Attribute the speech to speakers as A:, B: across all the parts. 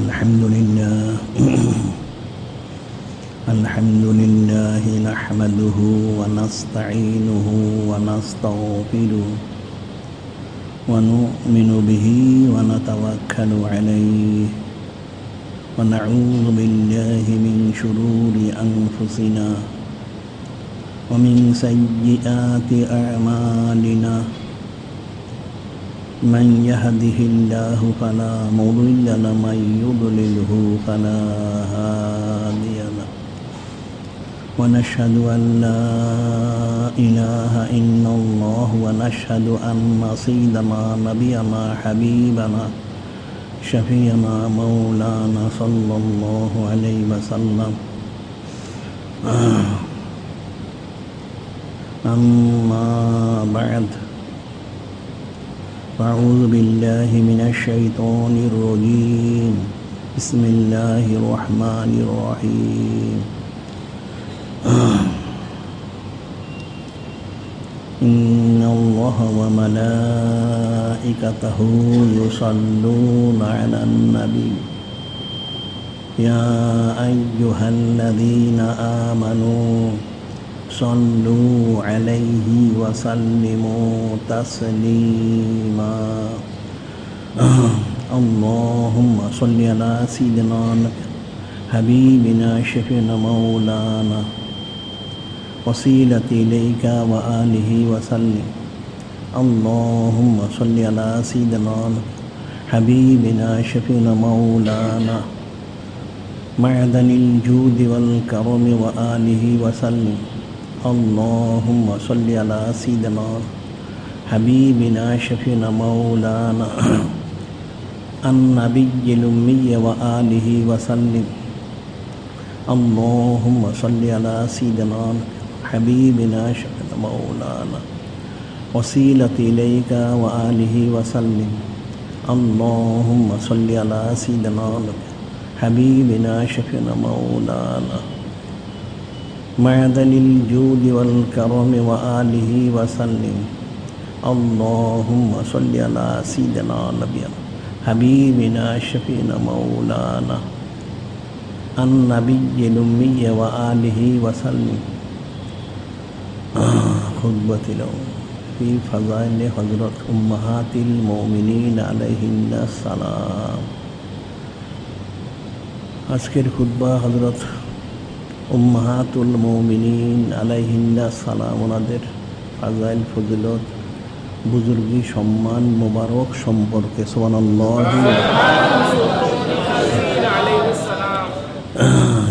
A: الحمد لله الحمد لله نحمده ونستعينه ونستغفره ونؤمن به ونتوكل عليه ونعوذ بالله من شرور أنفسنا ومن سيئات أعمالنا من يهده الله فلا مضل له ومن يضلله فلا هادي له ونشهد أن لا إله إلا الله ونشهد أن سيدنا نبينا حبيبنا شفيعنا مولانا صلى الله عليه وسلم أما بعد أعوذ بالله من الشيطان الرجيم بسم الله الرحمن الرحيم إن الله وملائكته يصلون على النبي يا أيها الذين آمنوا صلوا عليه وسلموا تسليما اللهم صل على سيدنا حبيبنا شفيعنا مولانا وسيلة إليك وآله وسلم اللهم صل على سيدنا حبيبنا شفيعنا مولانا معدن الجود والكرم وآله وسلم اللهم صل على سيدنا حبيبنا شفيعنا مولانا النبي الأمي وآله وسلم اللهم صل على سيدنا حبيبنا شفيعنا مولانا وسيلة إليك وآله وسلم اللهم صل على سيدنا حبيبنا شفيعنا مولانا معدن الجود والكرم وآله وسلم اللهم صل على سيدنا نبينا حبيبنا شفيعنا مولانا النبي الأمي وآله وسلم خطبة له في فضائل حضرت أمهات المؤمنين عليهن السلام আজকের খুতবা হযরত উম্মাহাতুল মুমিনিন আলাইহিন্নাস সালাম ওনাদের ফাজাইল ফজিলত বুজুর্গি সম্মান মোবারক সম্পর্কে সুবহানাল্লাহ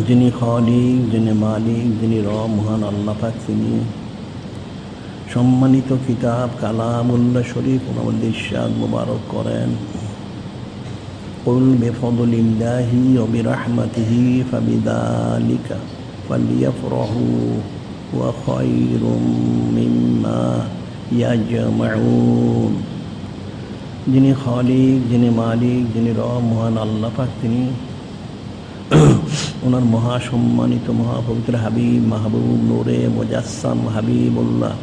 A: যিনি খালিক যিনি মালিক যিনি রব মহান আল্লাহ পাক তিনি সম্মানিত কিতাব কালামুল্লাহ শরীফ ওনাদের ইরশাদ মোবারক করেন قل بفضل الله وبرحمته فبذلك فليفرحوا وخير مما يجمعون যিনি খালিক যিনি মালিক যিনি রব মহান আল্লাহ পাক তিনি ওনার মহাসম্মানিত মহাপবিত্র হাবিব মাহবুব নূরে মুজাসসাম হাবিবুল্লাহ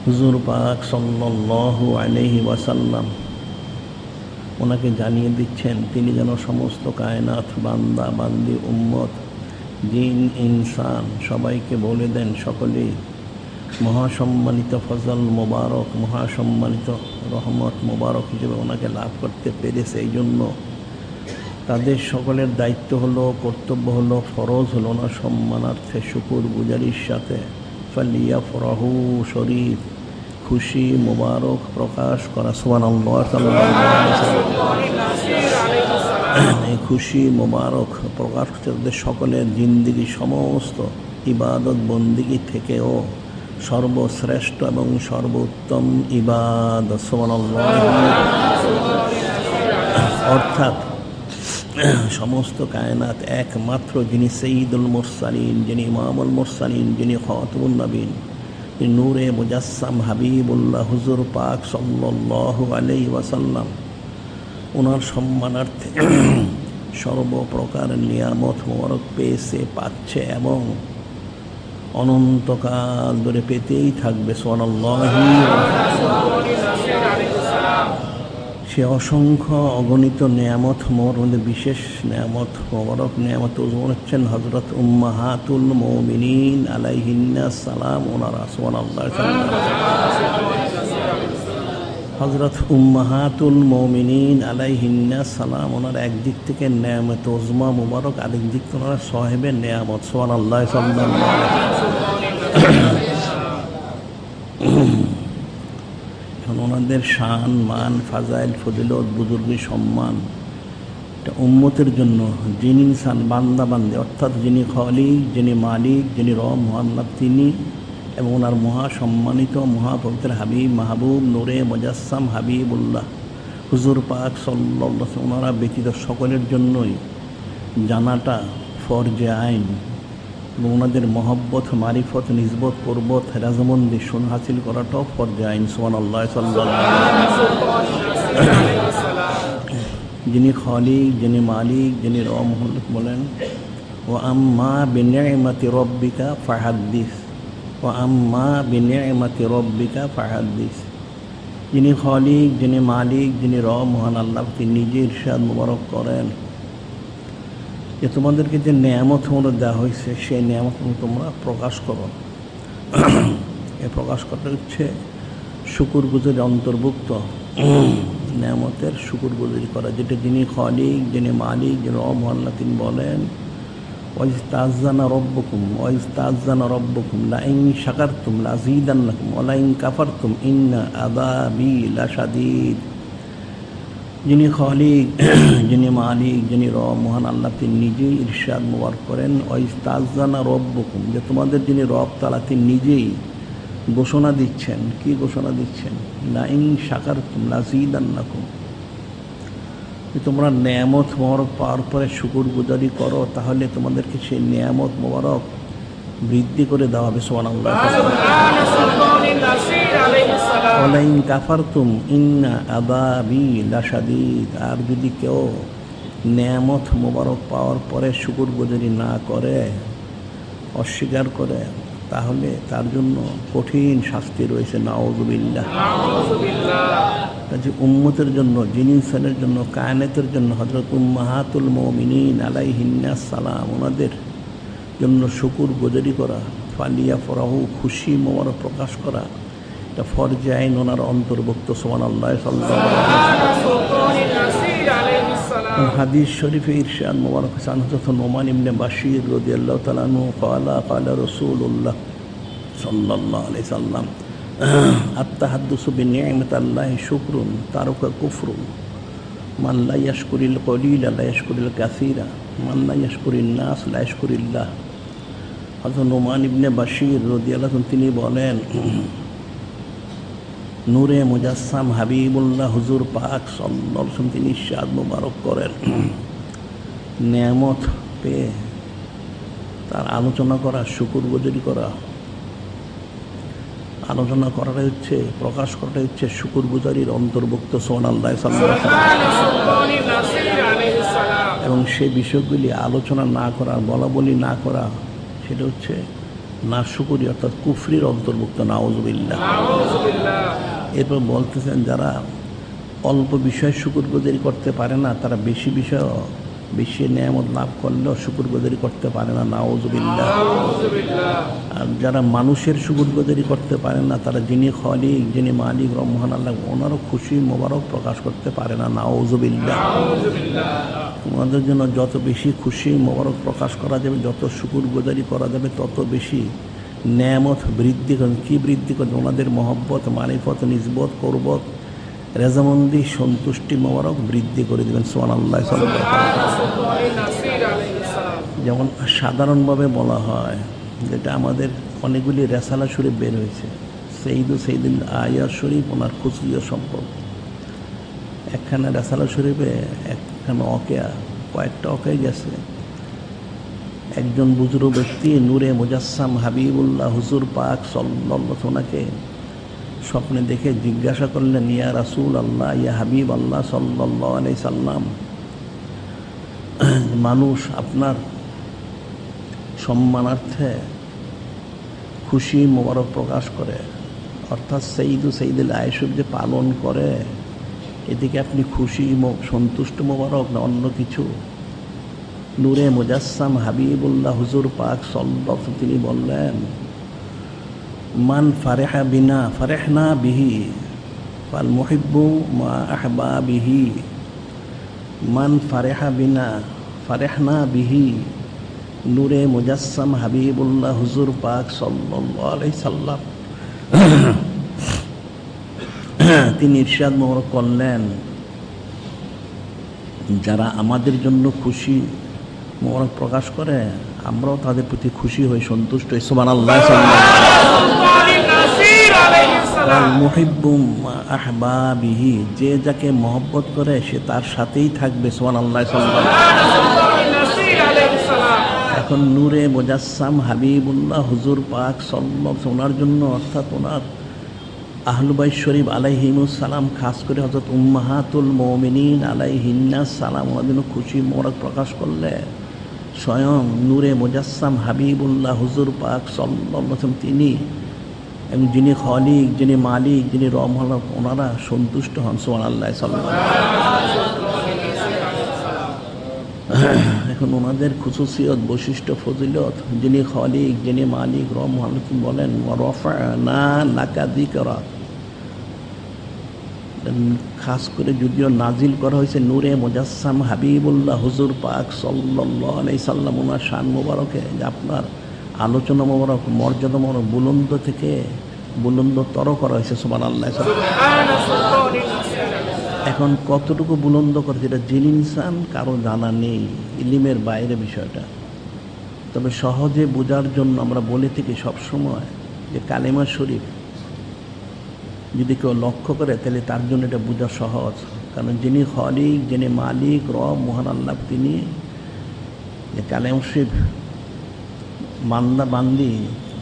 A: হুজুর পাক সাল্লাল্লাহু আলাইহি ওয়াসাল্লাম ওনাকে জানিয়ে দিচ্ছেন তিনি যেন সমস্ত কায়নাত বান্দা বান্দি উম্মত জিন ইনসান সবাইকে বলে দেন সকলেই মহাসম্মানিত ফজল মোবারক মহাসম্মানিত রহমত মোবারক হিসেবে ওনাকে লাভ করতে পেরেছে এই জন্য তাদের সকলের দায়িত্ব হলো কর্তব্য হলো ফরজ হলো না সম্মানার্থে শুকুর গুজারির সাথে ফালিয়াফরাহু শরীফ খুশি মোবারক প্রকাশ করা সুবহানাল্লাহ এই খুশি মোবারক প্রকাশ করতে সকলের জিন্দেগি সমস্ত ইবাদত বন্দিগি থেকেও সর্বশ্রেষ্ঠ এবং সর্বোত্তম ইবাদত সুবহানাল্লাহ অর্থাৎ সমস্ত কায়নাত একমাত্র যিনি সৈয়দুল মুরসালিন যিনি ইমামুল মুরসালিন যিনি খাতামুন নবীন নূরে মুজাসসাম হাবিবুল্লাহ হুজুর পাক সাল্লাল্লাহু আলাইহি ওয়াসাল্লাম ওনার সম্মানার্থে সর্বপ্রকার নিয়ামত মোবারক পেয়েছে পাচ্ছে এবং অনন্তকাল ধরে পেতেই থাকবে সুবহানাল্লাহ সে অসংখ্য অগণিত নেয়ামত মোর মধ্যে বিশেষ নেয়ামত মোবারক নেয়ামত ওজন হচ্ছেন হযরত উম্মাহাতুল মুমিনিন আলাইহিন্নাস সালাম ওনারা সুবহানাল্লাহ। হযরত উম্মাহাতুল মুমিনিন আলাইহিন্নাস সালাম ওনার একদিক থেকে নেয়ামত ওজমা মোবারক, আরেক দিক থেকে ওনারা সাহেবে নেয়ামত সুবহানাল্লাহ সাল্লাল্লাহু এখন ওনাদের শান মান ফাজাইল ফজিলত বুজুর্গি সম্মান এটা উম্মতের জন্য, যিনি ইনসান বান্দা বান্দে অর্থাৎ যিনি খালিক, যিনি মালিক, যিনি রব মুহাম্মদ তিনি এবং ওনার মহা সম্মানিত মহাপবিত্র হাবিব মাহবুব নূরে মুজাসসাম হাবিবুল্লাহ হুজুর পাক সাল্লাল্লাহু আলাইহি ওয়াসাল্লাম ওনারা ব্যতীত সকলের জন্যই জানাটা ফরজে আইন এবং ওনাদের মহব্বত মারিফত নিজবত পর্বত রাজমন্দি শুন হাসিল করাটাও ফরজে আইন সুবহানাল্লাহ সাল্লাল্লাহু যিনি খালিক, যিনি মালিক, যিনি রব বলেন ওয়া আম্মা বিনি'মাতি রাব্বিকা ফাহাদ্দিস, ওয়া আম্মা বিনি'মাতি রাব্বিকা ফাহাদ্দিস। যিনি খালিক, যিনি মালিক, যিনি রব মহান আল্লাহ তিনি নিজে ইরশাদ মুবারক করেন যে তোমাদেরকে যে নেয়ামত তোমরা দেওয়া হয়েছে সেই নেয়ামত তোমরা প্রকাশ করো। এই প্রকাশ করাটা হচ্ছে শুকরগুজারি অন্তর্ভুক্ত, নেয়ামতের শুকরগুজারি করা, যেটা যিনি খালিক, যিনি মালিক, যিনি রব আল্লাহ তিনি বলেন ওয়াইস্তাযানা রাব্বুকুম লাইন শাকারতুম লাযীদান্নাকুম ওয়া লাইন কাফারতুম ইন্না আযাবী লাশাদীদ। যিনি খালিক, যিনি মালিক, যিনি রব মহান আল্লাহ তিনি নিজেই ইরশাদ মুবারক করেন ওয়াইস্তাযানা রাব্বুকুম, যে তোমাদের যিনি রব তাআলা তিনি নিজেই ঘোষণা দিচ্ছেন। কি ঘোষণা দিচ্ছেন? লাইন শাকারতুম লাযীদান্নাকুম, তোমরা নেয়ামত মোবারক পাওয়ার পরে শুকরগুজারি করো তাহলে তোমাদেরকে সেই নেয়ামত মোবারক বৃদ্ধি করে দেওয়া হবে সুবহানাল্লাহ। ওয়ালাইন কাফারতুম ইন্না আযাবী লাশাদীদ, আর যদি কেউ নেয়ামত মোবারক পাওয়ার পরে শুকরগুজারি না করে, অস্বীকার করে, তাহলে তার জন্য কঠিন শাস্তি রয়েছে নাউযুবিল্লাহ। কাজে উম্মতের জন্য, জিনিসের জন্য, কায়নাতের জন্য হযরত উম্মাহাতুল মুমিনিন আলাইহিন্নাস সালাম ওনাদের জন্য শুকরগুজারি করা, ফালিয়া ফরাহু খুশি মোবারক প্রকাশ করা, এটা ফরজে আইন ওনার অন্তর্ভুক্ত সুবহানাল্লাহ সাল্লাল্লাহু আলাইহি ওয়াসাল্লাম। হাদিস শরীফে ইরশাদ মুবারক হাসান হযরত নোমান ইবনে বাশীর রাদিয়াল্লাহু তাআলা আনহু ক্বালা রাসূলুল্লাহ সাল্লাল্লাহু আলাইহি সাল্লাম আত-তাহাদ্দুসু বিনি'মাতিল্লাহি শুকরুন তারকা কুফরুন মান লা ইয়াশকুরিল কলিলা লা ইয়াশকুরিল কাসীরা মান লা ইয়াশকুরিন নাস লা ইয়াশকুরিল্লাহ। হযরত নোমান ইবনে বাশীর রাদিয়াল্লাহু তাআলা তিনি বলেন নূরে মুজাসসাম হাবিবুল্লাহ হুজুর পাক সাল্লাল্লাহু আলাইহি ওয়াসাল্লাম তিনি ইরশাদ মুবারক করেন নেয়ামত পেয়ে তার আলোচনা করা, শুকরগুজারি করা, আলোচনা করাটাই হচ্ছে, প্রকাশ করাটাই হচ্ছে শুকরগুজারির অন্তর্ভুক্ত সুবহানাল্লাহ সাল্লাল্লাহু আলাইহি ওয়াসাল্লাম। এবং সেই বিষয়গুলি আলোচনা না করা, বলা বলি না করা, সেটা হচ্ছে না শুকরি অর্থাৎ কুফরির অন্তর্ভুক্ত নাউযুবিল্লাহ। এরপর বলতেছেন যারা অল্প বিষয় শুকরগুজারি করতে পারে না তারা বেশি বিষয়, বেশি নেয়ামত লাভ করলেও শুকরগুজারি করতে পারে না নাউযুবিল্লাহ। আর যারা মানুষের শুকরগুজারি করতে পারে না তারা যিনি খালিক, যিনি মালিক রব মহান আল্লাহ ওনারও খুশি মোবারক প্রকাশ করতে পারে না নাউযুবিল্লাহ। ওনাদের জন্য যত বেশি খুশি মোবারক প্রকাশ করা যাবে, যত শুকরগুজারি করা যাবে, তত বেশি নেয়ামত বৃদ্ধি করেন। কী বৃদ্ধি করেন? ওনাদের মহব্বত মারিফত নিজবত কুরবত রেজামন্দি সন্তুষ্টি মোবারক বৃদ্ধি করে দেবেন সুবহানাল্লাহ। যেমন সাধারণভাবে বলা হয়, যেটা আমাদের অনেকগুলি রেসালা শরীফ বের হয়েছে, সেইদুল আয়া শরীফ ওনার খুশিও সম্পদ। একখানে রেসালা শরীফে একখানে অকেয়া, কয়েকটা অকেয়া গেছে। একজন বুজুর্গ ব্যক্তি নূরে মুজাসসাম হাবিবুল্লাহ হুজুর পাক সাল্লাল্লাহু আলাইহি ওয়াসাল্লামকে স্বপ্নে দেখে জিজ্ঞাসা করলেন, ইয়া রাসূল আল্লাহ, ইয়া হাবিব আল্লাহ সাল্লাল্লাহু আলাইহি সাল্লাম, মানুষ আপনার সম্মানার্থে খুশি মোবারক প্রকাশ করে, অর্থাৎ সেইদুল আয়েশব যে পালন করে, এদিকে আপনি খুশি সন্তুষ্ট মোবারক না অন্য কিছু? নূরে মুজাসসাম হাবিবুল্লাহ হুজুর পাক সাল্লাল্লাহু তিনি বললেন, মান ফারেহা বিনা ফারেহনা বিহি ফাল মুহিব্বু মা আহবাবিহি। মান ফারেহা বিনা ফারেহনা বিহি। নূরে মুজাসসাম হাবিবুল্লাহ হুজুর পাক সাল্লাল্লাহু আলাইহি সাল্লাম তিনি ইরশাদ মোবারক করলেন, যারা আমাদের জন্য খুশি মোবারক প্রকাশ করে আমরাও তাদের প্রতি খুশি হই, সন্তুষ্ট হই। সুবহানাল্লাহ। মুহিব্বুম আহবাবিহি, যে যাকে মহব্বত করে সে তার সাথেই থাকবে। সুবহানাল্লাহ। এখন নূরে মুজাসসাম হাবিবুল্লাহ হুজুর পাক সাল্লাল্লাহু ওনার জন্য, অর্থাৎ ওনার আহলুবাইত শরীফ আলাইহিমুস সালাম, খাস করে হযরত উম্মাহাতুল মুমিনিন আলাইহিন্নাস সালাম, ওনার জন্য খুশি মোবারক প্রকাশ করলে স্বয়ং নূরে মুজাসসাম হাবিবুল্লাহ হুজুর পাক সাল্লাল্লাহু আলাইহি ওয়াসাল্লাম তিনি এবং যিনি খালিক, যিনি মালিক, যিনি রহমান, ওনারা সন্তুষ্ট হন। সুবহানাল্লাহ। এখন ওনাদের খুসুসিয়ত, বৈশিষ্ট্য, ফজিলত, যিনি খালিক, যিনি মালিক, রহমান বলেন রাফা'না লাকা যিকরা, খাস করে যদিও নাজিল করা হয়েছে নূরে মুজাসসাম হাবিবুল্লাহ হুজুর পাক সাল্লাল্লাহু আলাইহি সাল্লাম, ওনার শান মোবারকে, যে আপনার আলোচনা মোবারক, মর্যাদা মোবারক বুলন্দ থেকে বুলন্দতর করা হয়েছে। সুবহানাল্লাহ। এখন কতটুকু বুলন্দ করেছে এটা যিনি ইনসান কারো জানা নেই, ইলিমের বাইরে বিষয়টা। তবে সহজে বোঝার জন্য আমরা বলে থাকি সবসময় যে কালেমা শরীফ যদি কেউ লক্ষ্য করে তাহলে তার জন্য এটা বোঝা সহজ। কারণ যিনি খালিক, যিনি মালিক, রব, মহান আল্লাহ, তিনি যে কালেমা শরীফ বান্দা বান্দি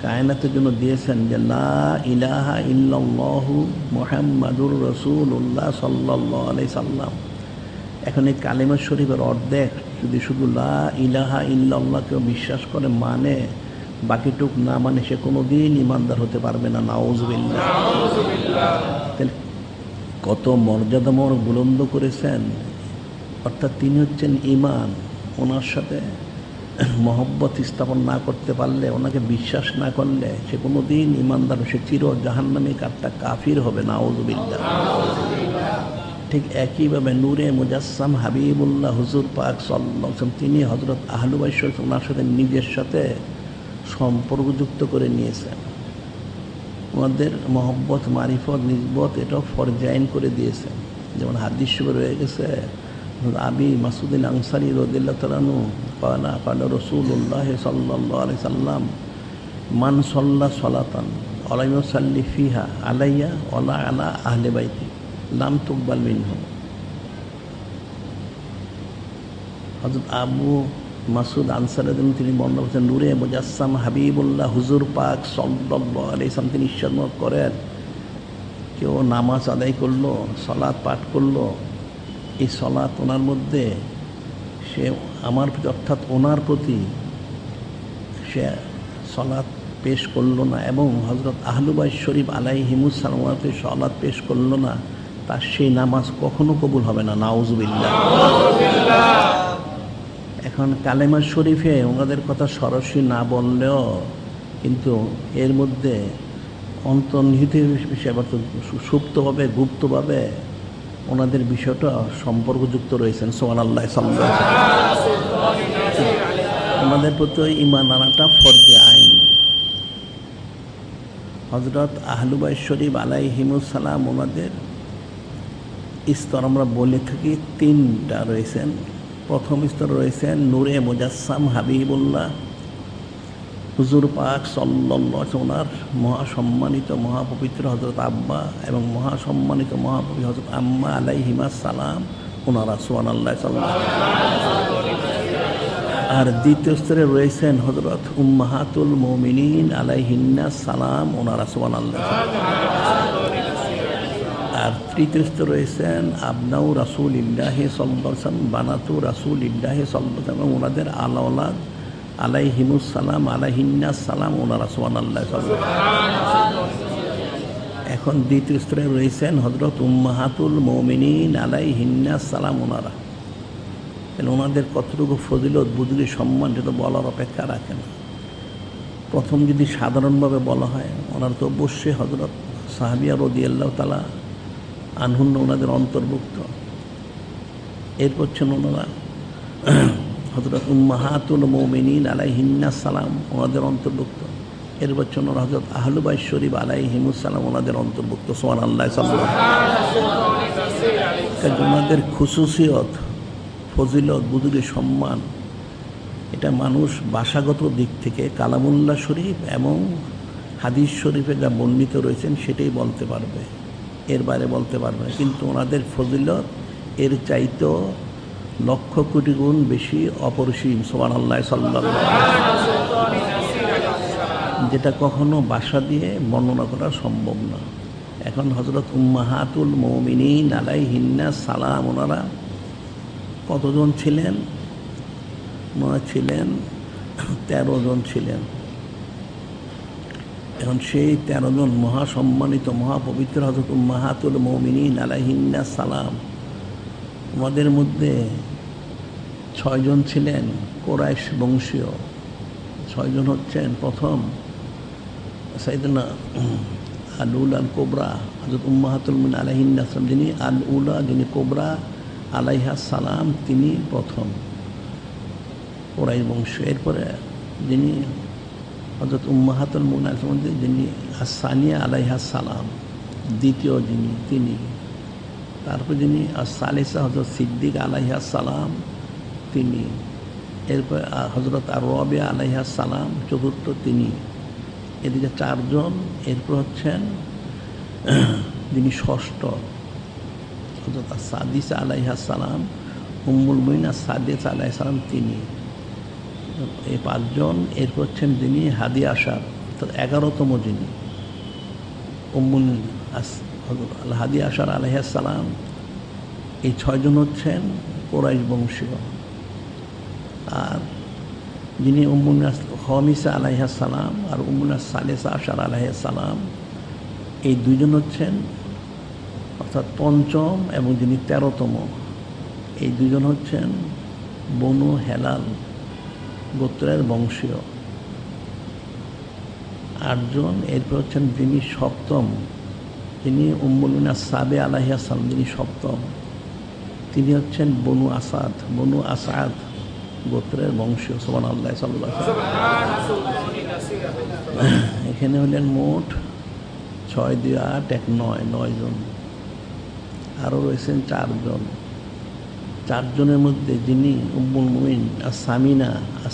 A: কায়নাতের জন্য দিয়েছেন যে লা ইলাহা ইল্লাল্লাহু মুহাম্মাদুর রাসূলুল্লাহ সাল্লাল্লাহু আলাইহি সাল্লাম। এখন এই কালেমা শরীফের অর্ধেক যদি শুধু লা ইলাহা ইল্লাল্লাহ কেউ বিশ্বাস করে, মানে বাকিটুক না মানে, সে কোনোদিন ইমানদার হতে পারবে না। নাউযুবিল্লাহ। তাহলে কত মর্যাদাময় বুলন্দ করেছেন, অর্থাৎ তিনি হচ্ছেন ইমান। ওনার সাথে মহব্বত স্থাপন না করতে পারলে, ওনাকে বিশ্বাস না করলে সে কোনোদিন ইমানদার, সে চির জাহান্নামী কাটটা কাফির হবে। নাউযুবিল্লাহ। ঠিক একইভাবে নূরে মুজাসসাম হাবিবুল্লাহ হুজুর পাক সাল্লাল্লাহু আলাইহি ওয়াসাল্লাম তিনি হযরত আহলুবাইত শরীফ ওনার সাথে নিজের সাথে সম্পর্কযুক্ত করে নিয়েছেন। ওনাদের মহব্বত, মারিফত, নিসবত এটাও ফরজাইন করে দিয়েছেন। যেমন হাদিস শরীফে রয়ে গেছে, আবি মাসউদ আল আনসারী রাদিয়াল্লাহু তাআলা আনহু ক্বালা ক্বালা রাসূলুল্লাহ সাল্লাল্লাহু আলাইহি সাল্লাম মান সাল্লা সালাতান ওয়া লাম ইউসাল্লি ফিহা আলাইয়া ওয়ালা আলা আহলি বাইতি লাম তুকবাল মিনহু। হযরত আবু মাসউদ আনসারী তিনি বর্ণনা করেছেন, নূরে মুজাসসাম হাবিবুল্লাহ হুজুর পাক সাল্লাল্লাহু আলাইহি সাল্লাম তিনি ইরশাদ করেন, কেউ নামাজ আদায় করলো, সালাত পাঠ করলো, এই সালাত ওনার মধ্যে সে আমার প্রতি, অর্থাৎ ওনার প্রতি সে সালাত পেশ করলো না, এবং হযরত আহলুবাইত শরীফ আলাইহিমুস সালামকে সালাত পেশ করলো না, তার সেই নামাজ কখনো কবুল হবে না। নাউযুবিল্লাহ। এখন কালেমা শরীফে ওনাদের কথা সরাসরি না বললেও কিন্তু এর মধ্যে অন্তর্নিহিত বিষয়, সুপ্তভাবে, গুপ্তভাবে ওনাদের বিষয়টা সম্পর্কযুক্ত রয়েছেন। সুবহানাল্লাহ। ওনাদের প্রতি ঈমান আনাটা ফরজে আইন। হযরত আহলুবাইত শরীফ আলাইহিমুস সালাম ওনাদের স্তর আমরা বলে থাকি তিনটা রয়েছেন। প্রথম স্তর রয়েছেন নূরে মুজাসসাম হাবিবুল্লাহ হুজুর পাক সাল্লাল্লাহু আলাইহি ওয়াসাল্লাম, ওনার মহাসম্মানিত মহাপবিত্র হযরত আব্বা এবং মহাসম্মানিত মহাপবিত্র হযরত আম্মা আলাইহিমাস সালাম, ওনারা। সুবহানাল্লাহ। আর দ্বিতীয় স্তরে রয়েছেন হযরত উম্মাহাতুল মুমিনিন আলাইহিন্নাস সালাম, ওনারা। সুবহানাল্লাহ। আর তৃতীয় স্তরে রয়েছেন আবনাউ রাসূলিল্লাহ সাল্লাল্লাহু আলাইহি ওয়াসাল্লাম, বানাতু রাসূলিল্লাহ সাল্লাল্লাহু আলাইহি ওয়াসাল্লাম, ওনাদের আওলাদ আলাইহিমুস সালাম আলাইহিন্নাস সালাম, ওনারা। সুবহানাল্লাহ। এখন দ্বিতীয় স্তরে রয়েছেন হযরত উম্মাহাতুল মুমিনিন আলাইহিন্নাস সালাম। ওনারা ওনাদের কতটুকু ফজিলত বুজুর্গের সম্মান যেটা বলার অপেক্ষা রাখে না। প্রথম যদি সাধারণভাবে বলা হয়, ওনারা তো অবশ্যই হযরত সাহাবিয়া রাদিয়াল্লাহু তাআলা আনহুন্না ওনাদের অন্তর্ভুক্ত। এরপর ছিলেন ওনারা হযরত উম্মাহাতুল মুমিনিন আলাইহিন্নাস সালাম, ওনাদের অন্তর্ভুক্ত। এরপর ছিলেন হযরত আহলু বাইত শরীফ আলাইহিমুস সালাম, ওনাদের অন্তর্ভুক্ত। সুবহানাল্লাহ। ওনাদের খুশুসিয়ত, ফজিলত, বুজুর্গের সম্মান, এটা মানুষ ভাষাগত দিক থেকে কালামুল্লাহ শরীফ এবং হাদিস শরীফে যা বর্ণিত রয়েছেন সেটাই বলতে পারবে, এর বাইরে বলতে পারবে না। কিন্তু ওনাদের ফজিলত এর চাইতেও লক্ষ কোটি গুণ বেশি অপরিসীম। সুবহানাল্লাহ সাল্লাল্লাহু আলাইহি, যেটা কখনো ভাষা দিয়ে বর্ণনা করা সম্ভব না। এখন হযরত উম্মাহাতুল মুমিনিন আলাইহিন্নাস সালাম, ওনারা কতজন ছিলেন? ওনারা ছিলেন 13 জন ছিলেন। এখন সেই 13 জন মহাসম্মানিত মহাপবিত্র হযরত উম্মাহাতুল মুমিনিন আলাইহিন্নাস সালাম, ওনাদের মধ্যে 6 জন ছিলেন কুরাইশ বংশীয়। 6 জন হচ্ছেন, প্রথম সাইয়েদনা আল উলা আল কোবরা হযরত উম্মাহাতুল মুমিনিন আলাইহিন্নাস সালাম, যিনি আল উলা, যিনি কোবরা আলাইহা সালাম, তিনি প্রথম কুরাইশ বংশ। এরপরে যিনি হযরত উম্মাহাতুল মুমিনিন, যিনি আস-সানিয়া আলাইহা সালাম, দ্বিতীয় যিনি, তিনি। তারপর যিনি আস-সালিসা হযরত সিদ্দিক আলাইহা সালাম, তিনি। এরপর হযরত আর-রাবিয়া আলাইহা সালাম, চতুর্থ তিনি। এদিকে 4 জন। এরপর হচ্ছেন যিনি ষষ্ঠ হযরত সাদিসা আলাইহা সালাম, উম্মুল মুমিনিন সাদিসা আলাইহা সালাম, তিনি। এই 5 জন। এরপর হচ্ছেন যিনি হাদি আশার, অর্থাৎ 11তম যিনি, উম্মুল হাদি আশার আলাইহা সালাম। এই 6 জন হচ্ছেন কুরাইশ বংশীয়। আর যিনি উম্মুল খামিসা আলাইহা সালাম আর উম্মুল সালিসা আশার আলাইহা সালাম, এই 2 জন হচ্ছেন, অর্থাৎ পঞ্চম এবং যিনি 13তম, এই 2 জন হচ্ছেন বনু হেলাল গোত্রের বংশীয়। 8 জন। এরপর হচ্ছেন যিনি সপ্তম, যিনি উম্মুল মুমিনিন সাবে আলাইহা সালাম, যিনি সপ্তম, তিনি হচ্ছেন বনু আসাদ গোত্রের বংশীয়। সুবহানাল্লাহ সাল্লাল্লাহু আলাইহি ওয়াসাল্লাম। এখানে হলেন মোট 6 2 8 1 9 জন। আরও রয়েছেন 4 জন। 4 জনের মধ্যে যিনি উম্মুল মুমিনিন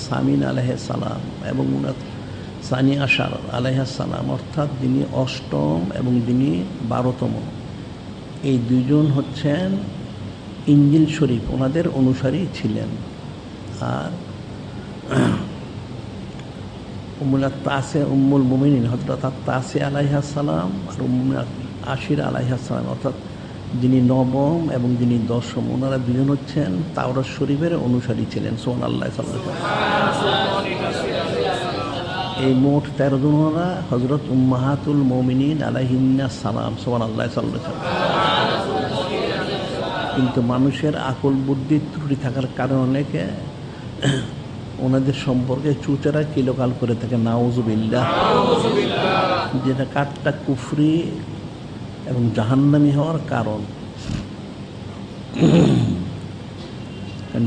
A: সামিনা আলাইহা সালাম এবং সানি আশার আলাইহা সালাম, অর্থাৎ যিনি 8ম এবং যিনি 12তম, এই 2 জন হচ্ছেন ইনজিল শরীফ ওনাদের অনুসারী ছিলেন। আর উম্মুল মুমিনিন হযরত তাসে আলাইহা সালাম আর উম্মুল আশিরা আলাইহা সালাম, অর্থাৎ যিনি 9ম এবং যিনি 10ম, ওনারা 2 জন হচ্ছেন তাওরাত শরীফের অনুসারী ছিলেন। সুবহানাল্লাহ সাল্লাল্লাহু আলাইহি ওয়াসাল্লাম। এই মোট 13 জন ওনারা হযরত উম্মাহাতুল মুমিনিন আলাইহিন্নাস সালাম। সুবহানাল্লাহ সাল্লাল্লাহু আলাইহি ওয়াসাল্লাম। কিন্তু মানুষের আকল বুদ্ধির ত্রুটি থাকার কারণে অনেকে ওনাদের সম্পর্কে চুচেরা কিলোকাল করে থাকে, নাউজুবিল্লাহ, যেটা কাটটা কুফরি এবং জাহান্নামী হওয়ার কারণ।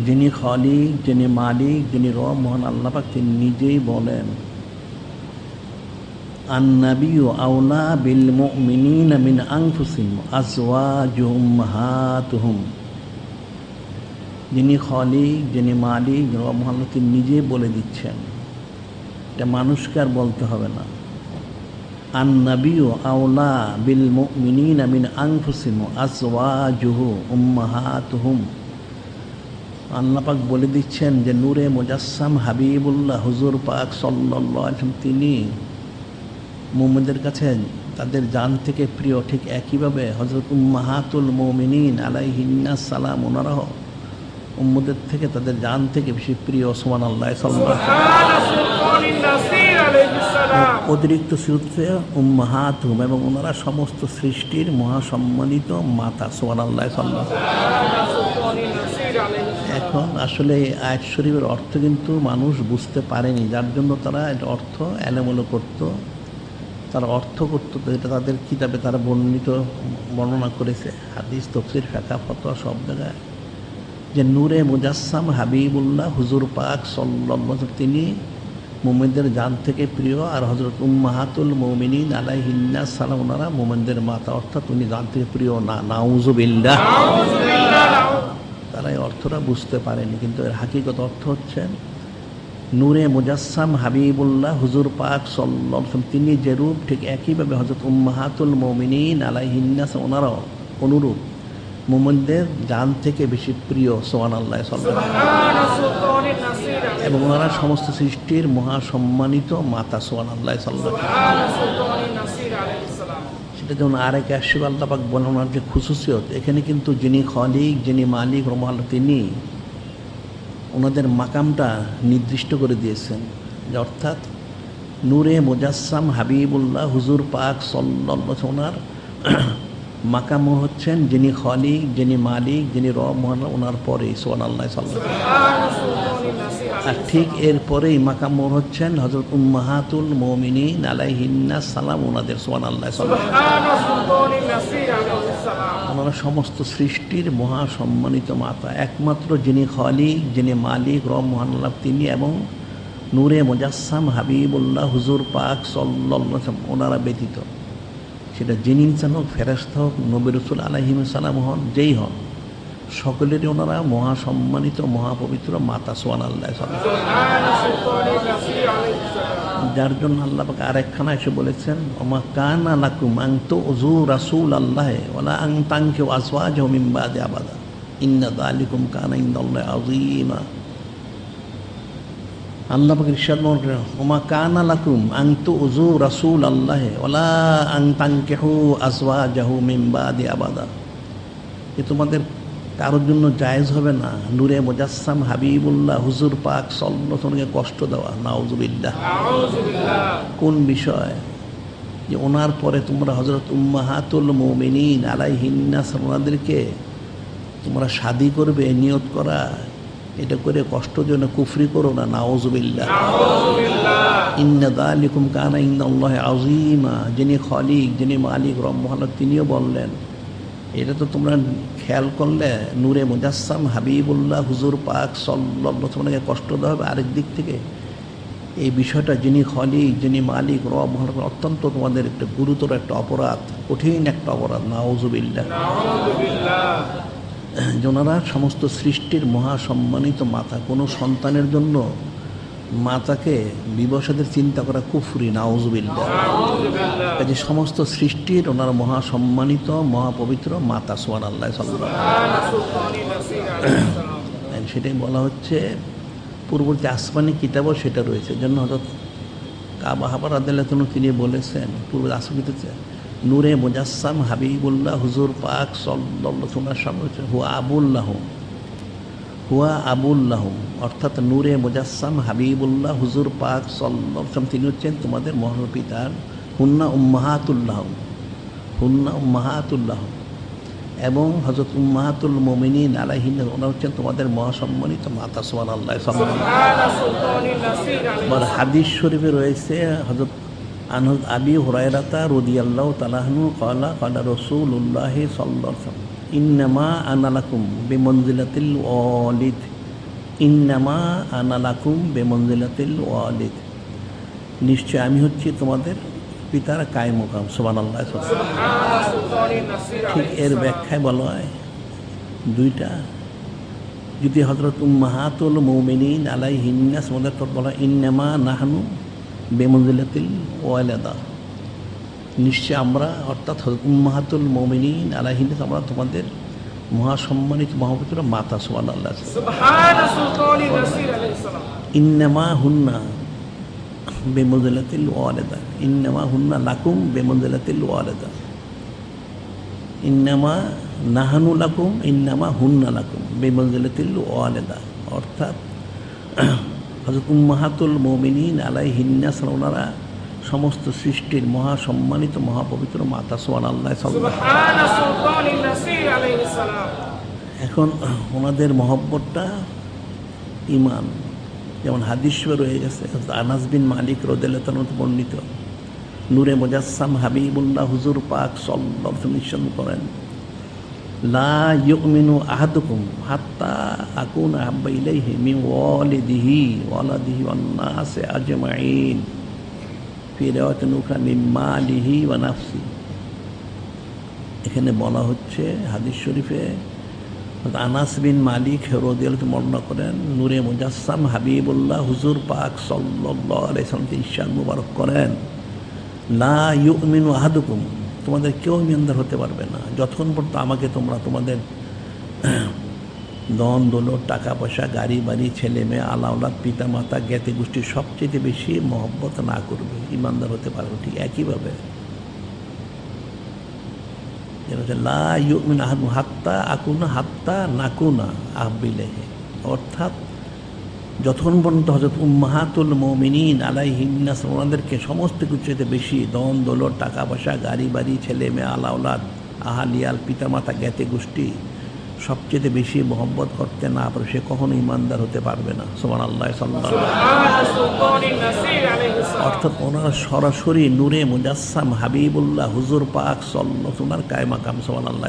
A: যিনি খালিক, যিনি মালিক, যিনি রব, মহান আল্লাহ পাক, তিনি নিজেই বলেন, আন-নাবিয়্যু আওলা বিল মুমিনিনা মিন আনফুসিহিম আজওয়াজুহুম উম্মাহাতুহুম। যিনি খালিক, যিনি মালিক, রব, মহান আল্লাহ, তিনি নিজেই বলে দিচ্ছেন, এটা মানুষকে আর বলতে হবে না। আন-নাবিয়্যু আওলা বিল মুমিনিনা মিন আনফুসিহিম আজওয়াজুহু উম্মাহাতুহুম। আল্লাহ পাক বলে দিচ্ছেন যে নূরে মুজাসসাম হাবিবুল্লাহ হুজুর পাক সাল্লাল্লাহু আলাইহি ওয়াসাল্লাম, তিনি মুমিনদের কাছে তাদের জান থেকে প্রিয়। ঠিক একইভাবে হযরত উম্মাহাতুল মুমিনিন আলাইহিন্নাস সালাম, ওনারাও উম্মতের থেকে তাদের জান থেকে বেশি প্রিয় সুবহানাল্লাহ সাল্লাল্লাহু অতিরিক্ত সূত্রে উম্মাহাতুহুম এবং ওনারা সমস্ত সৃষ্টির মহাসম্মানিত মাতা সুবহানাল্লাহ সাল্লাল্লাহু। এখন আসলে এই আয়াত শরীফের অর্থ কিন্তু মানুষ বুঝতে পারেনি, যার জন্য তারা এটা অর্থ এলোমেলো করতো, তারা অর্থ করতো, এটা তাদের কিতাবে তারা বর্ণনা করেছে, হাদিস তাফসীর ফিকহ ফতোয়া সব জায়গায়, যে নূরে মুজাসসাম হাবিবুল্লাহ হুজুর পাক সাল্লাল্লাহু আলাইহি ওয়াসাল্লাম তিনি মুমিনদের জান থেকে প্রিয়, আর হযরত উম্মাহাতুল মুমিনিন আলাইহিন্নাস সালাম ওনারা মুমিনদের মাতা, অর্থাৎ উনি জান থেকে প্রিয় না। নাউযুবিল্লাহ। তারা এই অর্থটা বুঝতে পারেনি, কিন্তু এর হাকিকত অর্থ হচ্ছে নূরে মুজাসসাম হাবিবুল্লাহ হুজুর পাক সাল্লাল্লাহু আলাইহি ওয়াসাল্লাম তিনি যেরূপ ঠিক একইভাবে হযরত উম্মাহাতুল মুমিনিন আলাইহিন্নাস ওনারাও অনুরূপ মুমিনদের জান থেকে বেশি প্রিয় সুবহানাল্লাহ সাল্লাল্লাহু এবং ওনারা সমস্ত সৃষ্টির মহাসম্মানিত মাতা সুবহানাল্লাহ সাল্লাল্লাহু। সেটা যেমন আরেক আশিক আল্লাহ পাক বলেন ওনার যে খুসুসিয়ত, এখানে কিন্তু যিনি খালিক যিনি মালিক রহমান তিনি ওনাদের মাকামটা নির্দিষ্ট করে দিয়েছেন, যে অর্থাৎ নূরে মুজাসসাম হাবিবুল্লাহ হুজুর পাক সাল্লাল্লাহু আলাইহি ওনার মাকাম হচ্ছেন যিনি খালিক যিনি মালিক যিনি রব মহান, ওনার পরে সুবহানাল্লাহ সাল্লাল্লাহু। আর ঠিক এরপরেই মাকাম হচ্ছেন হযরত উম্মাহাতুল মুমিনিন আলাইহিন্নাস সালাম ওনাদের সুবহানাল্লাহ সাল্লাল্লাহু। ওনারা সমস্ত সৃষ্টির মহাসম্মানিত মাতা, একমাত্র যিনি খালিক যিনি মালিক রব মহান আল্লাহ তিনি এবং নূরে মুজাসসাম হাবিবুল্লাহ হুজুর পাক সাল্লাল্লাহু আলাইহি ওয়াসাল্লাম ওনারা ব্যতীত, সেটা জিন ইনসান হোক ফেরেশতা হোক নবী রাসূল আলাইহিস সালাম হন যেই হন, সকলেরই ওনারা মহাসম্মানিত মহাপবিত্র মাতা সুবহানাল্লাহ সাল্লাল্লাহু। যার জন্য আল্লাহ পাক আরেকখানা এসে বলেছেন ওমা কানা লাকুম আন তুযু রাসূলাল্লাহ ওয়ালা আন তানকিহু আজওয়াজাহু মিন বাদি আবাদা ইন্না যালিকুম কানা ইনদাল্লাহি আযীমা। আল্লাহ পাক ইরশাদ করেন ওমা কানা লাকুম আন তুযু রাসূলাল্লাহ ওয়ালা আন তানকিহু আজওয়াজাহু মিন বাদি আবাদা, যে তোমাদের কারোর জন্য জায়েজ হবে না নূরে মুজাসসাম হাবিবুল্লাহ হুজুর পাক সাল্লাল্লাহু আলাইহি ওয়াসাল্লামকে কষ্ট দেওয়া। নাউযুবিল্লাহ। কোন বিষয়? যে ওনার পরে তোমরা হযরত উম্মাহাতুল মুমিনিন আলাইহিন্নাস ওনাদেরকে তোমরা শাদী করবে, নিয়ত করা, এটা করে কষ্ট দিও না, কুফরি করো না। নাউযুবিল্লাহ। ইন্না যালিকুম কানা ইনদাল্লাহি আযীমা, যিনি খালিক যিনি মালিক রব মহান তিনিও বললেন এটা তো তোমরা খেয়াল করলে নূরে মুজাসসাম হাবিবুল্লাহ হুজুর পাক সাল্লাল্লাহু আলাইহি ওয়াসাল্লামকে কষ্ট দেওয়া হবে। আরেক দিক থেকে এই বিষয়টা যিনি খালিক যিনি মালিক রব মহান অত্যন্ত তোমাদের একটা গুরুতর একটা অপরাধ, কঠিন একটা অপরাধ। নাউযুবিল্লাহ। যারা সমস্ত সৃষ্টির মহাসম্মানিত মাতা, কোনো সন্তানের জন্য মাতাকে বিবসাদের চিন্তা করা কুফরি। নাউযুবিল্লাহ। কাজে সমস্ত সৃষ্টির ওনার মহাসম্মানিত মহাপবিত্র মাতা সুবহানাল্লাহ সাল্লাল্লাহু। সেটাই বলা হচ্ছে পূর্ববর্তী আসমানি কিতাবও সেটা রয়েছে, জন্য হযরত কাবা হাবার রাদিয়াল্লাহু আনহু তিনি বলেছেন পূর্ব আসমানিতে নূরে মুজাসসাম হাবিবুল্লাহ হুজুর পাক সাল্লাল্লাহু আলাইহি ওয়াসাল্লাম হুয়া আবুল্লাহুম, অর্থাৎ নূরে মুজাসসাম হাবিবুল্লাহ হুজুর পাক সাল্লাল্লাহু আলাইহি ওয়াসাল্লাম তিনি হচ্ছেন তোমাদের মহান পিতার হুন্না উম্মাহাতুল্লাহ এবং হযরত উম্মাহাতুল মুমিনিন আলাইহিন্নাস ওনারা হচ্ছেন তোমাদের মহাসম্মানিত মাতা সুবহানাল্লাহ সাল্লাল্লাহু। আর হাদিস শরীফে রয়েছে হযরত আবি হুরায়রা রাদিয়াল্লাহু তাআলা আনহু ক্বালা ক্বালা রাসূলুল্লাহ সাল্লাল্লাহু আলাইহি ওয়াসাল্লাম ইন্নামা আনা লাকুম বিমানজিলাতিল ওয়ালিদ, ইন্নামা আনা লাকুম বিমানজিলাতিল ওয়ালিদ, নিশ্চয় আমি হচ্ছি তোমাদের পিতার কায়ে মুকাম। সুবহানাল্লাহ। ঠিক এর ব্যাখ্যায় বলা হয় দুইটা, যদি হযরত উম্মাহাতুল মুমিনিন আলাইহিন্নাস ওদের তো বলা ইন্নামা নাহনু বিমানজিলাতিল ওয়ালিদা, নিশ্চয় আমরা অর্থাৎ উম্মাহাতুল মুমিনিন আলাইহিন্নাস আমরা তোমাদের মহাসম্মানিত মহাপবিত্র মাতা। সুবহানাল্লাহ। ইন্নামা হুন্না বিমানজিলাতিল ওয়ালিদা, ইন্নামা হুন্না লাকুম বিমানজিলাতিল ওয়ালিদা, ইন্নামা নাহানু লাকুম ইন্নামা হুন্না লাকুম বিমঞ্জিলাতিল ওয়ালিদা, অর্থাৎ হযরত উম্মাহাতুল মুমিনিন আলাইহিন্না ওনারা সমস্ত সৃষ্টির মহাসম্মানিত মহাপবিত্র মাতা। সুবহানাল্লাহ। এখন ওনাদের মহব্বতটা ইমান, যেমন হাদিস রয়ে গেছে আনাস বিন মালিক রাদিয়াল্লাহু তাআলা বর্ণিত, নূরে মুজাসসাম হাবিবুল্লাহ হুজুর পাক সাল্লাল্লাহু আলাইহি ওয়াসাল্লাম করেন, লা ইউমিনু আহাদুকুম হাত্তা আকুনা আহাব্বা ইলাইহি মিন ওয়ালিদিহি ওয়ালাদিহি ওয়ান নাসি আজমাইন ফি রিওয়ায়াতিন উখরা মিন মালিহি ওয়া নাফসি। এখানে বলা হচ্ছে হাদিস শরীফে আনাস বিন মালিক রাদিয়াল্লাহু বর্ণনা করেন, নূরে মুজাসসাম হাবিবুল্লাহ হুজুর পাক সাল্লাল্লাহু আলাইহি ওয়াসাল্লাম ইরশাদ মুবারক করেন, লা ইউমিনু আহাদুকুম, তোমাদের কেউ ইমানদার হতে পারবে না যতক্ষণ পর্যন্ত আমাকে তোমরা তোমাদের ধন দৌলত, টাকা পয়সা, গাড়ি বাড়ি, ছেলে মেয়ে, আলাউলাদ, পিতা মাতা, জ্ঞাতি গোষ্ঠীর সবচেয়ে বেশি মহব্বত না করবে, ইমানদার হতে পারবে। ঠিক একইভাবে লা ইউমিনু আহাদুকুম হাত্তা আকুনা হাত্তা নাকুনা আহাব্বা ইলাইহি, অর্থাৎ যতক্ষণ পর্যন্ত হযরত উম্মাহাতুল মুমিনিন আলাইহিন্নাস ওনাদেরকে সমস্ত কিছুতে বেশি ধন দৌলত, টাকা পয়সা, গাড়ি বাড়ি, ছেলে মেয়ে, আলাউলাদ, আহালিয়াল, পিতামাতা, জ্ঞাতি গোষ্ঠী সবচেয়ে বেশি মহব্বত করতে না পারে সে কখনো ইমানদার হতে পারবে না। সুবহানাল্লাহ। অর্থাৎ ওনারা সরাসরি নূরে মুজাসসাম হাবিবুল্লাহ হুজুর পাক সাল্লাল্লাহু ওনার কায়ে মাকাম। সুবহানাল্লাহ।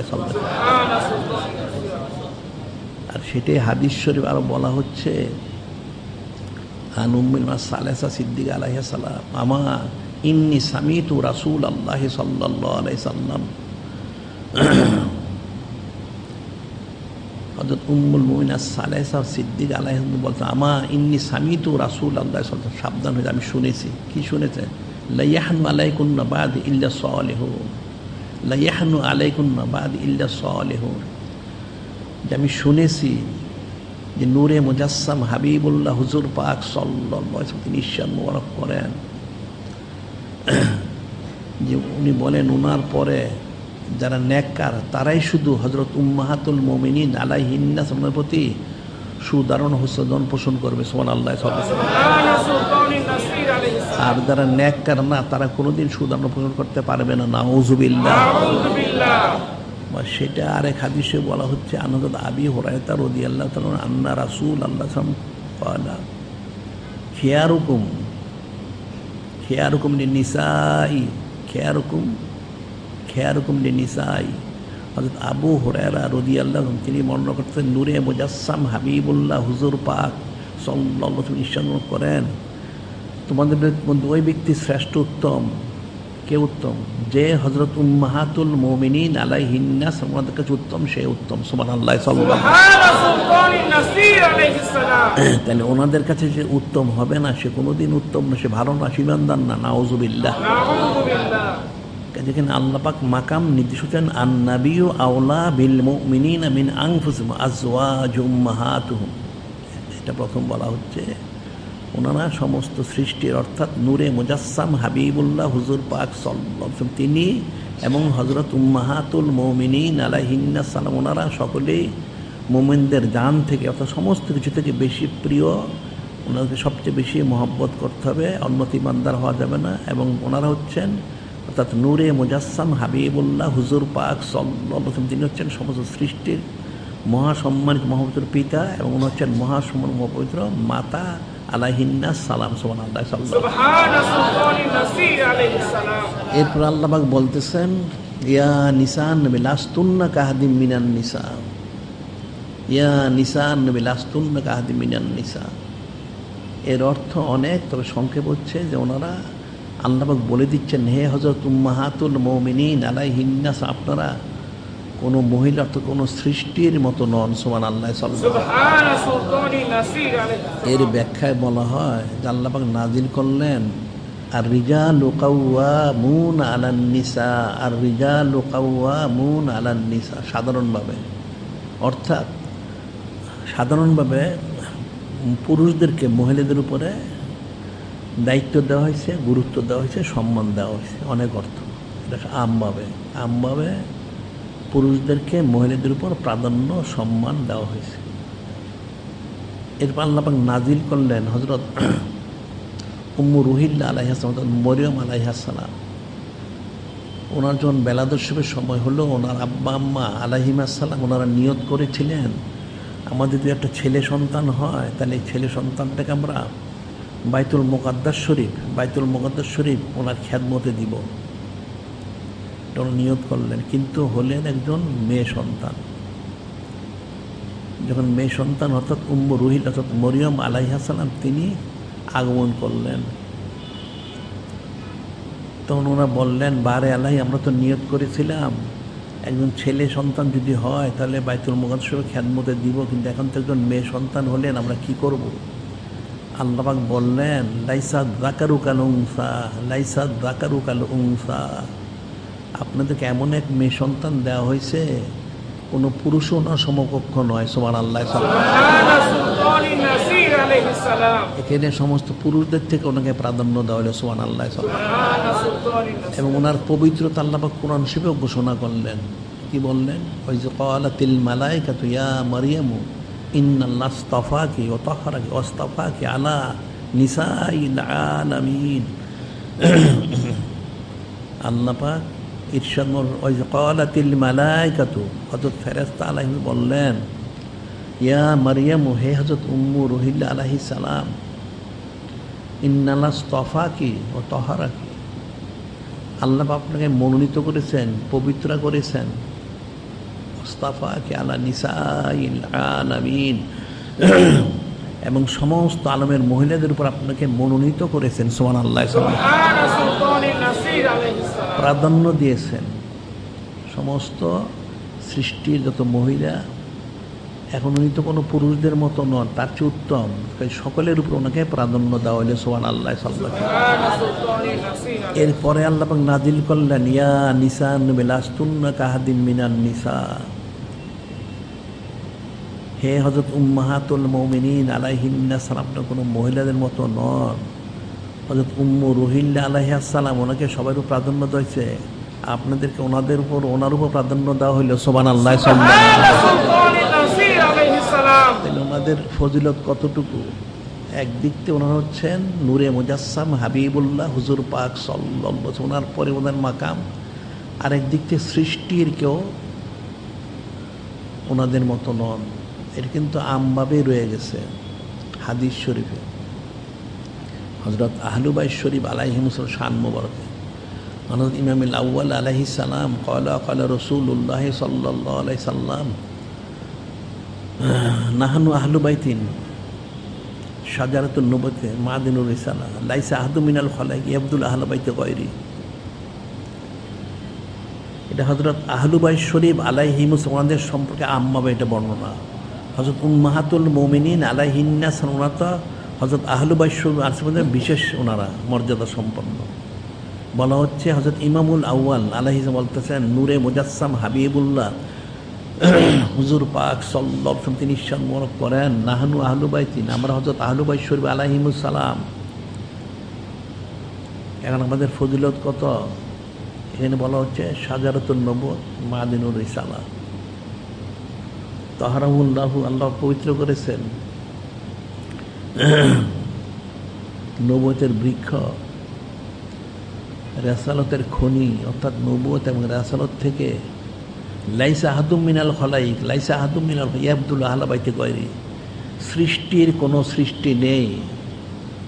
A: আর সেটাই হাদিস শরীফ আরো বলা হচ্ছে, আন উম্মুল সালেসা সিদ্দিকা আলাইহিস সালাম আমা ইন্নী সামিতু রাসূলুল্লাহ সাল্লাল্লাহু আলাইহি সাল্লাম, হযরত উম্মুল মুমিনিন সালেসা সিদ্দিকা আলাইহিস সালাম বলতে, আমা ইন্নী সামিতু রাসূলুল্লাহ সাল্লাল্লাহু আলাইহি সাল্লাম, সাবধান হয়ে আমি শুনেছি। কি শুনেছেন? লা ইয়াহনু আলাইকুন্না বা'দি ইল্লা সালিহুন, লা ইয়াহনু আলাইকুন্না বা'দি ইল্লা সালিহুন, যে আমি শুনেছি যে নূরে মুজাসসাম হাবিবুল্লাহ হুজুর পাক সাল্লাল্লাহু আলাইহি ওয়াসাল্লাম তিনি ইরশাদ মুবারক করেন যে উনি বলেন ওনার পরে যারা নেককার তারাই শুধু হযরত উম্মাহাতুল মুমিনিন আলাইহিন্নাস ওনার প্রতি সুদারুণ হোসেন পোষণ করবে। সুবহানাল্লাহ। আর যারা নেককার না তারা কোনোদিন সুদারুণ পোষণ করতে পারবে না। নাউযুবিল্লাহ। সেটা আরেক হাদিসে বলা হচ্ছে, আনহযরত আবি হুরায়রা রাদিয়াল্লাহু তাআলা আন্না রাসূলুল্লাহ সাল্লাল্লাহু আলাইহি ওয়াসাল্লাম ক্বালা খিয়ারুকুম লিনিসাই খিয়ারুকুম লিনিসাই। হযরত আবু হুরায়রা রাদিয়াল্লাহু আনহু তিনি বর্ণনা করতেন, নূরে মুজাসসাম হাবিবুল্লাহ হুজুর পাক সাল্লাল্লাহু আলাইহি ওয়াসাল্লাম ইরশাদ করেন, তোমাদের মধ্যে ওই ব্যক্তি শ্রেষ্ঠ উত্তম, কে উত্তম? যে হযরত উম্মাহাতুল মুমিনিন আলাইহিন্নাস ওনাদের কাছে উত্তম, সে উত্তম। সুবহানাল্লাহ। তাহলে ওনাদের কাছে যে উত্তম হবে না সে কোনোদিন উত্তম না, সে ভালো না, সে ইমানদার না। নাউযুবিল্লাহ। যেখানে আল্লাহ পাক মাকাম নির্দেশ করেন, আন-নাবিয়্যু আওলা বিল মুমিনিনা মিন আনফুসিহিম আজওয়াজু উম্মাহাতুহুম, এটা প্রথম বলা হচ্ছে। ওনারা সমস্ত সৃষ্টির অর্থাৎ নূরে মুজাসসাম হাবিবুল্লাহ হুজুর পাক সাল্লাল্লাহু আলাইহি ওয়াসাল্লাম তিনি এবং হযরত উম্মাহাতুল মুমিনিন আলাইহিন্নাস সালাম ওনারা সকলেই মুমিনদের জান থেকে অর্থাৎ সমস্ত কিছু থেকে বেশি প্রিয়, ওনাদেরকে সবচেয়ে বেশি মহব্বত করতে হবে, অন্যথা ইমানদার হওয়া যাবে না। এবং ওনারা হচ্ছেন অর্থাৎ নূরে মুজাসসাম হাবিবুল্লাহ হুজুর পাক সাল্লাল্লাহু আলাইহি ওয়াসাল্লাম তিনি হচ্ছেন সমস্ত সৃষ্টির মহাসম্মানিত মহাপবিত্র পিতা এবং উনি হচ্ছেন মহাসম্মানিত মহাপবিত্র মাতা আলাইহিন্নাস সালাম। সুবহানাল্লাহ। এরপর আল্লাহ পাক বলতেছেন, ইয়া নিসান নবী লাস্তুন্না কাহাদিম মিনান নিসা, ইয়া নিসান নবী লাস্তুন্না কাহাদিম মিনান নিসা। এর অর্থ অনেক, তবে সংক্ষেপ হচ্ছে যে ওনারা আল্লাহ পাক বলে দিচ্ছেন, হে হযরত উম্মাহাতুল মুমিনিন আলাইহিন্নাস আপনারা কোনো মহিলা অর্থাৎ কোনো সৃষ্টির মতো নন। সুবহানাল্লাহ। এর ব্যাখ্যায় বলা হয় যে আল্লাহ পাক নাজিল করলেন, আর রিজালু কাওয়ামুনা আলান নিসা, আর রিজালু কাওয়ামুনা আলান নিসা সাধারণভাবে, অর্থাৎ সাধারণভাবে পুরুষদেরকে মহিলাদের উপরে দায়িত্ব দেওয়া হয়েছে, গুরুত্ব দেওয়া হয়েছে, সম্মান দেওয়া হয়েছে, অনেক অর্থ। এটা আমভাবে পুরুষদেরকে মহিলাদের উপর প্রাধান্য সম্মান দেওয়া হয়েছে। এরপর আল্লাহ পাক নাজিল করলেন হযরত উম্মু রুহিল্লা আলাইহিস সালাম, মরিয়ম আলাইহিস সালাম। ওনার যখন বেলাদর্শবের সময় হলো, ওনার আব্বা আম্মা আলাইহিমাস সালাম ওনারা নিয়ত করেছিলেন, আমাদের যদি একটা ছেলে সন্তান হয় তাহলে এই ছেলে সন্তানটাকে আমরা বাইতুল মুকাদ্দাস শরীফ ওনার খেদমতে দিব। এটা ওনারা নিয়ত করলেন, কিন্তু হলেন একজন মেয়ে সন্তান। যখন মেয়ে সন্তান অর্থাৎ উম্মু রুহিল অর্থাৎ মরিয়ম আলাইহিস সালাম তিনি আগমন করলেন, তখন ওরা বললেন, বারে আল্লাহ, আমরা তো নিয়ত করেছিলাম একজন ছেলে সন্তান যদি হয় তাহলে বাইতুল মুকাদ্দাসের খেদমতে দিব, কিন্তু এখন তো একজন মেয়ে সন্তান হলেন, আমরা কি করব? আল্লাহ পাক বললেন, লাইসা যাকারু কাল উনসা, আপনাদেরকে এমন এক মেয়ে সন্তান দেওয়া হয়েছে কোনো পুরুষও না সমকক্ষ নয়। সুবহানাল্লাহ। এখানে সমস্ত পুরুষদের থেকে ওনাকে প্রাধান্য দেওয়া হলো। সুবহানাল্লাহ। এবং ওনার পবিত্রতা আল্লাহ পাক কোরআন শরীফেও ঘোষণা করলেন। কি বললেন? ওই যে ক্বালাতিল মালাইকাতু ইয়া মারইয়ামু ইন্নাল্লাহ আস্তাফাকি ওয়া তাহহারাকি ওয়াস্তাফাকি আলা নিসাইল আলামিন। আল্লাহ পাক ইরশাদ ওই যে ক্বালাতিল মালাইকাতু, হযরত ফেরেশতা আলাইহিম বললেন, ইয়া মারইয়ামু, হে হযরত উম্মু রুহিল্লা আলাইহিস সালাম, ইন্নাল্লাহ আস্তাফাকি ওয়া তাহহারাকি, আল্লাহ আপনাকে মনোনীত করেছেন, পবিত্র করেছেন, ওয়াস্তাফাকি আলা নিসাইল আলামিন, এবং সমস্ত আলমের মহিলাদের উপর আপনাকে মনোনীত করেছেন। সুবহানাল্লাহ। প্রাধান্য দিয়েছেন। সমস্ত সৃষ্টির যত মহিলা, এখন উনি তো কোনো পুরুষদের মতো নন, তার চেয়ে উত্তম, সকলের উপর ওনাকে প্রাধান্য দেওয়া হইলে। সুবহানাল্লাহ। এরপরে আল্লাহ পাক নাজিল করলেন, ইয়া নিসা নবী লাস্তুন্না কাহাদিম মিনান নিসা, হে হযরত উম্মাহাতুল মুমিনিন আলাইহিন্নাস সালাম, আপনার কোনো মহিলাদের মতো নন। হযরত উম্মু রুহিল্লা আলাইহিস সালাম, ওনাকে সবার উপর প্রাধান্য দিয়েছে, আপনাদেরকে ওনার উপর প্রাধান্য দেওয়া হইল। সুবহানাল্লাহ। ওনাদের ফজিলত কতটুকু! একদিক থেকে ওনারা হচ্ছেন নূরে মুজাসসাম হাবিবুল্লাহ হুজুর পাক সাল্লাল্লাহু আলাইহি ওয়াসাল্লাম, ওনার পরে ওনার মাকাম। আরেক দিক থেকে সৃষ্টির কেউ ওনাদের মতো নন। এটা কিন্তু আমভাবে রয়ে গেছে হাদিস শরীফে। হযরত আহলু বাইত শরীফ আলাইহিমুস সালাম শান মুবারকে, হযরত ইমামুল আউয়াল আলাইহিস সালাম ক্বালা রাসূলুল্লাহ সাল্লাল্লাহু আলাইহি সাল্লাম, নাহনু আহলু বাইতিন শাজারাতুন নবুওয়াতি মাদিনুর রিসালা লাইসা আহাদু মিনাল খালাইক ইয়াবদুল আহলা বাইতি গায়রি। এটা হযরত আহলু বাইত শরীফ আলাইহিমুস সালামদের সম্পর্কে আম্মাবে এটা বর্ণনা। হযরত উম্মাহাতুল মুমিনিন আলাইহিন্নাস ওনারা হযরত আহলু বাইত শরীফ আসমাদের বিশেষ ওনারা মর্যাদা সম্পন্ন। বলা হচ্ছে হযরত ইমামুল আউয়াল আলাইহিস বলতেছেন, নূরে মুজাসসাম হাবিবুল্লাহ হুজুর পাক সাল্লাল্লাহু আলাইহি ওয়াসাল্লাম তিনি ইরশাদ মোবারক করেন, নাহনু আহলু বাইতিন, আমরা হযরত আহলু বাইত শরীফ আলাইহিমুস সালাম। এখন আমাদের ফজিলত কত! এখানে বলা হচ্ছে শাজারাতুন নবুওয়াত মাদিনুর রিসালা, তাহারাহুল্লাহু, আল্লাহ পবিত্র করেছেন, নবুওয়াতের বৃক্ষ, রাসালতের খনি, অর্থাৎ নবুওয়াত এবং রাসালত থেকে লাইসা আহাদুম মিনাল খালাইক লাইসা আহাদুম মিনাল ইয়াবদুল আহলা বাইতি গায়রি, সৃষ্টির কোনো সৃষ্টি নেই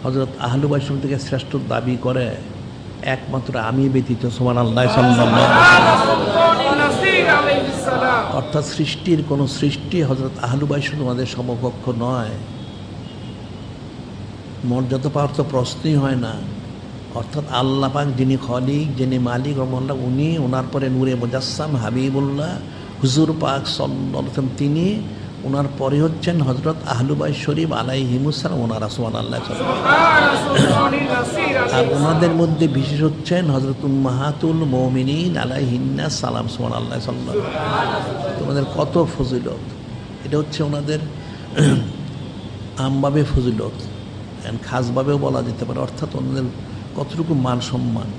A: হযরত আহলু বাইত থেকে শ্রেষ্ঠ দাবি করে একমাত্র আমি ব্যতীত। সুবহানাল্লাহ। অর্থাৎ সৃষ্টির কোনো সৃষ্টি হযরত আহলু বাইত তোমাদের সমকক্ষ নয়, মর্যাদা পাওয়ার তো প্রশ্নই হয় না। অর্থাৎ আল্লাহ পাক যিনি খলিক, যিনি মালিক রহমাল্লাহ, উনি, ওনার পরে নূরে মুজাসসাম হাবিবুল্লাহ হুজুর পাক সাল্লাল্লাহু আলাইহি ওয়াসাল্লাম, তিনি, ওনার পরে হচ্ছেন হযরত আহলু বাইত শরীফ আলাইহিমুস সালাম ওনারা। সুবহানাল্লাহ। আর ওনাদের মধ্যে বিশেষ হচ্ছেন হযরত উম্মাহাতুল মুমিনিন আলাইহিন্নাস সালাম। সুবহানাল্লাহ। তোমাদের কত ফজিলত! এটা হচ্ছে ওনাদের আমভাবে ফজিলত, খাসভাবেও বলা যেতে পারে। অর্থাৎ ওনাদের কতটুকু মান সম্মান,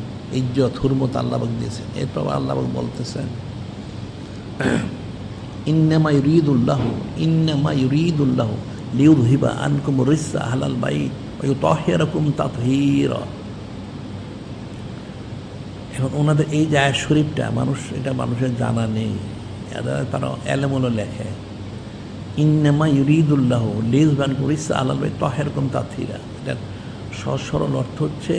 A: ইজ্জত, হুরমত আল্লাহ পাক দিয়েছেন। এরপর আল্লাহ পাক বলতেছেন, ইন্নামা ইউরিদুল্লাহু লিইউযহিবা আনকুম রিসসা আহলাল বাইত ওয়া ইউতাহহিরাকুম তাতহীরা। এখন ওনাদের এই যে আয়াত শরীফটা এটা মানুষের জানা নেই, তারা এলেমুলো লেখে ইন্নামা ইউরিদুল্লাহু লিইউযহিবা আনকুম রিসসা আহলাল বাইত ওয়া ইউতাহহিরাকুম তাতহীরা। এটার সহজ সরল অর্থ হচ্ছে,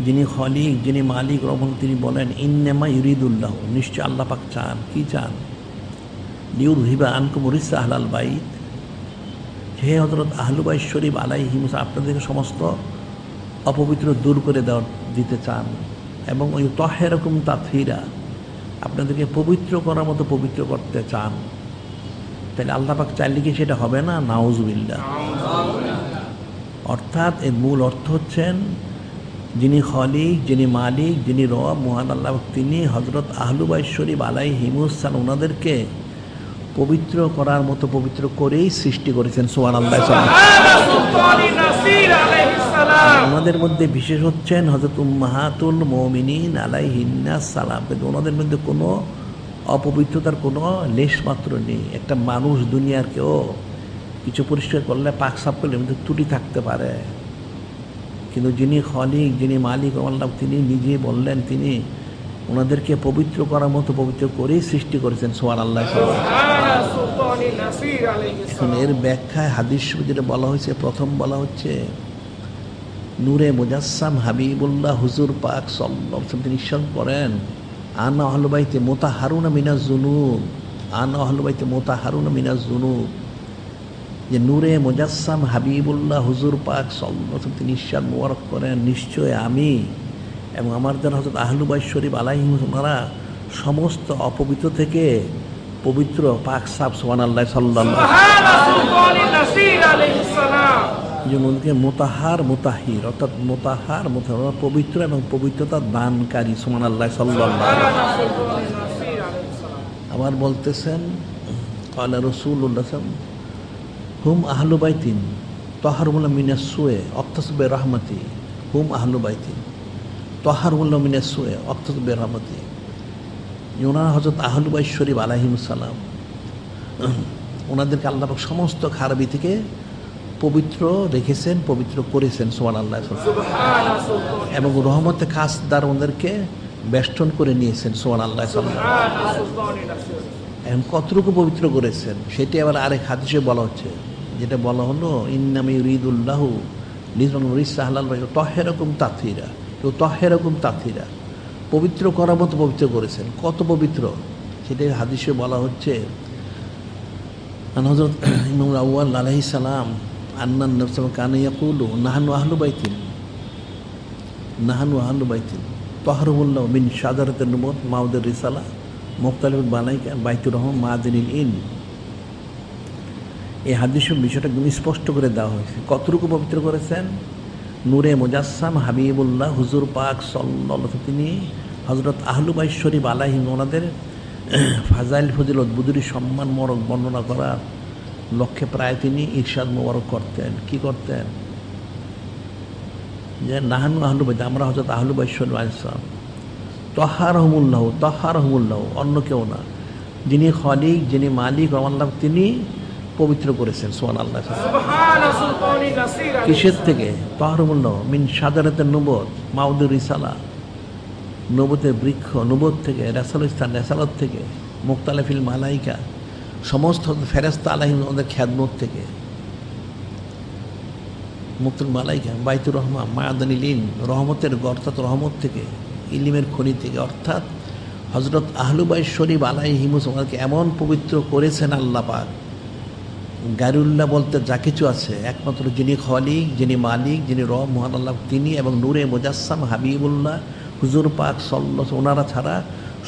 A: যিনি খলিক, যিনি মালিক রহমান, তিনি বলেন ইন্নামা ইউরিদুল্লাহ, নিশ্চয় আল্লাহ পাক চান, কি চান? লিইউযহিবা আনকুম রিসসা আহলাল বাইত, হে হযরত আহলু বাইত শরীফ আলাইহিম, আপনাদেরকে সমস্ত অপবিত্র দূর করে দিতে চান, এবং ওই ইউতাহহিরাকুম তাতহীরা, আপনাদেরকে পবিত্র করার মতো পবিত্র করতে চান। তাহলে আল্লাহ পাক চাইলে কি সেটা হবে না? নাউযুবিল্লাহ। অর্থাৎ এর মূল অর্থ হচ্ছেন, যিনি খলিক, যিনি মালিক, যিনি রব মহান আল্লাহ, তিনি হযরত আহলু বাইত শরীফ আলাইহিমুসসালাম ওনাদেরকে পবিত্র করার মতো পবিত্র করেই সৃষ্টি করেছেন। সুবহানাল্লাহ। ওনাদের মধ্যে বিশেষ হচ্ছেন হযরত উম্মাহাতুল মুমিনিন আলাইহিন্নাস সালাম। কিন্তু ওনাদের মধ্যে কোনো অপবিত্রতার কোনো লেশ মাত্র নেই। একটা মানুষ দুনিয়ার কেউ কিছু পরিষ্কার করলে, পাক সাফ করলে মধ্যে ত্রুটি থাকতে পারে, কিন্তু যিনি খলিক, যিনি মালিক আল্লাহ, তিনি নিজে বললেন তিনি ওনাদেরকে পবিত্র করার মতো পবিত্র করেই সৃষ্টি করেছেন। সুবহানাল্লাহ। এখন এর ব্যাখ্যায় হাদিস যেটা বলা হয়েছে, প্রথম বলা হচ্ছে নূরে মুজাসসাম হাবিবুল্লাহ হুজুর পাক সাল্লাল্লাহু আলাইহি ওয়াসাল্লাম তিনি ইরশাদ করেন, আনা আহলু বাইতি মুতাহহারুনা মিনাজ যুনুব, আনা আহলু বাইতি মুতাহহারুনা মিনাজ যুনুব, যে নূরে মুজাসসাম হাবিবুল্লাহ হুজুর পাক সাল্লাল্লাহু আলাইহি ওয়াসাল্লাম তিনি ইরশাদ মোবারক করেন, নিশ্চয় আমি এবং আমার যারা হযরত আহলু বাইত শরীফ আলাইহিম, ওনারা সমস্ত অপবিত্র থেকে পবিত্র, পাক সাফ। সুবহানাল্লাহ। সাল্লাল্লাহু আলাইহি ওয়াসাল্লাম যেমনকে মুতাহহার মুতাহির, অর্থাৎ মুতাহহার পবিত্র এবং পবিত্রতা দানকারী। সুবহানাল্লাহ। সাল্লাল্লাহু আলাইহি ওয়াসাল্লাম আবার বলতেছেন, ক্বালা রাসূলুল্লাহ সাল্লাল্লাহু হুম আহলু বাইতিন তাহহারুল্লাহ মিনাস সুয়ে অক্তাসবে রাহমাতি, হুম আহলু বাইতিন তাহহারুল্লাহ মিনাস সুয়ে অক্তাসবে রাহমাতি। ওনারা হযরত আহলু বাইত শরীফ আলাইহিমুসসালাম, ওনাদেরকে আল্লাহ পাক সমস্ত খারাপি থেকে পবিত্র রেখেছেন, পবিত্র করেছেন। সুবহানাল্লাহ। এবং রহমতে খাসদার ওনাদেরকে বেষ্টন করে নিয়েছেন। সুবহানাল্লাহ। এখন কতটুকু পবিত্র করেছেন সেটি আবার আরেক হাদিসে বলা হচ্ছে, যেটা বলা হলো ইন্নামা ইউরিদুল্লাহু লিইউযহিবা রিসসা আহলাল বাইত ওয়া ইউতাহহিরাকুম তাতহীরা, ইউতাহহিরাকুম তাতহীরা, পবিত্র করার মতো পবিত্র করেছেন। কত পবিত্র সেটাই হাদিসে বলা হচ্ছে। হযরত ইমাম আউয়াল আলাইহিস সালাম আন্নান নবী সাল্লাল্লাহু আলাইহি ওয়াসাল্লাম কানা ইয়াকুলু নাহনু আহলু বাইতিন, নাহনু আহলু বাইতিন তাহহারুল্লাহু মিন শাজারাতিন নুবুওয়াত মাউদের রিসালা মুখতালিফুল বানাইকা বাইতুর রহমান মাদিনিল ইন। এই হাদিসের বিষয়টা একদম স্পষ্ট করে দেওয়া হয়েছে, কতটুকু পবিত্র করেছেন। নূরে মুজাসসাম হাবিবুল্লাহ হুজুর পাক সাল্লাল্লাহু আলাইহি ওয়াসাল্লাম তিনি হযরত আহলু বাইত শরীফ আলাইহিম, ওনাদের ফাজাইল ফজিলত বুজুরি সম্মান মোবারক বর্ণনা করার লক্ষ্যে প্রায় তিনি ইরশাদ মোবারক করতেন। কি করতেন? যে নাহানু আহলু বাইত, আমরা হযরত আহলু বাইত শরীফ আলাইহিস সালাম, তাহহারহুমুল্লাহ, অন্য কেউ না, যিনি খলিক, যিনি মালিক আল্লাহ, তিনি পবিত্র করেছেন। সুবহানাল্লাহ। কিসের থেকে? তাহহারহুমুল্লাহ মিন শাজারাতিন নুবুওয়াত মাউদের রিসালা, নবুতের বৃক্ষ, নবুওত থেকে, রাসালুল স্থান, রাসালত থেকে, মুখতালিফিল মালাইকা, সমস্ত ফেরেশতা আলাইহিম ওদের খিদমত থেকে, মুক্তুল মালাইকা বাইতুর রহমান মায়াদানিল ইন, রহমতের অর্থাৎ রহমত থেকে, ইলমের খনি থেকে, অর্থাৎ হযরত আহলু বাইত শরীফ আলাইহিমুসসালামকে এমন পবিত্র করেছেন আল্লাহ পাক, গায়রুল্লাহ বলতে যা কিছু আছে একমাত্র যিনি খলিক, যিনি মালিক, যিনি রব মহান আল্লাহ, তিনি এবং নূরে মুজাসসাম হাবিবুল্লাহ হুজুর পাক সাল্লাল্লাহু আলাইহি ওয়াসাল্লাম, ওনারা ছাড়া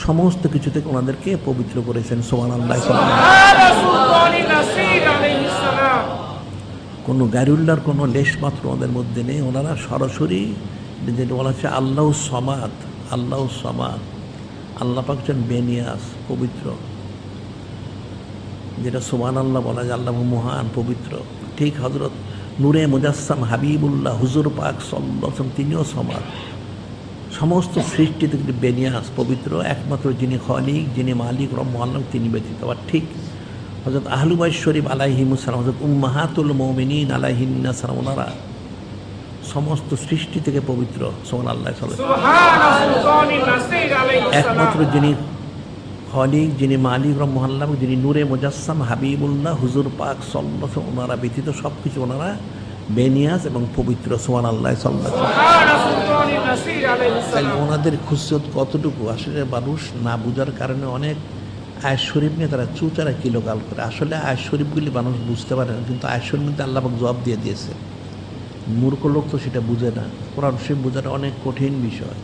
A: সমস্ত কিছু থেকে ওনাদেরকে পবিত্র করেছেন। সুবহানাল্লাহ। কোনো গায়রুল্লাহর কোনো লেশ মাত্র ওনাদের মধ্যে নেই। ওনারা সরাসরি যেটা বলা হচ্ছে আল্লাহু সামাদ, আল্লাহু সামাদ, আল্লাহ পাক হচ্ছেন বেনিয়াস, পবিত্র, যেটা সুবহানাল্লাহ বলা যায়, আল্লাহ মহান পবিত্র। ঠিক হযরত নূরে মুজাসসাম হাবিবুল্লাহ হুজুর পাক সাল্লাল্লাহু আলাইহি ওয়াসাল্লাম তিনিও সামাদ, সমস্ত সৃষ্টি থেকে বেনিয়াস পবিত্র একমাত্র যিনি খলিক, যিনি মালিক রব্বুল আলামিন, তিনি ব্যতীত। আবার ঠিক হযরত আহলু বাইত শরীফ আলাইহিমুস সালাম, হযরত উম্মাহাতুল মুমিনিন আলাইহিন্নাস সালাম, ওনারা সমস্ত সৃষ্টি থেকে পবিত্র। সুবহানাল্লাহ, একমাত্র যিনি খলিক, যিনি মালিক রব্বুল আলামিন, যিনি নূরে মুজাসসাম হাবিবুল্লাহ হুজুর পাক সাল্লাল্লাহু আলাইহি ওয়াসাল্লাম, ওনারা ব্যতীত সব কিছু ওনারা বেনিয়াজ এবং পবিত্র। সুবহানাল্লাহ, সাল্লাল্লাহু আলাইহি ওয়াসাল্লাম। ওনাদের খুশিয়ত কতটুকু আসলে মানুষ না বুঝার কারণে অনেক আয়াত শরীফ নিয়ে তারা চুচারা কিলোকাল করে। আসলে আয়াত শরীফগুলি মানুষ বুঝতে পারে না, কিন্তু আয়াত শরীফ মধ্যে আল্লাহ পাক জবাব দিয়ে দিয়েছে। মূর্খ লোক তো সেটা বুঝে না। কোরআন শরীফ বোঝাটা অনেক কঠিন বিষয়।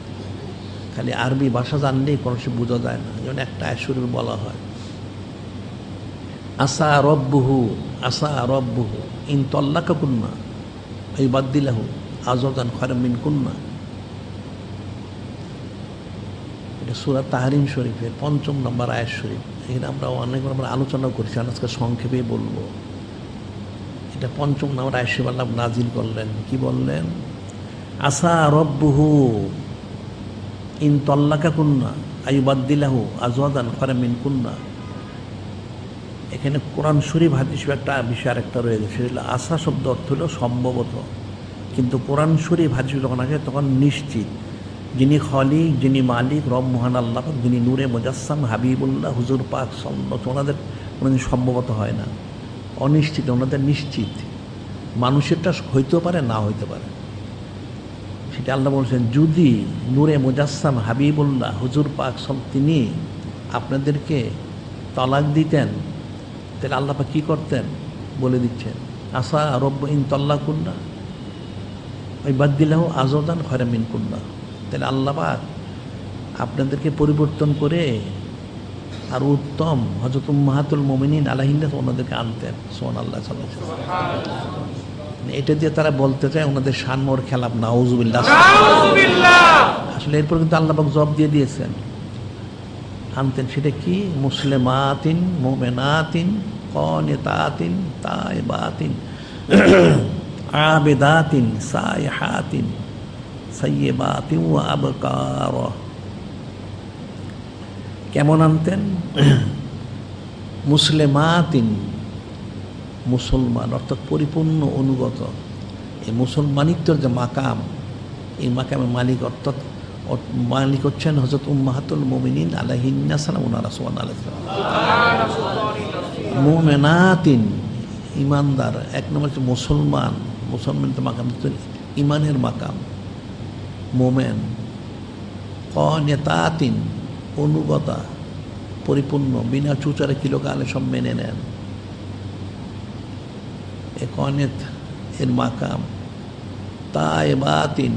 A: খালি আরবি ভাষা জানলেই কোরআন শরীফ বোঝা যায় না। যেমন একটা আয়াত শরীফ বলা হয়, আসা রব্বুহু ইন তাল্লাকাকুন্না ইউবাদদিলাহু আজওয়াজান খায়রাম মিনকুন্না। এটা সূরা তাহরিম শরীফের ৫ম নম্বর আয়াত শরীফ। এখানে আমরা অনেকবার আমরা আলোচনা করছি, আজকে সংক্ষেপে বলবো। এটা ৫ম নম্বর আয়াত শরীফ আল্লাহ নাজিল করলেন। কি বললেন? আসা রব্বুহু ইন তাল্লাকাকুন্না ইউবাদদিলাহু আজওয়াজান খায়রাম মিনকুন্না। এখানে কোরআন শরীফ হাদিস একটা বিষয় আরেকটা রয়ে গেছে, সেটা আশা শব্দ অর্থ হলো সম্ভবত, কিন্তু কোরআন শরীফ হাদিস যখন আসে তখন নিশ্চিত। যিনি খলিক, যিনি মালিক রব মহান আল্লাহ পাক, যিনি নূরে মুজাসসাম হাবিবুল্লাহ হুজুর পাক সাল্লাল্লাহু, ওনাদের কোনোদিন সম্ভবত হয় না, অনিশ্চিত, ওনাদের নিশ্চিত। মানুষেরটা হইতেও পারে, না হইতে পারে। সেটা আল্লাহ বলছেন, যদি নূরে মুজাসসাম হাবিবুল্লাহ হুজুর পাক তিনি আপনাদেরকে তালাক দিতেন, তাহলে আল্লাহ পাক কী করতেন বলে দিচ্ছেন। আসা রব্ব ইন তাল্লাকুন্না ইউবাদদিলাহু আজওয়াজান খায়রাম মিনকুন্না। তাহলে আল্লাহ পাক আপনাদেরকে পরিবর্তন করে আর উত্তম হযরত উম্মাহাতুল মুমিনিন আলাইহিন্নাস ওনাদেরকে আনতেন। সুবহানাল্লাহ, সাল্লাল্লাহু আলাইহি ওয়াসাল্লাম। এটা দিয়ে তারা বলতে চায় ওনাদের শানমোর খেলাফ। নাউজুবিল্লাহ। আসলে এরপর কিন্তু আল্লাহ পাক জবাব দিয়ে দিয়েছেন, আনতেন। সেটা কি? মুসলিমাতিন মুমিনাতিন কানিতাতিন তাইবাতিন আবিদাতিন সাইহাতিন সাইয়্যিবাতিন ওয়া আবকার। কেমন আনতেন? মুসলিমাতিন, মুসলমান অর্থাৎ পরিপূর্ণ অনুগত। এই মুসলমানিত্বের যে মাকাম, এই মাকামের মালিক অর্থাৎ মালিক হচ্ছেন হযরত উম্মাহাতুল মুমিনিন আলাইহিন্নাস সালাম, ওনারা সুবহানাল্লাহ। মুমিনাতিন, ইমানদার। এক নম্বর হচ্ছে মুসলমান, মুসলমানের মাকাম হচ্ছে ইমানের মাকাম, মোমেন। কানিতাতিন, অনুগতা, পরিপূর্ণ, বিনা চুচারে কিলোকালে সব মেনে নেন। এ কানিত এর মাকাম। তাইবাতিন,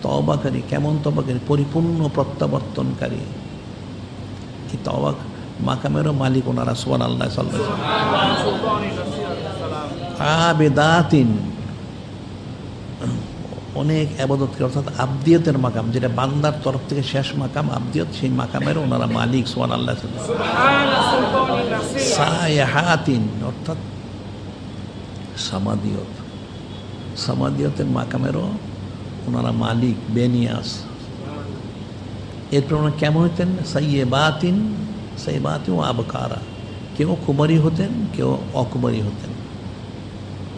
A: তওবাকারী। কেমন তওবাকারী? পরিপূর্ণ প্রত্যাবর্তনকারী। এই তওবা মাকামেরও মালিক ওনারা। সুবহানাল্লাহ, সাল্লাল্লাহু আলাইহি ওয়াসাল্লাম। আবিদাতিন, অনেক ইবাদত করে, অর্থাৎ আবদিয়তের মাকাম, যেটা বান্দার তরফ থেকে শেষ মাকাম আবদিয়ত, সেই মাকামের ওনারা মালিক। সুবহানাল্লাহ, সুবহানাল্লাহ। সাইহাতিন, অর্থাৎ সামাদিয়ত, সামাদিয়তের মাকামেরও ওনারা মালিক, বেনিয়াস। এরপর ওনারা কেমন হতেন? সাইয়্যিবাতিন ও আবকারা। কেউ কুমারী হতেন, কেউ অকুমারী হতেন।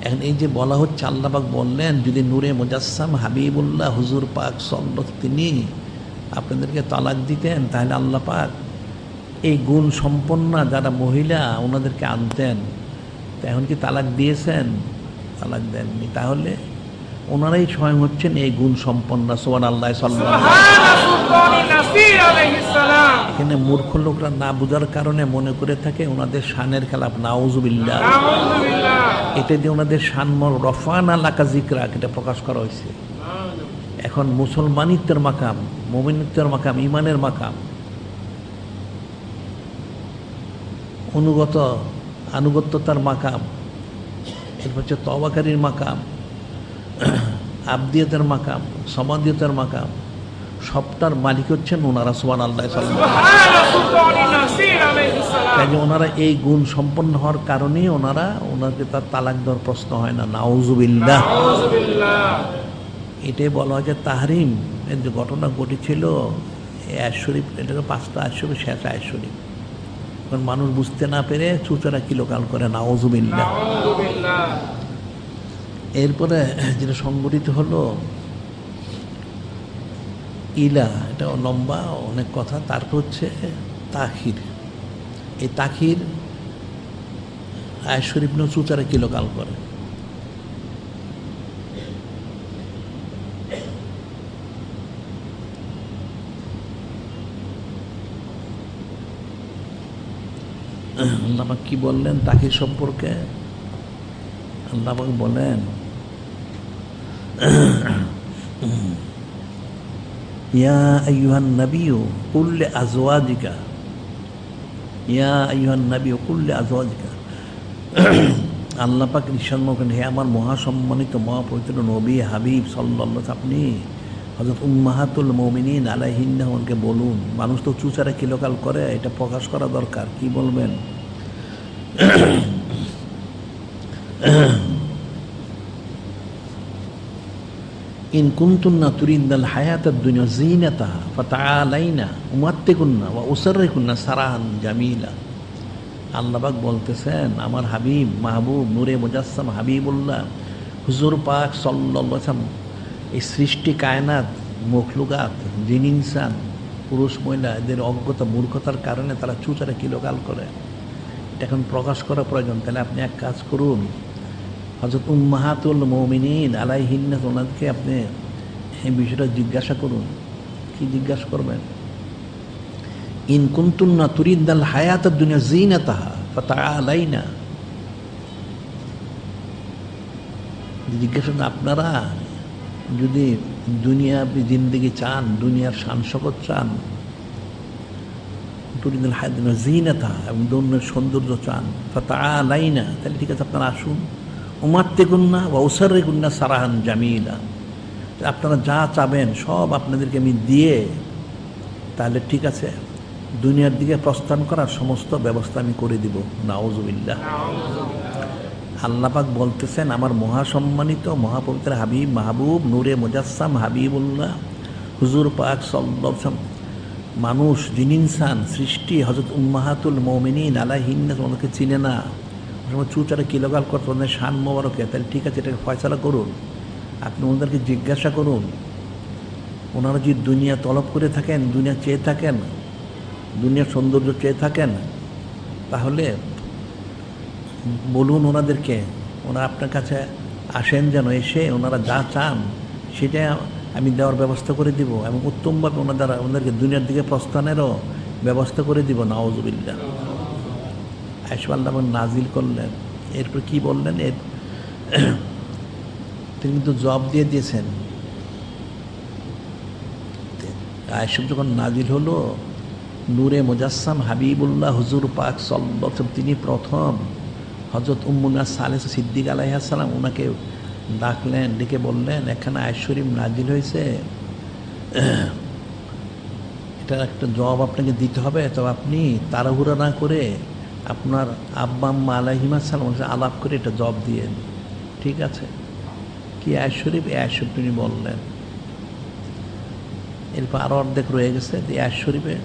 A: এখন এই যে বলা হচ্ছে, আল্লাহ পাক বললেন, যদি নূরে মুজাসসাম হাবিবুল্লাহ হুজুর পাক সাল্লাল্লাহু তিনি আপনাদেরকে তালাক দিতেন, তাহলে আল্লাহ পাক এই গুণ সম্পন্ন যারা মহিলা ওনাদেরকে আনতেন। তা এখন কি তালাক দিয়েছেন? তালাক দেননি। তাহলে ওনারাই স্বয়ং হচ্ছেন এই গুণ সম্পন্ন। সুবহানাল্লাহ, সাল্লাল্লাহু আলাইহি ওয়াসাল্লাম। এখানে মূর্খ লোকরা না বুঝার কারণে মনে করে থাকে ওনাদের শানের খেলাফ। নাউজুবিল্লাহ। এটা দিয়ে ওনাদের শানমর রফানা লাকা যিকরা, এটা প্রকাশ করা হয়েছে। এখন মুসলমানিত্বের মাকাম, মুমিনিত্বের মাকাম, ইমানের মাকাম, আনুগত্যতার মাকাম, এরপর হচ্ছে তওবাকারীর মাকাম, আবদিয়তের মাকাম, সমাদিয়তের মাকাম, সবটার মালিক হচ্ছেন ওনারা। সুবহানাল্লাহ, তাই যে ওনারা এই গুণ সম্পন্ন হওয়ার কারণেই ওনাকে তার তালাক দেওয়ার প্রশ্ন হয় না। নাউজুবিল্লাহ। এটাই বলা হয় যে তাহরিম, এর যে ঘটনা ঘটেছিল আয়াত শরীফ, এটাকে 5টা আয়াত শরীফ, শেষ আয়াত শরীফ। এখন মানুষ বুঝতে না পেরে চুচারা কিলোকাল করে, নাউজুবিল্লাহ। এরপরে যেটা সংগঠিত হলো ইলা, এটা লম্বা অনেক কথা। তারপর হচ্ছে তাখির। এই তাখির আয়াত শরীফ নিয়ে চুচারা কিলোকাল করে। আল্লাহ পাক কি বললেন তাখির সম্পর্কে? আল্লাহ পাক বলেন, ইয়া আইয়ুহান নাবিয়্যু কুল লিআজওয়াজিকা, ইয়া আইয়ুহান নাবিয়্যু কুল লিআজওয়াজিকা। আল্লাহ পাক ইরশাদ করেন, হে আমার মহাসম্মানিত মহাপবিত্র নবী হাবিব সাল্লাল্লাহু আলাইহি, আপনি হযরত উম্মাহাতুল মুমিনিন আলাইহিন্নাকে বলুন। মানুষ তো চুচারা কিলোকাল করে, এটা প্রকাশ করা দরকার। কি বলবেন? ইন কুনতুন্না তুরিদনাল হায়াতাদ দুনিয়া যিনাতাহা ফাতাআলাইনা উমাত্তিকুন্না ওয়া উসাররিকুন্না সারাহান জামিলা। আল্লাহ পাক বলতেছেন, আমার হাবিব, মাহবুব, নূরে মুজাসসাম হাবিবুল্লাহ হুজুর পাক সাল্লাল্লাহু আলাইহি ওয়াসাল্লাম এই সৃষ্টি কায়নাত মখলুকাত জিন ইনসান পুরুষ মহিলা এদের অজ্ঞতা মূর্খতার কারণে তারা চুচারা কিলোকাল করে। এটা এখন প্রকাশ করা প্রয়োজন। তাহলে আপনি এক কাজ করুন, হযরত উম্মাহাতুল মুমিনিন আলাইহিন্না ওনাদেরকে আপনি এই বিষয়টা জিজ্ঞাসা করুন। কি জিজ্ঞাসা করবেন? ইন কুনতুন্না তুরিদনাল হায়াতাদ দুনিয়া যিনাতাহা ফাতাআলাইনা। জিজ্ঞাসা, আপনারা যদি দুনিয়া জিন্দেগি চান, দুনিয়ার শান শকত চান, তুরিদনাল হায়াতাদ দুনিয়া যিনাতাহা এবং দুনিয়ার সৌন্দর্য চান, ফাতাআলাইনা, তাহলে ঠিক আছে আপনারা আসুন। উমাত্তিকুন্না ওয়া উসাররিকুন্না সারাহান জামিলা। আপনারা যা চাবেন সব আপনাদেরকে আমি দিয়ে তাহলে ঠিক আছে দুনিয়ার দিকে প্রস্থান করার সমস্ত ব্যবস্থা আমি করে দিব। নাউজুবিল্লাহ। আল্লাহ পাক বলতেছেন, আমার মহাসম্মানিত মহাপবিত্র হাবিব মাহবুব নূরে মুজাসসাম হাবিবুল্লাহ হুজুর পাক সাল্লাল্লাহু আলাইহি ওয়াসাল্লাম মানুষ জিন ইনসান সৃষ্টি হযরত উম্মাহাতুল মুমিনিন আলাইহিন্না ওনাকে চিনে না, চুচারা কিলোকাল করতে ওদের শান মোবারকে। তাহলে ঠিক আছে, এটাকে ফয়সালা করুন। আপনি ওনাদেরকে জিজ্ঞাসা করুন, ওনারা যদি দুনিয়া তলব করে থাকেন, দুনিয়া চেয়ে থাকেন, দুনিয়ার সৌন্দর্য চেয়ে থাকেন, তাহলে বলুন ওনাদেরকে, ওনারা আপনার কাছে আসেন, যেন এসে ওনারা যা চান সেটা আমি দেওয়ার ব্যবস্থা করে দিব এবং উত্তমভাবে ওনাদেরকে দুনিয়ার দিকে প্রস্থানেরও ব্যবস্থা করে দিব। নাউজুবিল্লাহ। আয়েশা আল্লাহ নাজিল করলেন। এরপর কি বললেন? তিনি কিন্তু জবাব দিয়ে দিয়েছেন। আয়েশা যখন নাজিল হলো, নূরে মুজাসসাম হাবিবুল্লাহ হুজুর পাক সাল্লাল্লাহু আলাইহি ওয়াসাল্লাম তিনি প্রথম হযরত উম্মুনা সালেসা সিদ্দিক আলাইহিস সালাম ওনাকে ডাকলেন, ডেকে বললেন, এখানে আয়াত শরীফ নাজিল হয়েছে, এটার একটা জবাব আপনাকে দিতে হবে। তো আপনি তাড়াহুড়া না করে আপনার আব্বা আম্মা আলাইহিমা সালাম আলাপ করে এটা জবাব দিয়েন। ঠিক আছে, কি আয়াত শরীফ? এই আয়াত শরীফ তিনি বললেন। এরপর আরও অর্ধেক রয়ে গেছে এই আয়াত শরীফে।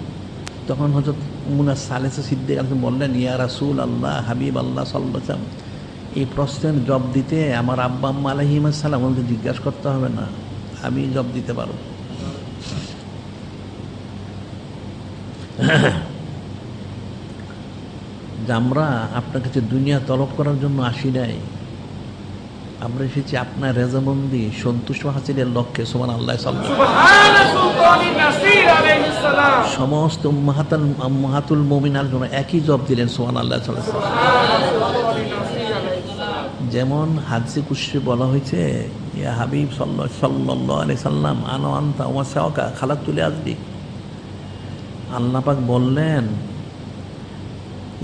A: তখন হযরত উম্মুনা সালেসা সিদ্দিক বললেন, ইয়া রাসূল আল্লাহ, হাবিব আল্লাহ সাল্লাল্লাহু আলাইহি ওয়াসাল্লাম, এই প্রশ্নের জবাব দিতে আমার আব্বা আম্মা আলাইহিমা সালাম ওনাকে জিজ্ঞাসা করতে হবে না, আমি জবাব দিতে পারব। যে আমরা আপনার কাছে দুনিয়া তলব করার জন্য আসি নাই, আমরা এসেছি আপনার রেজামন্দি সন্তুষ্ট হাসিলের লক্ষ্যে। সুবহানাল্লাহ। সমস্ত উম্মাহাতুল মুমিনার জন্য একই জবাব দিলেন। সুবহানাল্লাহ। যেমন হাদিসে কুদসি বলা হয়েছে, ইয়া হাবিব সাল্লাল্লাহু আলাইহি সাল্লাম আনা আনতা ওয়া সাওকা খালাকতু লিআজলিক। আল্লাহ পাক বললেন,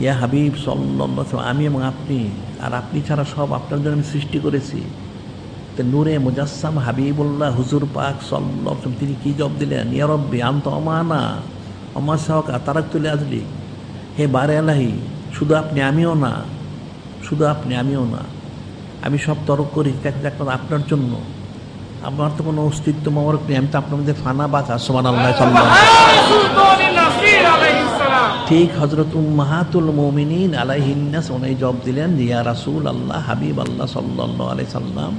A: ইয়া হাবিব সাল্লাল্লাহু আলাইহি ওয়াসাল্লাম, আমি এবং আপনি, আর আপনি ছাড়া সব আপনার জন্য আমি সৃষ্টি করেছি। তো নূরে মুজাসসাম হাবিবুল্লাহ হুজুর পাক সাল্লাল্লাহু আলাইহি ওয়াসাল্লাম তিনি কি জবাব দিলেন? ইয়া রব্বি আনতা আমানা ওমা সাওকা তারাকতু লিআজলিক। হে বারে আলাহি, শুধু আপনি আমিও না, শুধু আপনি আমিও না, আমি সব তরক করি একমাত্র আপনার জন্য। আমার তো কোনো অস্তিত্ব মোবারক নেই, আমি তো আপনার মধ্যে ফানা বাঁকা। সুবহানাল্লাহ সাল্লাল্লাহু ঠিক হযরত উম্মাহাতুল মুমিনিন আলাইহিন্নাস উনি জবাব দিলেন, ইয়া রাসূলুল্লাহ, হাবিব আল্লাহ সাল্লাল্লাহু আলাইহি সাল্লাম,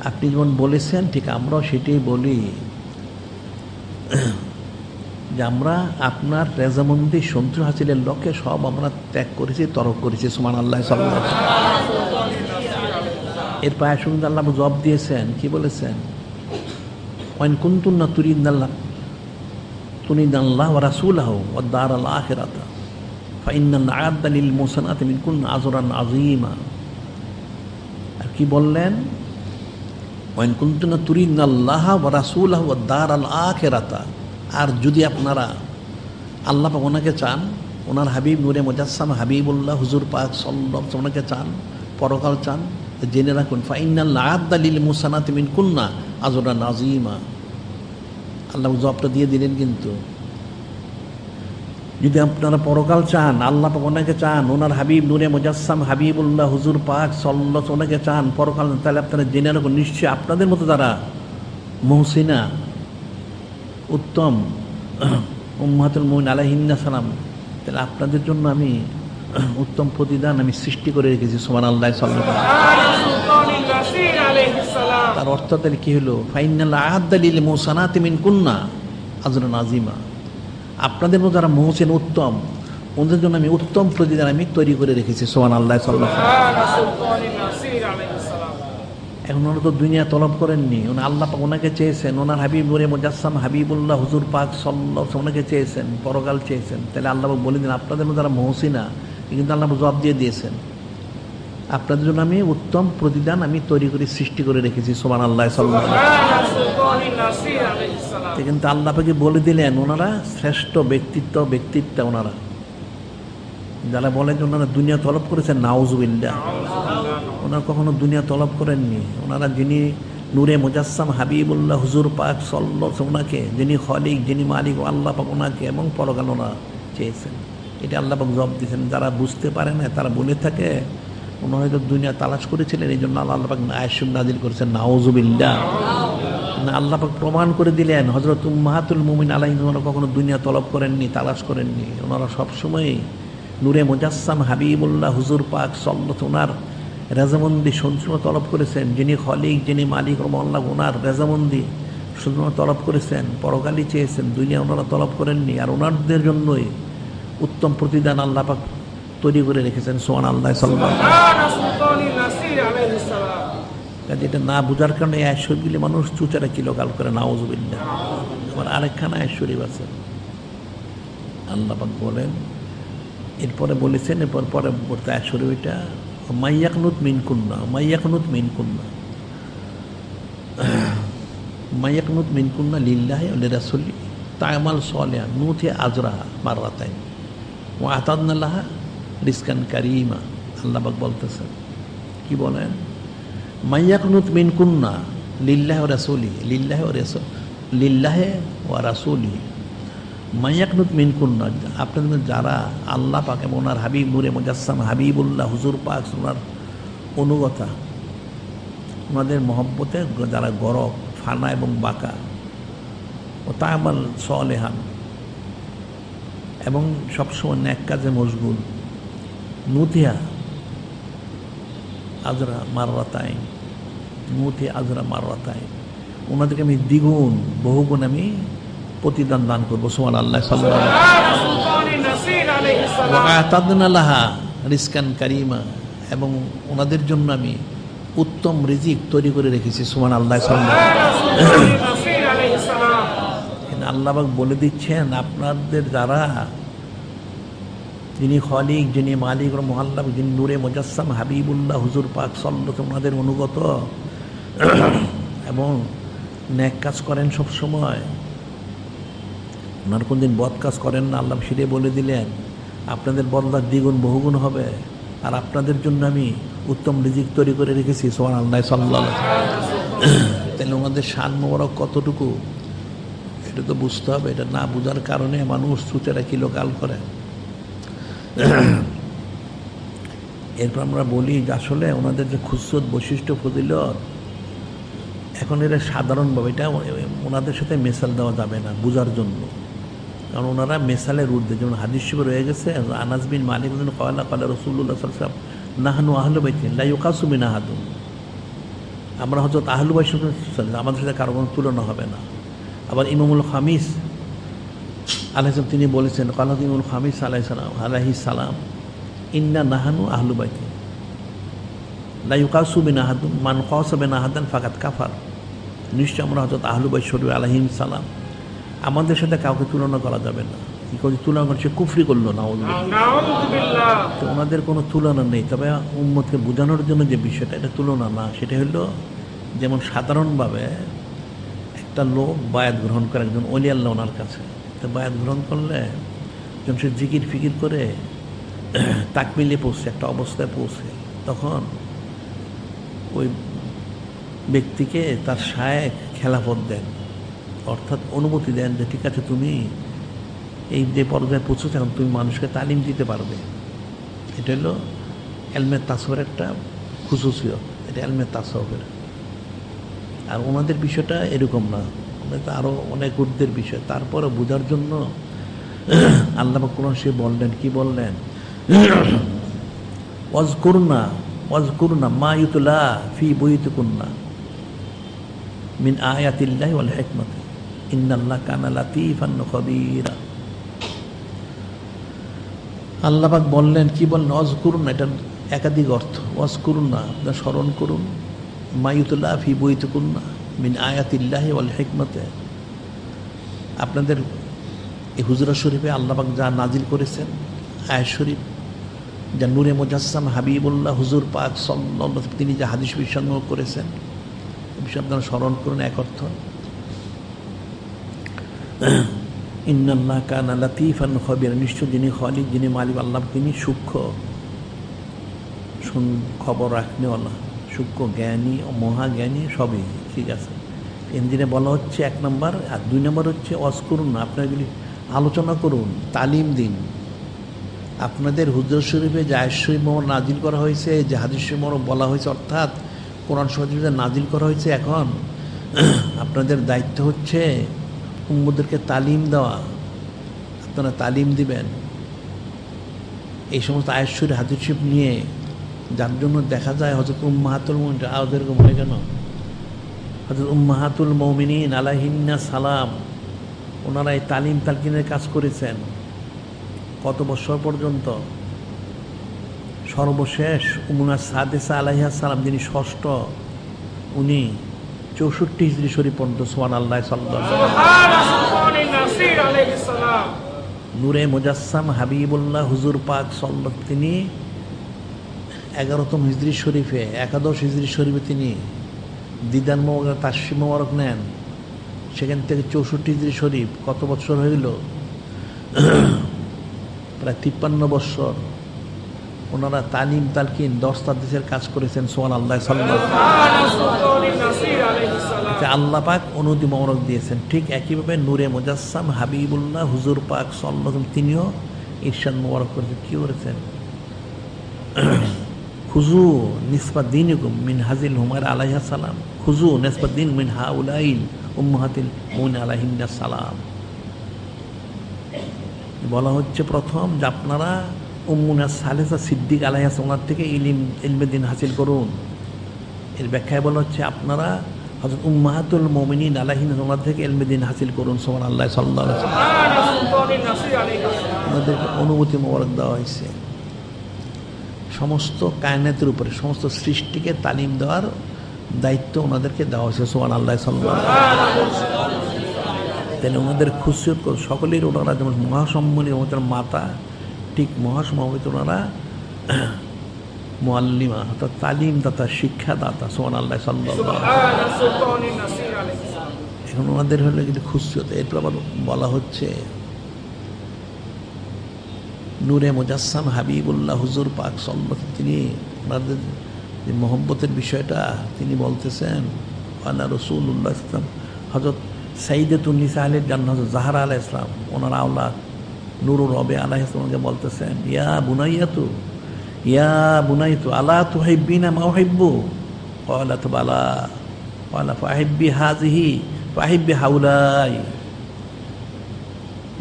A: আপনি যেমন বলেছেন ঠিক আমরাও সেটাই বলি যে আমরা আপনার রেজামন্দি সন্তুষ্ট হাসিলের লক্ষ্যে সব আমরা ত্যাগ করেছি, তরক করেছি। সুবহানাল্লাহ সাল্লাল্লাহু আলাইহি ওয়াসাল্লাম। এর পায়ে শুনতে আল্লাহ জবাব দিয়েছেন, কি বলেছেন? ওয়াইন কুনতুন্না তুরিদাল্লাহ ওয়া রাসূলাহু ওয়াদ দারাল আখিরাতা ফাইন্নাল আ'আদ্দা লিল মুহসানাতি মিনকুন্না আজরান আযীমা। আর কি বললেন? ওয়াইন কুনতুন্না তুরিদাল্লাহ ওয়া রাসূলাহু ওয়াদ দারাল আখিরাতা, আর যদি আপনারা আল্লাহ পাক ওনাকে চান, ওনার হাবিব নূরে মুজাসসাম হাবিবুল্লাহ হুজুর পাক সাল্লাল্লাহু আলাইহি ওনাকে চান, পরকাল চান, জেনে রাখুন ফাইন্নাল আ'আদ্দা লিল মুহসানাতি মিনকুন্না আজরান আযীমা। আল্লাহ জবাবটা দিয়ে দিলেন। কিন্তু যদি আপনারা পরকাল চান, আল্লাহ পাক ওনাকে চান, ওনার হাবিব নূরে মুজাসসাম হাবিবুল্লাহ হুজুর পাক সাল্লাল্লাহু আলাইহি ওনাকে চান, পরকাল, তাহলে আপনারা জেনে রাখুন নিশ্চয়ই আপনাদের মতো যারা মুহসিনা উত্তম উম্মাহাতুল মুমিনিন আলাইহিন্নাস সালাম, তাহলে আপনাদের জন্য আমি উত্তম প্রতিদান আমি সৃষ্টি করে রেখেছি। সুবহানাল্লাহ সাল্লাল্লাহু আলাইহি ওয়াসাল্লাম। তার অর্থ তাহলে কি হলো? ফাইনাল আ'আদ্দা লিল মুহসানাতি মিনকুন্না আজরান আযীমা। আপনাদের মধ্যে যারা মুহসিন উত্তম, ওদের জন্য আমি উত্তম প্রতিদান আমি তৈরি করে রেখেছি। সুবহানাল্লাহ সাল্লাল্লাহু আলাইহি ওয়াসাল্লাম। এখন ওনারা তো দুনিয়া তলব করেননি, উনি আল্লাহ পাক ওনাকে চেয়েছেন, ওনার হাবিব নূরে মুজাসসাম হাবিবুল্লাহ হুজুর পাক সাল্লাল্লাহু আলাইহি ওনাকে চেয়েছেন, পরকাল চেয়েছেন। তাহলে আল্লাহ পাক বলে দিন আপনাদের মধ্যে যারা মুহসিনা, কিন্তু আল্লাহ পাক জবাব দিয়ে দিয়েছেন, আপনাদের জন্য আমি উত্তম প্রতিদান আমি তৈরি করে সৃষ্টি করে রেখেছি। সুবহানাল্লাহ সাল্লাল্লাহু আলাইহি ওয়াসাল্লাম। কিন্তু আল্লাহ পাকে বলে দিলেন ওনারা শ্রেষ্ঠ ব্যক্তিত্ব ওনারা যারা বলেন যে ওনারা দুনিয়া তলব করেছেন, নাউজুবিল্লাহ, ওনারা কখনো দুনিয়া তলব করেননি। ওনারা যিনি নূরে মুজাসসাম হাবিবুল্লাহ হুজুর পাক সাল্লাল্লাহু আলাইহি ওনাকে, যিনি খালিক, যিনি মালিক, আল্লাহ পাক ওনাকে এবং পরকাল ওনারা চেয়েছেন। এটা আল্লাহ পাক জবাব দিয়েছেন। যারা বুঝতে পারে না তারা বলে থাকে ওনারা হয়তো দুনিয়া তালাশ করেছিলেন, এই জন্য আল্লাহ পাক আয়াত নাযিল করেছেন, নাউজুবিল্লাহ। না, আল্লাহ পাক প্রমাণ করে দিলেন হযরত উম্মাহাতুল মুমিনিন আলাইহিন ওনারা কখনো দুনিয়া তলব করেননি, তালাশ করেননি। ওনারা সবসময় নূরে মুজাসসাম হাবিবুল্লাহ হুজুর পাক সাল্লাল্লাহু আলাইহি ওনার রেজামন্দি সন্তুষ্ট তলব করেছেন, যিনি খালিক, যিনি মালিক আল্লাহ, ওনার রেজামন্দি শুধু তলব করেছেন, পরকালই চেয়েছেন, দুনিয়া ওনারা তলব করেননি। আর ওনাদের জন্যই উত্তম প্রতিদান আল্লাহ পাক তৈরি করে রেখেছেন। সুবহানাল্লাহ সাল্লাল্লাহু আলাইহি ওয়াসাল্লাম। এটা না বুঝার কারণে এই আয়াত শরীফগুলি মানুষ চুচারা কিলোকাল করে, নাউজুবিল্লাহ। আমার আরেকখানা আয়াত শরীফ আছে, আল্লাহ পাক বলেন, এরপরে বলেছেন, এরপর পরবর্তী আয়াত শরীফ এটা, মাইয়াকনুত মিনকুন্না লিল্লাহি ওয়া লিরাসূলিহি তা'মাল সালিহান নুতি আজরাহা মাররাতাইন ওয়া আতাদনা লাহা রিজকান কারীমা। আল্লাহ পাক বলতেছেন, কি বলেন? মাইয়াকনুত মিনকুন্না লিল্লাহি ওয়া রাসূলিহি মাইয়াকনুত মিনকুন্না, আপনাদের যারা আল্লাহ পাক এবং ওনার হাবিব নূরে মুজাসসাম হাবিবুল্লাহ হুজুর পাক ওনার অনুগতা, ওনাদের মহব্বতে যারা গরক, ফানা এবং বাঁকা, ও তা'মাল সালিহান এবং সবসময় নেক কাজে মশগুল, নুতিয়া আজরা মাররাতাইন, ওনাদেরকে আমি দ্বিগুণ বহুগুণ আমি প্রতিদান দান করবো। সুবহানাল্লাহ সাল্লাল্লাহু আলাইহি ওয়াসাল্লাম। ওয়া আতাদনা লাহা রিজকান কারীমা, এবং ওনাদের জন্য আমি উত্তম রিজিক তৈরি করে রেখেছি। সুবহানাল্লাহ সাল্লাল্লাহু আলাইহি ওয়াসাল্লাম। আল্লাহ পাক বলে দিচ্ছেন আপনাদের যারা, যিনি খালিক, যিনি মালিক ও মুআল্লাফ, যিনি নূরে মুজাসসাম হাবিবুল্লাহ হুজুর পাক সাল্লাল্লাহু আলাইহি ওয়াসাল্লাম ওনাদের অনুগত এবং নেক কাজ করেন সব সময়, ওনার কোনদিন বদ কাজ করেন না, আল্লাহ সেটাই বলে দিলেন আপনাদের বদলা দ্বিগুণ বহুগুণ হবে, আর আপনাদের জন্য আমি উত্তম রিজিক তৈরি করে রেখেছি। সুবহানাল্লাহ সাল্লাল্লাহু আলাইহি ওয়াসাল্লাম। তাহলে ওনাদের শান মোবারক কতটুকু এটা তো বুঝতে হবে। এটা না বুঝার কারণে মানুষ চুচেরা কিলোকাল করে। এরপর আমরা বলি যে আসলে ওনাদের যে খুসরত বৈশিষ্ট্য ফজিলত, এখন এরা সাধারণভাবে এটা ওনাদের সাথে মেসাল দেওয়া যাবে না বোঝার জন্য, কারণ ওনারা মেসালের ঊর্ধ্বে, যেমন হাদিস শরীফে রয়ে গেছে আনাস বিন মালিক কয়লা কয়লা রাসূলুল্লাহ সাল্লাল্লাহু আলাইহি ওয়াসাল্লাম নাহনু আহলু বাইতিন লা ইউকাসু বিনা আহাদুন, আমরা হযরত আহলু বাইত আমাদের সাথে কারো কোনো তুলনা হবে না। আবার ইমামুল খামিস আলাইহিস সালাম তিনি বলেছেন কালা ইমামুল খামিস আলাইহিস সালাম ইন্না নাহনু আহলু বাইতিন লা ইউকাসু বিনা আহাদুন মান কাসা বিনা আহাদান ফাকাত কাফার, নিশ্চয় আমরা হযরত আহলু বাইত শরীফ আলাইহিস সালাম, আমাদের সাথে কাউকে তুলনা করা যাবে না। কি করে তুলনা করছে? কুফরি করলো না, তো ওনাদের কোনো তুলনা নেই। তবে উম্মতকে বোঝানোর জন্য যে বিষয়টা, এটা তুলনা না, সেটা হলো যেমন সাধারণভাবে একটা লোক বায়াত গ্রহণ করে একজন ওলি আল্লাহ ওনার কাছে, তো বায়াত গ্রহণ করলে যখন সে জিকির ফিকির করে তাকমিলে পৌঁছে, একটা অবস্থায় পৌঁছে, তখন ওই ব্যক্তিকে তার শায়েখ খেলাফত দেন, অর্থাৎ অনুমতি দেন যে ঠিক আছে তুমি এই যে পর্যায়ে পৌঁছেছো এখন তুমি মানুষকে তালিম দিতে পারবে। এটা হলো এলমে তাসওয়ুফের একটা খুসুসিয়ত, এটা এলমে তাসওয়ুফের। আর ওনাদের বিষয়টা এরকম না, ওনাদের আরও অনেক ঊর্ধ্বের বিষয়। তারপরে বোঝার জন্য আল্লাহ কোরআন সে বললেন, কি বললেন? ওয়াজকুরনা মা ইউতলা ফি বুয়ুতিকুন্না মিন আয়াতিল্লাহি ওয়াল হিকমাতি ইন্নাল্লাহা কানা লাতীফান খাবীরা। আল্লাহ পাক বললেন, কি বললেন? ওয়াজকুরনা, এটা একাধিক অর্থ। ওয়াজকুরনা, আপনারা স্মরণ করুন, মা ইউতলা ফি বুয়ুতিকুন্না মিন আয়াতিল্লাহি ওয়াল হিকমাতি, আপনাদের এই হুজরা শরীফে আল্লাহ পাক যা নাজিল করেছেন, আয়াত শরীফ, যা নূরে মুজাসসাম হাবিবুল্লাহ হুজুর পাক সাল্লাল্লাহু আলাইহি ওয়াসাল্লাম তিনি যা হাদিস সংগ্রহ করেছেন, বিষয় আপনারা স্মরণ করুন। এক অর্থ ইন্নাল্লাহা কানা লাতীফান খাবীরা, নিশ্চয় যিনি খালিক, যিনি মালিক আল্লাহ, তিনি সূক্ষ্ম খবর রাখনেওয়ালা, সূক্ষ্ম জ্ঞানী ও মহাজ্ঞানী, সবই ঠিক আছে। এনজিনে বলা হচ্ছে 1 নম্বর। আর 2 নম্বর হচ্ছে ওয়াজ করুন, আপনারা এগুলি আলোচনা করুন, তালিম দিন। আপনাদের হুজরা শরীফে যে আয়াত শরীফ মোহর নাজিল করা হয়েছে, যে হাদিস শরীফ মোহর বলা হয়েছে, অর্থাৎ কোরআন শরীফে নাজিল করা হয়েছে, এখন আপনাদের দায়িত্ব হচ্ছে উম্মতদেরকে তালিম দেওয়া, আপনারা তালিম দিবেন এই সমস্ত আয়াত শরীফ হাদিস শরীফ নিয়ে, যার জন্য দেখা যায় হযরত উম্মাহাতুল মুমিনিন, আর এরকম হয় কেন? হযরত উম্মাহাতুল মুমিনিন আলাইহিন্না সালাম, ওনারা এই তালিম তালকিনের কাজ করেছেন কত বছর পর্যন্ত? সর্বশেষ উম্মুনা সাদেসা আলাইহা সালাম, যিনি ষষ্ঠ, উনি 64 হিজরি শরীফ পর্যন্ত, সুবহানাল্লাহ সাল্লাল্লাহু আলাইহি ওয়াসাল্লাম, নূরে মুজাসসাম হাবিবুল্লাহ হুজুর পাক সাল্লাল্লাহু, তিনি 11তম হিজরি শরীফে, 11 হিজরি শরীফে তিনি দিদান মোবারক, তাশরিফ মোবারক নেন। সেখান থেকে 64 হিজরি শরীফ, কত বছর হইল? প্রায় 53 বছর ওনারা তালিম তালকিন 10 তাদরিসের কাজ করেছেন। সুবহানাল্লাহ সাল্লাল্লাহু আলাইহি ওয়াসাল্লাম, আল্লাহ পাক অনুমতি মোবারক দিয়েছেন। ঠিক একইভাবে নূরে মুজাসসাম হাবিবুল্লাহ হুজুর পাক সাল্লাল্লাহু আলাইহি ওয়াসাল্লাম, তিনিও ইরশাদ মোবারক করেছেন। কি করেছেন? খুজু নিসবাত দীনিকুম মিন হাজিল হুমায়রা আলাইহা সালাম, খুজু নিসবাত দীন মিন হাউলাইল উম্মাহাতিল মুমিনিন আলাইহিন্না সালাম। বলা হচ্ছে প্রথম যে আপনারা উম্মুনা সালেসা সিদ্দিক আলাইহা সালাম থেকে ইলমে দিন হাসিল করুন। এর ব্যাখ্যায় বলা হচ্ছে আপনারা হযরত উম্মাহাতুল মুমিনিন আলাইহিন্না সালাম থেকে ইলমে দিন হাসিল করুন। সুবহানাল্লাহ সাল্লাল্লাহু আলাইহি ওয়াসাল্লাম, আমাদেরকে অনুমতি মোবারক দেওয়া হয়েছে সমস্ত কায়নাতের উপরে, সমস্ত সৃষ্টিকে তালিম দেওয়ার দায়িত্ব ওনাদেরকে দেওয়া হয়েছে। সুবহানাল্লাহ সাল্লাল্লাহু আলাইহি ওয়াসাল্লাম, তাহলে ওনাদের খুশিয়ত সকলের, ওনারা যেমন মহাসম্মানী ওনাদের মাতা, ঠিক মহাসম্মানিত ওনারা মুআল্লিমা, অর্থাৎ তালিমদাতা, শিক্ষাদাতা। সুবহানাল্লাহ সাল্লাল্লাহু আলাইহি ওয়াসাল্লাম, এখন ওনাদের হলে কিন্তু খুশিয়ত। এরপর আবার বলা হচ্ছে নূরে মুজাসসাম হাবিবুল্লাহ হুজুর পাক সাল্লাল্লাহু আলাইহি ওয়াসাল্লাম, তিনি ওনাদের যে মহব্বতের বিষয়টা তিনি বলতেছেন, আনা রাসূলুল্লাহ ইসলাম, হযরত সাইয়্যিদাতুন নিসা আহলিল জান্নাহ জাহরা আলাইহিস সালাম, ওনার আওলাদ নূরুর রবে আলাইহিস সালামকে বলতেছেন, ইয়া বুনাইয়াতু আলা তুহিব্বিনা মা উহিব্বু, ক্বালাত বালা, ক্বালা ফাহিব্বি হাযিহি ফাহিব্বি হাউলাই।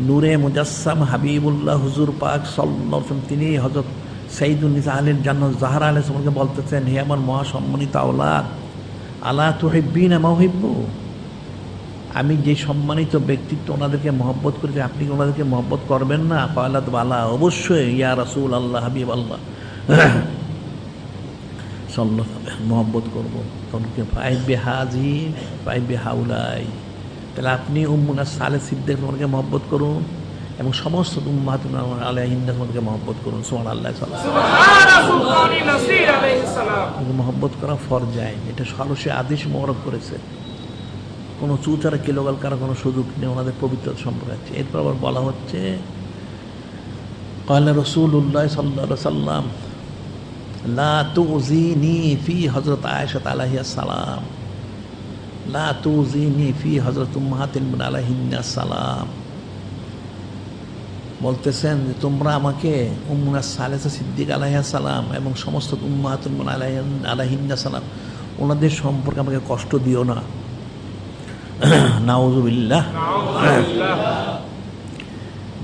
A: নূরে মুজাসসাম হাবিবুল্লাহ হুজুর পাক সাল্লাল্লাহু আলাইহি ওয়াসাল্লাম তিনি হযরত সাইয়্যিদুন নিসা আহলিল জান্নাত যাহরা আলাইহিস সালামকে বলতেছেন, হে আমার মহাসম্মানিত আওলাদ, আলা তুহিব্বিনা মা উহিব্বু, আমি যে সম্মানিত ব্যক্তিত্ব ওনাদেরকে মহব্বত করেছি, আপনি কি ওনাদেরকে মহব্বত করবেন না? ক্বালাত বালা, অবশ্যই ইয়া রাসূল আল্লাহ, হাবিব আল্লাহ সাল্লাল্লাহু আলাইহি মহব্বত করবো। তখন ফাহিব্বি হাযিহি ফাহিব্বি হাউলাই, তাহলে আপনি উম্মুনা সালে সিদ্দিক তোমাকে মহব্বত করুন এবং সমস্ত উম্মাহাতুন আলাইহিন্না তোমাকে মহব্বত করুন। সুবহানাল্লাহ, মহব্বত করা ফরজ আইন, এটা সরাসরি আদেশ মোবারক করেছে। কোনো চুচারা কিলোগাল করার কোনো সুযোগ নেই, ওনাদের পবিত্রতা সম্পর্কে আছে। এরপর আবার বলা হচ্ছে ক্বালা রাসূলুল্লাহ সাল্লাল্লাহু আলাইহি ওয়াসাল্লাম লা তুযিনি ফি হযরত আয়েশা আলাইহিস সালাম, লা তুযিনি ফি হযরত উম্মাহাতুল মুমিনিন আলাইহিন্নাস সালাম। বলতেছেন যে তোমরা আমাকে উম্মুনা সালেসা সিদ্দিক আলাইহিস সালাম এবং সমস্ত উম্মাহাতুল মুমিনিন আলাইহিন্নাস সালাম ওনাদের সম্পর্কে আমাকে কষ্ট দিও না। নাউযুবিল্লাহ,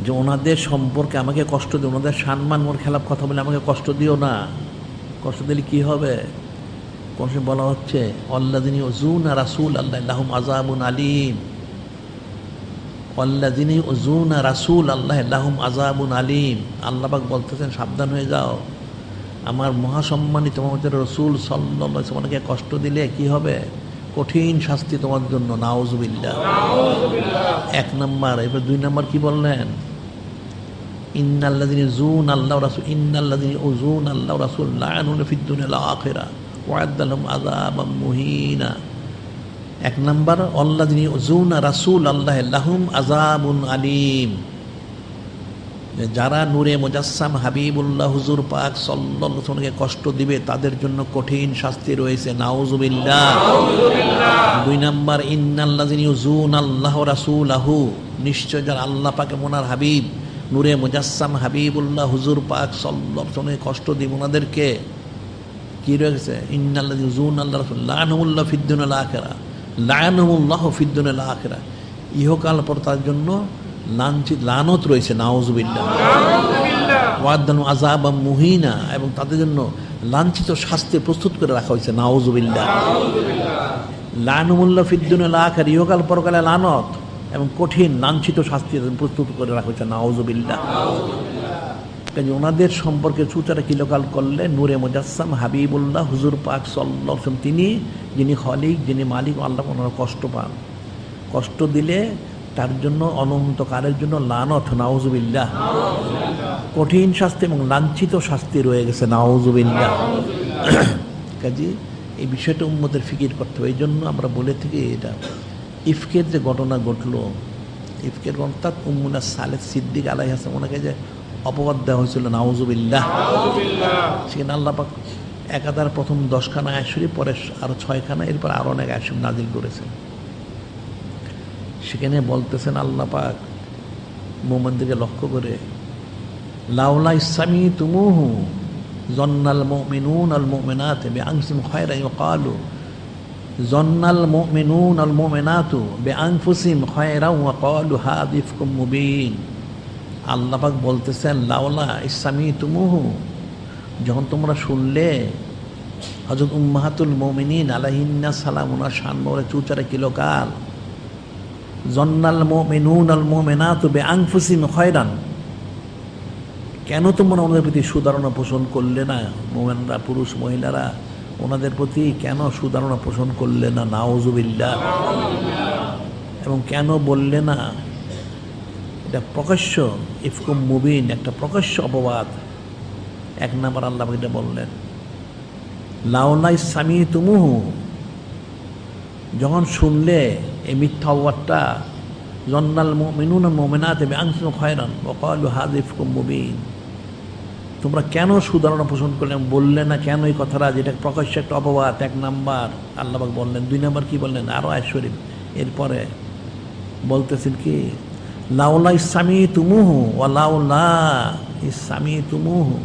A: যে ওনাদের সম্পর্কে আমাকে কষ্ট দিও, ওনাদের সম্মান মোর খেলাফ কথা বলে আমাকে কষ্ট দিও না। কষ্ট দিলে কি হবে? কোন বলা হচ্ছে আল্লাযিনা ইউযুনা রাসূলাল্লাহি লাহুম আযাবুন আলীম, আল্লাযিনা ইউযুনা রাসূলাল্লাহি লাহুম আযাবুন আলীম। আল্লাহ পাক বলতেছেন সাবধান হয়ে যাও, আমার মহাসম্মানিত মুহাম্মদ রাসূল সাল্লাল্লাহু আলাইহি ওয়াসাল্লামকে কষ্ট দিলে কি হবে? কঠিন শাস্তি তোমার জন্য। নাউযুবিল্লাহ, এক নাম্বার। এবার দুই নাম্বার কি বললেন? ইন্নাল্লাযিনা ইউযুনা আল্লাহ রাসূল ইন্নাল্লাযিনা ইউযুনা আল্লাহ রাসূল লা'নুনা ফিদ দুনিয়া ওয়াল আখিরাহ ওয়া আ'আদ্দা লাহুম আযাবাম মুহিনা। এক নাম্বার আল্লাযিনা ইউযুনা রাসূলাল্লাহি লাহুম আযাবুন আলীম, যারা নূরে মুজাসসাম হাবিবুল্লাহ হুজুর পাক সাল্লাল্লাহু আলাইহি ওয়াসাল্লামকে কষ্ট দিবে তাদের জন্য কঠিন শাস্তি রয়েছে। নাউযুবিল্লাহ। দুই নাম্বার ইন্নাল্লাযিনা ইউযুনা আল্লাহ রাসূলাহু, নিশ্চয় যারা আল্লাহ পাক ওনার হাবিব নূরে মুজাসসাম হাবিবুল্লাহ হুজুর পাক সাল্লাল্লাহু আলাইহি ওয়াসাল্লামকে কষ্ট দিবে ওনাদেরকে কি রয়েছে? ইন্নাল্লাযিনা ইউযুনা আল্লাহ রাসূল লা'নুহুল্লাহ ফিদ দুনিয়া ওয়াল আখিরাহ, লা'নুহুল্লাহু ফিদ দুনিয়া ওয়াল আখিরাহ, ইহকাল পর তার জন্য লাঞ্ছিত লানত রয়েছে। নাউযুবিল্লাহ। ওয়া আ'আদ্দা লাহুম আযাবাম মুহিনা, এবং তাদের জন্য লাঞ্ছিত শাস্তি প্রস্তুত করে রাখা হয়েছে। নাউযুবিল্লাহ। লা'নুহুল্লাহ ফিদ দুনিয়া ওয়াল আখিরাহ, ইহকাল পরকালে লানত এবং কঠিন লাঞ্ছিত শাস্তি প্রস্তুত করে রাখা হয়েছে। নাউযুবিল্লাহ। কাজে ওনাদের সম্পর্কে চুচারা কিলোকাল করলে নূরে মুজাসসাম হাবিবুল্লাহ হুজুর পাক সাল্লাল্লাহু আলাইহি ওয়াসাল্লাম তিনি যিনি খলিক, যিনি মালিক, আল্লাহ ওনারা কষ্ট পান। কষ্ট দিলে তার জন্য অনন্তকালের জন্য লানত। নাউযুবিল্লাহ। কঠিন শাস্তি এবং লাঞ্ছিত শাস্তি রয়ে গেছে। নাউযুবিল্লাহ। কাজে এই বিষয়টা উম্মতের ফিকির করতে হবে। এই জন্য আমরা বলে থাকি এটা ইফকের যে ঘটনা ঘটলো, ইফকের অর্থাৎ উম্মুনা সালেহ সিদ্দিক আলাইহিস সালাম ওনাকে যে অপবাদ দেওয়া হয়েছিল। নাউযুবিল্লাহ। সেখানে আল্লাহ পাক একাধারে প্রথম 10খানা আয়াত শরীফ, পরে আরো 6খানা, এরপর আরো অনেক আয়াত শরীফ নাজিল করেছেন। সেখানে বলতেছেন আল্লাহ পাক মুমিনদেরকে লক্ষ্য করে, লাউলা সামিতুমুহু যন্নাল মুমিনুন আল মুমিনাত বিআনফুসিহিম খায়রান ওয়াকালু যন্নাল মুমিনুন আল মুমিনাতু বিআনফুসিহিম খায়রান ওয়াকালু হাযা ইফকুম মুবিন। আল্লাহ পাক বলতেছেন লাউলা সামিতুমুহু, যখন তোমরা শুনলে হযরত উম্মাহাতুল মুমিনিন আলাইহিন্নাস সালাম ওনার শান বলে চুচারা কিলোকাল, যন্নাল মুমিনুন আল মুমিনাতু বিআনফুসিহিম খায়রান, কেন তোমরা ওনাদের প্রতি সুধারণা পোষণ করলে না? মুমিনরা, পুরুষ মহিলারা ওনাদের প্রতি কেন সুধারণা পোষণ করলে না? নাউযুবিল্লাহ। এবং কেন বললে না? এটা প্রকাশ্য ইফকুম মুবিন, একটা প্রকাশ্য অপবাদ। এক নাম্বার আল্লাহ এটা বললেন লাউলা সামিতুমুহু, যখন শুনলে এই মিথ্যা অপবাদটা, যন্নাল মুমিনুনা মুমিনাত বিআনফুসিহিম খায়রান ওয়া ক্বালু হাযা ইফকুম মুবিন, তোমরা কেন সুধারণা পোষণ করলে, বললে না কেন এই কথাটা, যেটা প্রকাশ্য একটা অপবাদ? এক নাম্বার আল্লাহ পাক বললেন। দুই নাম্বার কি বললেন? আরো আয়াত শরীফ এরপরে বলতেছেন কি, লাউলা সামিতুমুহু ওয়া লাউলা সামিতুমুহু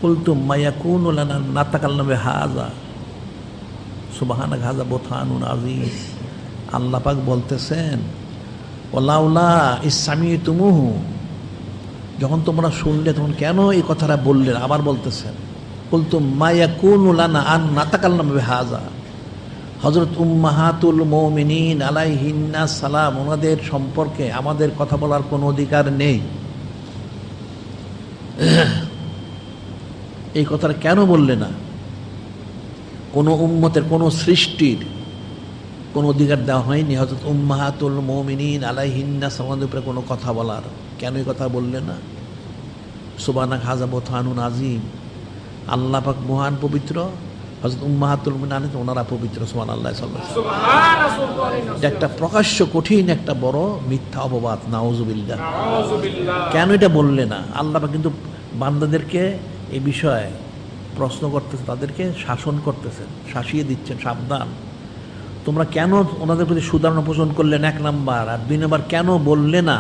A: কুলতুম মা ইয়াকুনু লানা নাতাকাল্লামু বিহাযা সুবহানাকা হাযা বুহতানুন আযীম। আল্লাহ পাক বলতেছেন ওয়ালাউলা ইসসামিতুমুহু, যখন তোমরা শুনলে তখন কেন এই কথাটা বললেন? আবার বলতেছেন কুলতুম মা ইয়াকুনু লানা আন নাতাকাল্লামা বিহাযা। হযরত উম্মাহাতুল মুমিনিন আলাইহিন্না সালাম, ওনাদের সম্পর্কে আমাদের কথা বলার কোনো অধিকার নেই। এই কথাটা কেন বললে না? কোনো উম্মতের কোনো সৃষ্টির কোনো অধিকার দেওয়া হয়নি হযরত উম্মাহাতুল মুমিনিন আলাইহিন্না সালামের উপরে কোনো কথা বলার? কেন এই কথা বললে না? সুবহানাকা হাযা বুহতানুন আযীম। আল্লাহ পাক মহান পবিত্র, হযরত উম্মাহাতুল মুমিনিন ওনারা পবিত্র। সুবহানাল্লাহ সুবহানাল্লাহ। এটা একটা প্রকাশ্য কঠিন একটা বড় মিথ্যা অপবাদ। নাউযুবিল্লাহ। কেন এটা বললে না? আল্লাহ পাক কিন্তু বান্দাদেরকে এই বিষয়ে প্রশ্ন করতেছে, তাদেরকে শাসন করতেছেন, শাসিয়ে দিচ্ছেন, সাবধান তোমরা কেন ওনাদের প্রতি সুদারণা পোষণ করলেন, এক নাম্বার। আর দুই নাম্বার, কেন বললে না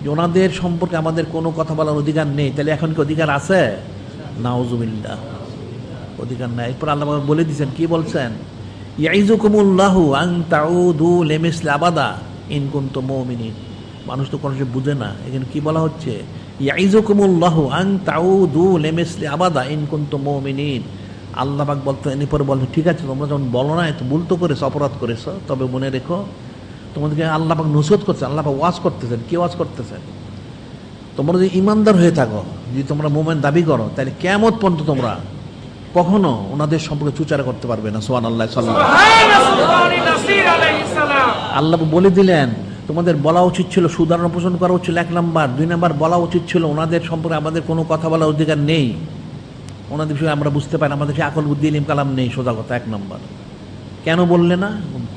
A: যে ওনাদের সম্পর্কে আমাদের কোনো কথা বলার অধিকার নেই? তাহলে এখন কি অধিকার আছে? নাউযুবিল্লাহ, অধিকার নাই। এরপর আল্লাহ বলে দিয়েছেন, কি বলছেন? ইয়াইযুকুমুল্লাহু আন তাউদু লিমিসলি আবাদা ইন কুনতুম মুমিনিন। মানুষ তো কোনো কিছু বুঝে না, এখানে কি বলা হচ্ছে? ইয়াইযুকুমুল্লাহু আন তাউদু লিমিসলি আবাদা ইন কুনতুম মুমিনিন। আল্লাহ পাক বলতে, এরপর বলতে, ঠিক আছে তোমরা যখন বলো না, এত ভুল তো করেছো, অপরাধ করেছো, তবে মনে রেখো তোমাদেরকে আল্লাহ পাক নসিহত করছেন, আল্লাহ পাক ওয়াজ করতেছেন। কি ওয়াজ করতেছেন? তোমরা যদি ইমানদার হয়ে থাকো, যদি তোমরা মুমিন দাবি করো, তাহলে কিয়ামত পর্যন্ত তোমরা কখনো ওনাদের সম্পর্কে চুচারা করতে পারবে না। সুবহানাল্লাহ সাল্লাল্লাহু আলাইহি ওয়াসাল্লাম। আল্লাহ বলে দিলেন, তোমাদের বলা উচিত ছিল, সুধারণা পোষণ করা উচিত, এক নাম্বার। দুই নাম্বার, বলা উচিত ছিল ওনাদের সম্পর্কে আমাদের কোনো কথা বলার অধিকার নেই, ওনাদের বিষয়ে আমরা বুঝতে পারি, আমাদের সে আকল বুদ্ধি ইলম কালাম নেই, সোজা কথা, এক নাম্বার। কেন বললে না?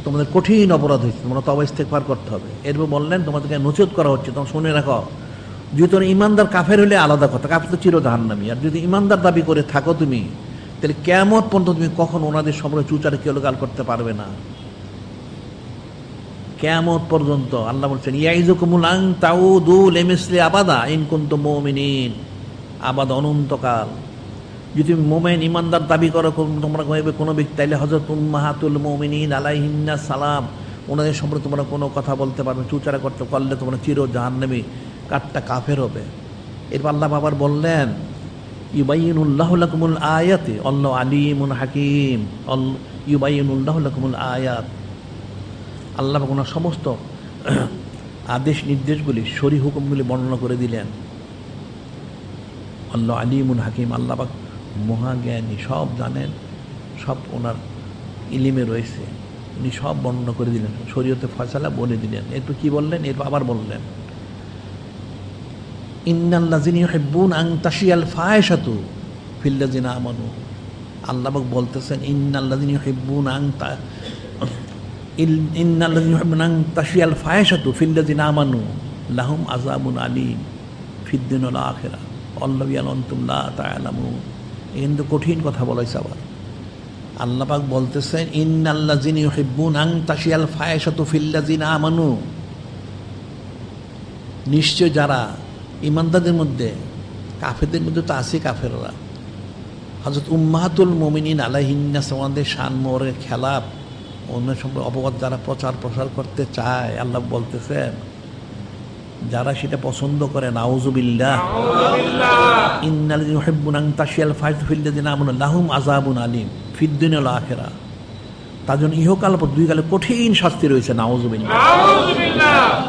A: তোমাদের কঠিন অপরাধ হয়েছে, তোমরা তওবা ইস্তেগফার করতে হবে। এরপর বললেন তোমাদেরকে নসিহত করা হচ্ছে, তোমরা শুনে রাখো, যদি তোমরা ইমানদার, কাফের হলে আলাদা কথা, কাফের তো চির জাহান্নামী। আর যদি ইমানদার দাবি করে থাকো তুমি, তাহলে কিয়ামত পর্যন্ত তুমি কখন ওনাদের সম্পর্কে চুচারে কেলগাল করতে পারবে না, কিয়ামত পর্যন্ত। আল্লাহ বলছেন ইয়াইযুকুমুল আন তাউদু লিমিসলি আবাদা ইন কুনতুম মুমিনিন। আবাদ, অনন্তকাল। যদি তুমি মুমিন ইমানদার দাবি করো তোমরা কোনো ব্যক্তি, তাইলে হযরত উম্মাহাতুল মুমিনিন আলাইহিন্না সালাম, ওনাদের সম্পর্কে তোমরা কোনো কথা বলতে পারবে, চুচারা করতে পারলে তোমরা চির জাহান্নামী, কাটটা কাফের হবে। এরপর আল্লাহ আবার বললেন ইউবাইয়িনুল্লাহু লাকুমুল আয়াতি আল্লাহু আলিমুন হাকিম। ইউবাইয়িনুল্লাহু লাকুমুল আয়াত। আল্লাহ পাক ওনার সমস্ত আদেশ নির্দেশগুলি, শরী হুকুমগুলি বর্ণনা করে দিলেন। আল্লাহ আলিমুন হাকিম, আল্লাহ পাক মহাজ্ঞানী, সব জানেন, সব ওনার ইলিমে রয়েছে, উনি সব বর্ণনা করে দিলেন, শরীয়তে ফয়সালা বলে দিলেন। এরপর কি বললেন? এরপর আবার বললেন ইন্নাল্লাযিনা ইউহিব্বুনা আন তাশিয়াল ফাহিশাতু ফিল্লাযিনা আমানু। আল্লাহ পাক বলতেছেন ইন্নাল্লাযিনা ইউহিব্বুনা আন তাশিয়াল ফাহিশাতু ফিল্লাযিনা আমানু লাহুম আযাবুন আলীম ফিদ দুনিয়া ওয়াল আখিরাহ আল্লাহু ইয়ালামু আনতুম লা তা'লামুন। কিন্তু কঠিন কথা বলাইছে আবার। আল্লাহ পাক বলতেছেন ইন্নাল্লাযিনা ইউহিব্বুনা আন তাশিয়াল ফাহিশাতু ফিল্লাযিনা আমানু, নিশ্চয় যারা ইমানদারদের মধ্যে, কাফেরদের মধ্যে তো আছে কাফেররা, হযরত উম্মাহাতুল মুমিনিন আলাইহিন্না সালামের শান মোহরের খেলাফ, অন্য সম্পর্কে অপবাদ যারা প্রসার করতে চায়, আল্লাহ বলতেছেন যারা সেটা পছন্দ করে, নাউযুবিল্লাহ, ইন্নাল্লাযিনা ইউহিব্বুনা আন তাশিয়াল ফাহিশাতু ফিল্লাযিনা আমানু লাহুম আযাবুন আলীম ফিদ দুনিয়া ওয়াল আখিরাহ। তার জন্য ইহকাল পর দুই কালে কঠিন শাস্তি রয়েছে। নাউযুবিল্লাহ,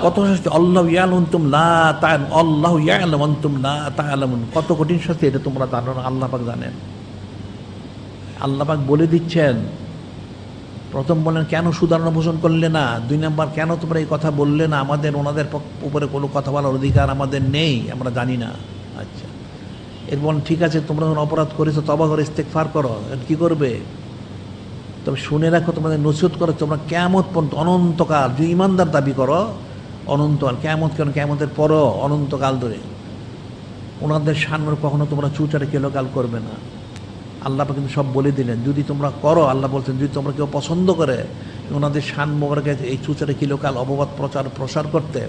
A: কত শাস্তি! আল্লাহু ইয়ালামু আনতুম লা তা'লামুন, আল্লাহু ইয়ালামু আনতুম লা তা'লামুন। কত কঠিন শাস্তি, এটা তোমরা জানো না, আল্লাহ পাক জানেন। আল্লাহ পাক বলে দিচ্ছেন, প্রথম বলেন কেন সুধারণা পোষণ করলে না, দুই নাম্বার কেন তোমরা এই কথা বললে না, আমাদের ওনাদের উপরে কোনো কথা বলার অধিকার আমাদের নেই, আমরা জানি না। আচ্ছা, এর বলেন ঠিক আছে, তোমরা যখন অপরাধ করেছো তওবা করে ইস্তেগফার করো, কি করবে? তবে শুনে রাখো, তোমাদের নসিহত করো, তোমরা কিয়ামত পর্যন্ত, অনন্তকাল, যদি ইমানদার দাবি করো, অনন্তকাল, কিয়ামত কেন, কিয়ামতের পরও অনন্তকাল ধরে ওনাদের সামনে কখনো তোমরা চুচারে কেলোকাল করবে না। আল্লাহ কিন্তু সব বলে দিলেন, যদি তোমরা করো, আল্লাহ বলছেন যদি তোমরা কেউ পছন্দ করে ওনাদের শান মোবারকে এই চুচারে কিলোকাল অপবাদ প্রসার করতে,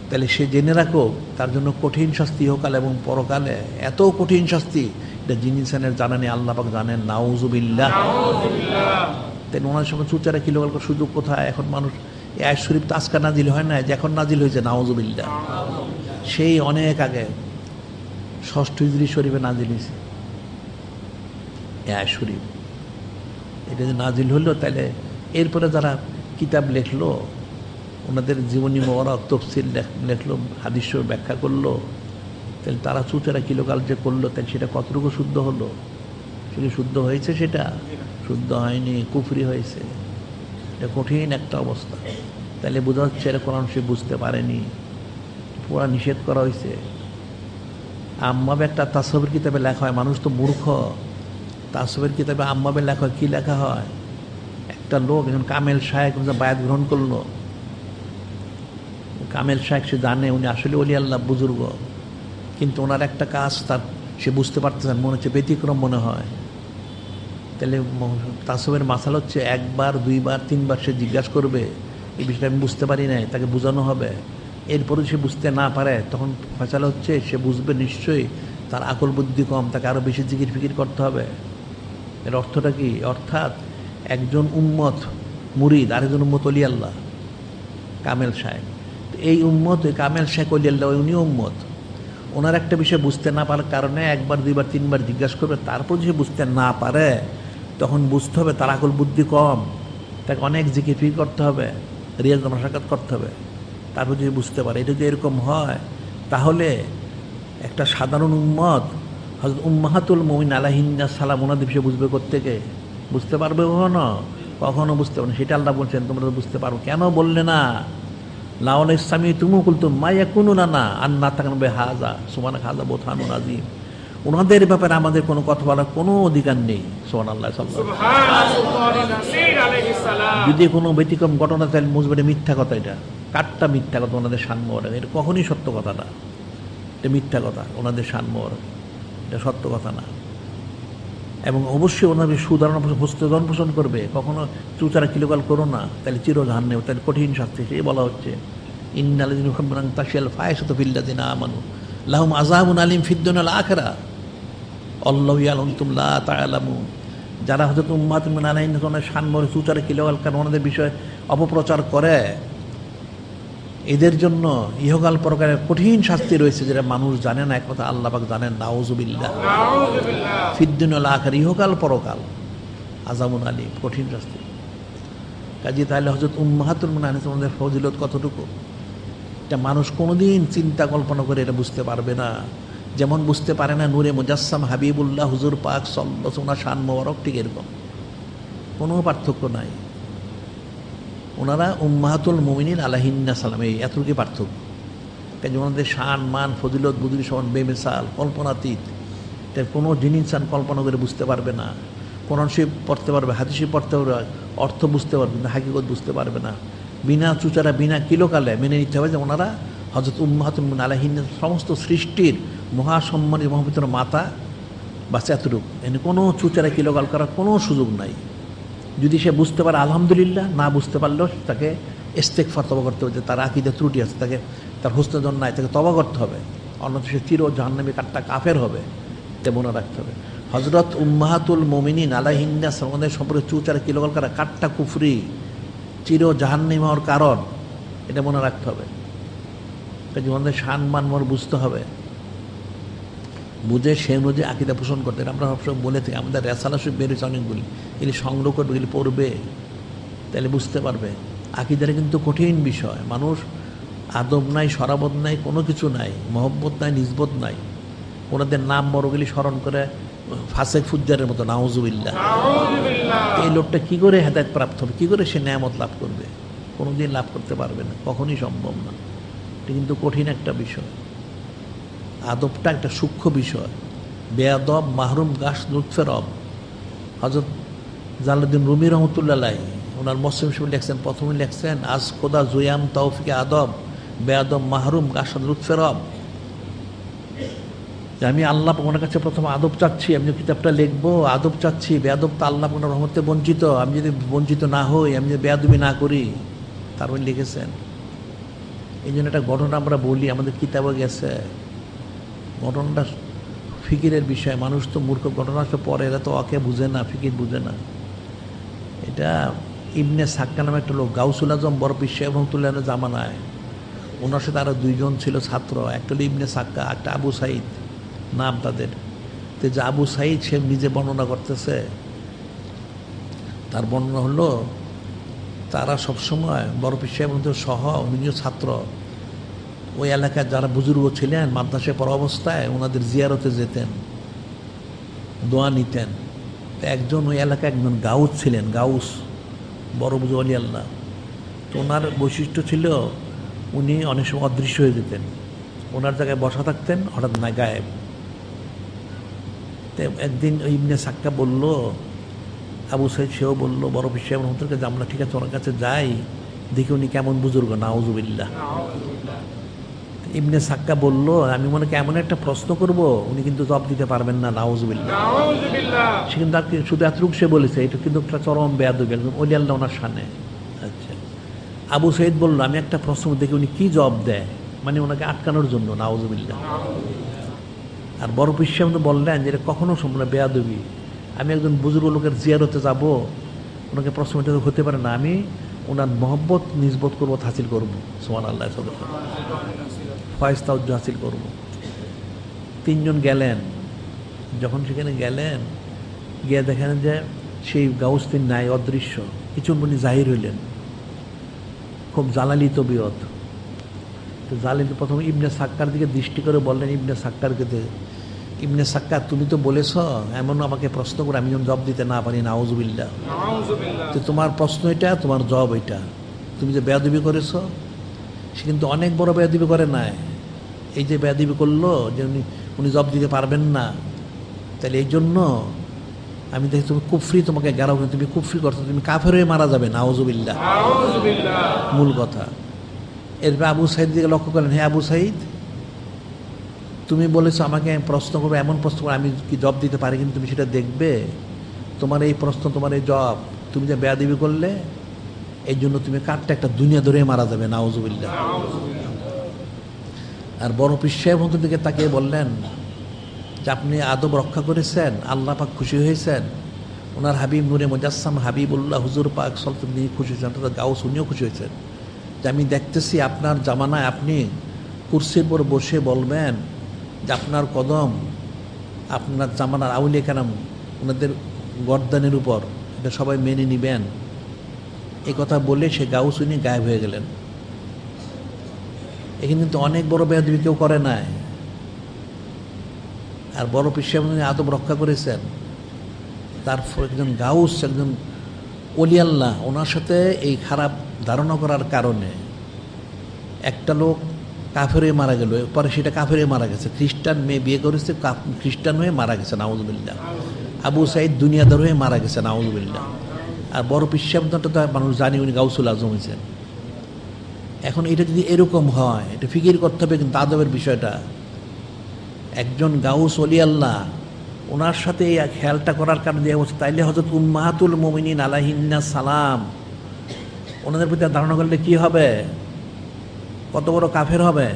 A: তাহলে সে জেনে রাখো তার জন্য কঠিন শাস্তি ইহকাল এবং পরকালে, এত কঠিন শাস্তি এটা জিন ইনসানের জানা নেই, আল্লাহ পাক জানেন। নাউজুবিল্লাহ। তাই ওনার সময় চুচারা কিলোকাল করার সুযোগ কোথায়? এখন মানুষ এই আয়াত শরীফ তো আজকাল নাজিল হয় না, যে এখন নাজিল হয়েছে। নাউজুবিল্লাহ। সেই অনেক আগে 6ষ্ঠ হিজরি শরীফে নাজিল হয়েছে আয়াত শরীফ। এটা যে নাজিল হলো, তাহলে এরপরে যারা কিতাব লেখলো, ওনাদের জীবনী মোবারক তফসিল লেখলো, হাদিস ব্যাখ্যা করলো, তাহলে তারা চুচারা কিলোকাল যে করলো, তাহলে সেটা কতটুকু শুদ্ধ হলো? সেটা শুদ্ধ হয়েছে? সেটা শুদ্ধ হয়নি, কুফরি হয়েছে। এটা কঠিন একটা অবস্থা। তাহলে বোঝা যাচ্ছে এরা কোরআন সে বুঝতে পারেনি, পুরা নিষেধ করা হয়েছে। আম্মাবে একটা তাসবির কিতাবে লেখা হয়, মানুষ তো মূর্খ। তাসবির কিতাবে আম্মাবে লেখা হয়, কী লেখা হয়? একটা লোক এখন কামেল শায়েখ বায়াত গ্রহণ করলো। কামেল শায়েখ সে জানে উনি আসলে ওলি আল্লাহ বুজুর্গ, কিন্তু ওনার একটা কাজ তার সে বুঝতে পারতেছেন, মনে হচ্ছে ব্যতিক্রম মনে হয়। তাহলে তাসবের মাসাল হচ্ছে 1 বার 2 বার 3 বার সে জিজ্ঞাসা করবে, এই বিষয়টা আমি বুঝতে পারি নাই, তাকে বোঝানো হবে। এরপরে সে বুঝতে না পারে, তখন ফয়সালা হচ্ছে সে বুঝবে নিশ্চয়ই, তার আকল বুদ্ধি কম, তাকে আরও বেশি জিকির ফিকির করতে হবে। এর অর্থটা কি? অর্থাৎ একজন উম্মত মুরিদ, আরেকজন উম্মত অলি আল্লাহ কামেল শায়েখ। এই উম্মত, ওই কামেল শায়েখ অলি আল্লাহ, উনি উম্মত। ওনার একটা বিষয় বুঝতে না পারার কারণে 1 বার 2 বার 3 বার জিজ্ঞাসা করবে, তারপর যে বুঝতে না পারে তখন বুঝতে হবে তার আকল বুদ্ধি কম, তাকে অনেক জিকির ফিকির করতে হবে, রিয়াজ মাশাকাত করতে হবে, তারপর যদি বুঝতে পারে। এটা যদি এরকম হয়, তাহলে একটা সাধারণ উম্মত হযরত উম্মাহাতুল মুমিনিন আলাইহিন্নাস সালাম ওনাদের বিষয়ে বুঝবে কোত্থেকে? বুঝতে পারবে কখনো বুঝতে পারবে না। সেটা আল্লাহ বলছেন তোমরা বুঝতে পারো। কেন বললে না? লাউলা ইসলামী তুমু কুলতুম মা ইয়াকুনু লানা আন নাতাকাল্লামু বিহাযা সুবহানাকা হাযা বুহতানুন আযীম। ওনাদের ব্যাপারে আমাদের কোনো কথা বলার কোনো অধিকার নেই। সুবহানাল্লাহ। যদি কোনো ব্যতিক্রম ঘটনা, তাহলে মুজবে মিথ্যা কথা। এটা কাটটা মিথ্যা কথা, ওনাদের শানমোহর। এটা কখনই সত্য কথা না, এটা মিথ্যা কথা। ওনাদের শানমোহর, এটা সত্য কথা না। এবং অবশ্যই ওনাদের সুধারণ হস্তধন পোষণ করবে। কখনো চুচারা কিলোকাল করো না, তাহলে চিরজাহান নেব, তাহলে কঠিন শাস্তি। সেই বলা হচ্ছে ইন্নাল্লাযীনা ইউহিব্বুনা আন তাশিয়াল ফাহিশাতু ফিল লাযীনা আমানু লাহুম আযাবুন আলীম ফিদ দুনিয়া ওয়াল আখিরাহ আল্লাহু ইয়ালামু আনতুম লা তা'লামুন। যারা হযরত উম্মাতুল মুমিনিন আলাইহিন্নাস শানমোহর চুচারা কিলোকাল কারণ ওনাদের বিষয়ে অপপ্রচার করে, এদের জন্য ইহকাল পরকালের কঠিন শাস্তি রয়েছে, যেটা মানুষ জানে না। এক কথা আল্লাহ পাক জানেন। নাউজুবিল্লাহ। ফিদ দুনিয়া ওয়াল আখিরাহ, ইহকাল পরকাল আযাবুন আলীম, কঠিন শাস্তি। কাজে তাহলে হযরত উম্মাহাতুল মুমিনিন ওনাদের ফজিলত কতটুকু, এটা মানুষ কোনোদিন চিন্তা কল্পনা করে এটা বুঝতে পারবে না। যেমন বুঝতে পারে না নূরে মুজাসসাম হাবিবুল্লাহ হুজুর পাক সাল্লাল্লাহু আলাইহি ওয়াসাল্লাম শান মোবারক, ঠিক এরকম কোনো পার্থক্য নাই। ওনারা উম্মাহাতুল মুমিনিন আলাইহিন্নাস সালাম, এই এতটুকু পার্থক্য। কাজে ওনাদের শান মান ফজিলত বুজুর্গ সমান বেমিসাল, কল্পনাতীত। এটার কোনো জিনিস কল্পনা করে বুঝতে পারবে না। কোরআন শরীফ পড়তে পারবে, হাদিস শরীফ পড়তে পারবে, অর্থ বুঝতে পারবে না, হাকিকত বুঝতে পারবে না। বিনা চুচারা বিনা কিলোকালে মেনে নিতে হবে যে ওনারা হযরত উম্মাহাতুল মুমিনিন আলাইহিন্নাস সমস্ত সৃষ্টির মহাসম্মানিত মহাপবিত্র মাতা, বাস এতটুকু। এনে কোনো চুচারা কিলোকাল করার কোনো সুযোগ নাই। যদি সে বুঝতে পারে আলহামদুলিল্লাহ, না বুঝতে পারলেও তাকে ইস্তেগফার তওবা করতে হবে, যে তার আকীদা ত্রুটি আছে, তাকে তার হুসনুল নাই, তাকে তওবা করতে হবে। অন্যথা সে চির জাহান্নামী, কাট্টা কাফের হবে। এটা মনে রাখতে হবে। হযরত উম্মাহাতুল মুমিনিন আলাইহিন্নাস আমাদের সম্পর্কে চুচারা কিলোকাল করা কাট্টা কুফরি, চির জাহান্নামী হওয়ার কারণ। এটা মনে রাখতে হবে। কাজে আমাদের শান মান বুঝতে হবে, বুঝে সে অনুযায়ী আকীদা পোষণ করতে। আমরা সবসময় বলে থাকি, আমাদের রেসালা শরীফ বেরিয়েছে অনেকগুলি, এগুলি সংগ্রহ করবে, এগুলি পড়বে, তাহলে বুঝতে পারবে। আকীদার কিন্তু কঠিন বিষয়। মানুষ আদব নাই, সরাবত নাই, কোনো কিছু নাই, মহব্বত নাই, নিসবত নাই। ওনাদের নাম বড়গুলি স্মরণ করে ফাসেক ফুজ্জারের মতো। নাউজুবিল্লাহ। এই লোকটা কী করে হেদায়েত প্রাপ্ত হবে, কী করে সে নেয়ামত লাভ করবে? কোনোদিন লাভ করতে পারবে না, কখনই সম্ভব না। এটা কিন্তু কঠিন একটা বিষয়। আদবটা একটা সূক্ষ্ম বিষয়। বেয়াদব মাহরুম গাছ লুৎফে রব। হযরত জালালউদ্দিন রুমি রহমতুল্লাহ আলাইহি ওনার মুসলিম শরীফে লেখছেন, প্রথমে লেখছেন আজ খোদা জুয়াম তৌফিকে আদব বেয়াদব মাহরুম গাছ লুৎফে রব। আমি আল্লাহ ওনার কাছে প্রথম আদব চাচ্ছি, আমি যে কিতাবটা লিখবো আদব চাচ্ছি। বেয়াদব তো আল্লাহ ওনার রহমতে বঞ্চিত, আমি যদি বঞ্চিত না হই, আমি যদি বেয়াদবি না করি, তারপরে লিখেছেন। এই জন্য একটা ঘটনা আমরা বলি, আমাদের কিতাবে গেছে। ঘটনাটা ফিকিরের বিষয়। মানুষ তো মূর্খ, ঘটনা তো পরে, এরা তো ওকে বুঝে না, ফিকির বুঝে না। এটা ইবনে সাক্কা নামে একটা লোক, গাউসুল আজম বড় পীর সাহেব রহমতুল্লাহের জামানায়, ওনার সাথে আরও দুইজন ছিল ছাত্র, একটা হলো ইবনে সাক্কা, একটা আবু সাইদ নাম তাদের। তো যে আবু সাইদ, সে নিজে বর্ণনা করতেছে, তার বর্ণনা হলো তারা সবসময় বড় পীর সাহেব সহ নিজের ছাত্র ওই এলাকায় যারা বুজুর্গ ছিলেন মাদ্রাসায় পড়া অবস্থায় ওনাদের জিয়ারতে যেতেন, দোয়া নিতেন। তো একজন ওই এলাকায় একজন গাউস ছিলেন, গাউস বড় বুজুর্গ আলী আল্লাহ। তো ওনার বৈশিষ্ট্য ছিল উনি অনেক সময় অদৃশ্য হয়ে যেতেন, ওনার জায়গায় বসা থাকতেন, হঠাৎ না গায়েব। তো একদিন ওই ইবনে সাক্কা বলল, আবু সাইদ সেও বললো বড় পীর সাহেব রহমতুল্লাহকে যে আমরা ঠিক আছে ওনার কাছে যাই, দেখি উনি কেমন বুজুর্গ, নাউজুবিল্লাহ। ইবনে সাক্কা বলল, আমি মনে করি এমন একটা প্রশ্ন করব উনি কিন্তু জবাব দিতে পারবেন না, নাউজুবিল্লাহ। সে কিন্তু আর শুধু এতটুকু সে বলেছে, এটা কিন্তু একটা চরম বেয়াদবি, একদম ওলি আল্লাহ ওনার সামনে। আচ্ছা, আবু সাইদ বলল, আমি একটা প্রশ্ন দেখি উনি কি জবাব দেয়, মানে ওনাকে আটকানোর জন্য, নাউজুবিল্লাহ। আর বড় পীর সাহেব বললেন যে এটা কখনো সম্ভব না, বেয়াদবি। আমি একজন বুজুর্গ লোকের জিয়ারতে যাব, ওনাকে প্রশ্ন হতে পারে না, আমি ওনার মহব্বত নিজবত করবো, হাসিল করবো, সুবহানাল্লাহ, ফয়েজতাউজ্জ হাসিল করব। তিনজন গেলেন, যখন সেখানে গেলেন গিয়ে দেখেন যে সেই গাউস তিন নাই, অদৃশ্য। কিছু উনি জাহির হইলেন, খুব জালালি তবিয়ত। তো জালালি প্রথমে ইবনে সাক্কার দিকে দৃষ্টি করে বললেন, ইবনে সাক্কারকে, ইবনে সাক্কার তুমি তো বলেছ এমন আমাকে প্রশ্ন করে আমি যখন জবাব দিতে না পারি, নাউজুবিল্লাহ। তো তোমার প্রশ্ন এটা, তোমার জবাব এটা, তুমি যে বেয়াদবি করেছ। সে কিন্তু অনেক বড় বেয়াদবি করে নাই, এই যে বেয়াদবি করলো যে উনি জবাব দিতে পারবেন না, তাহলে এই জন্য আমি দেখি তুমি কুফরি, তোমাকে গেরাও, তুমি কুফরি করছো, তুমি কাফের হয়ে মারা যাবে, নাউজুবিল্লাহ, মূল কথা। এরপর আবু সাইদ দিকে লক্ষ্য করেন, হে আবু সাইদ, তুমি বলেছো আমাকে প্রশ্ন করবে, এমন প্রশ্ন করে আমি কি জবাব দিতে পারি, কিন্তু তুমি সেটা দেখবে, তোমার এই প্রশ্ন, তোমার এই জবাব, তুমি যে বেয়াদবি করলে এই জন্য তুমি কাঠটা একটা দুনিয়া ধরে মারা যাবে, নাউজুবিল্লাহ। আর বড় পীর সাহেব দিকে তাকিয়ে বললেন যে আপনি আদব রক্ষা করেছেন, আল্লাহ পাক খুশি হয়েছেন, ওনার হাবিব নূরে মুজাসসাম হাবিবুল্লাহ হুজুর পাক সাল্লাল্লাহু আলাইহি খুশি হয়েছেন, অর্থাৎ গাউস উনিও খুশি হয়েছেন যে আমি দেখতেছি আপনার জামানায় আপনি কুরসির পর বসে বলবেন যে আপনার কদম আপনার জামানার আউলিয়া কেরাম ওনাদের গর্দানের উপর, এটা সবাই মেনে নিবেন। এই কথা বলে সে গাউস উনি গায়েব হয়ে গেলেন। এখানে কিন্তু অনেক বড় বেয়াদবি কেউ করে নাই। আর বড় পীর সাহেব আদব রক্ষা করেছেন। তারপর একজন গাউস, একজন ওলি আল্লাহ, ওনার সাথে এই খারাপ ধারণা করার কারণে একটা লোক কাফের হয়ে মারা গেল, পরে সেটা কাফের হয়ে মারা গেছে, খ্রিস্টান মেয়ে বিয়ে করেছে, খ্রিস্টান হয়ে মারা গেছে, নাউজুবিল্লাহ। আবু সাইদ দুনিয়াদার হয়ে মারা গেছে, নাউজুবিল্লাহ। আর বড় পীর সাহেব তো মানুষ জানি উনি গাউসুল আজম হয়েছেন। এখন এটা যদি এরকম হয়, এটা ফিকির করতে হবে কিন্তু আদবের বিষয়টা। একজন গাউস ওলি আল্লাহ, ওনার সাথে এই খেয়ালটা করার কারণে দেওয়া হচ্ছে, তাইলে হযরত উম্মাহাতুল মুমিনিন আলাইহিন্না সালাম ওনাদের প্রতি ধারণা করলে কি হবে, কত বড় কাফের হবে।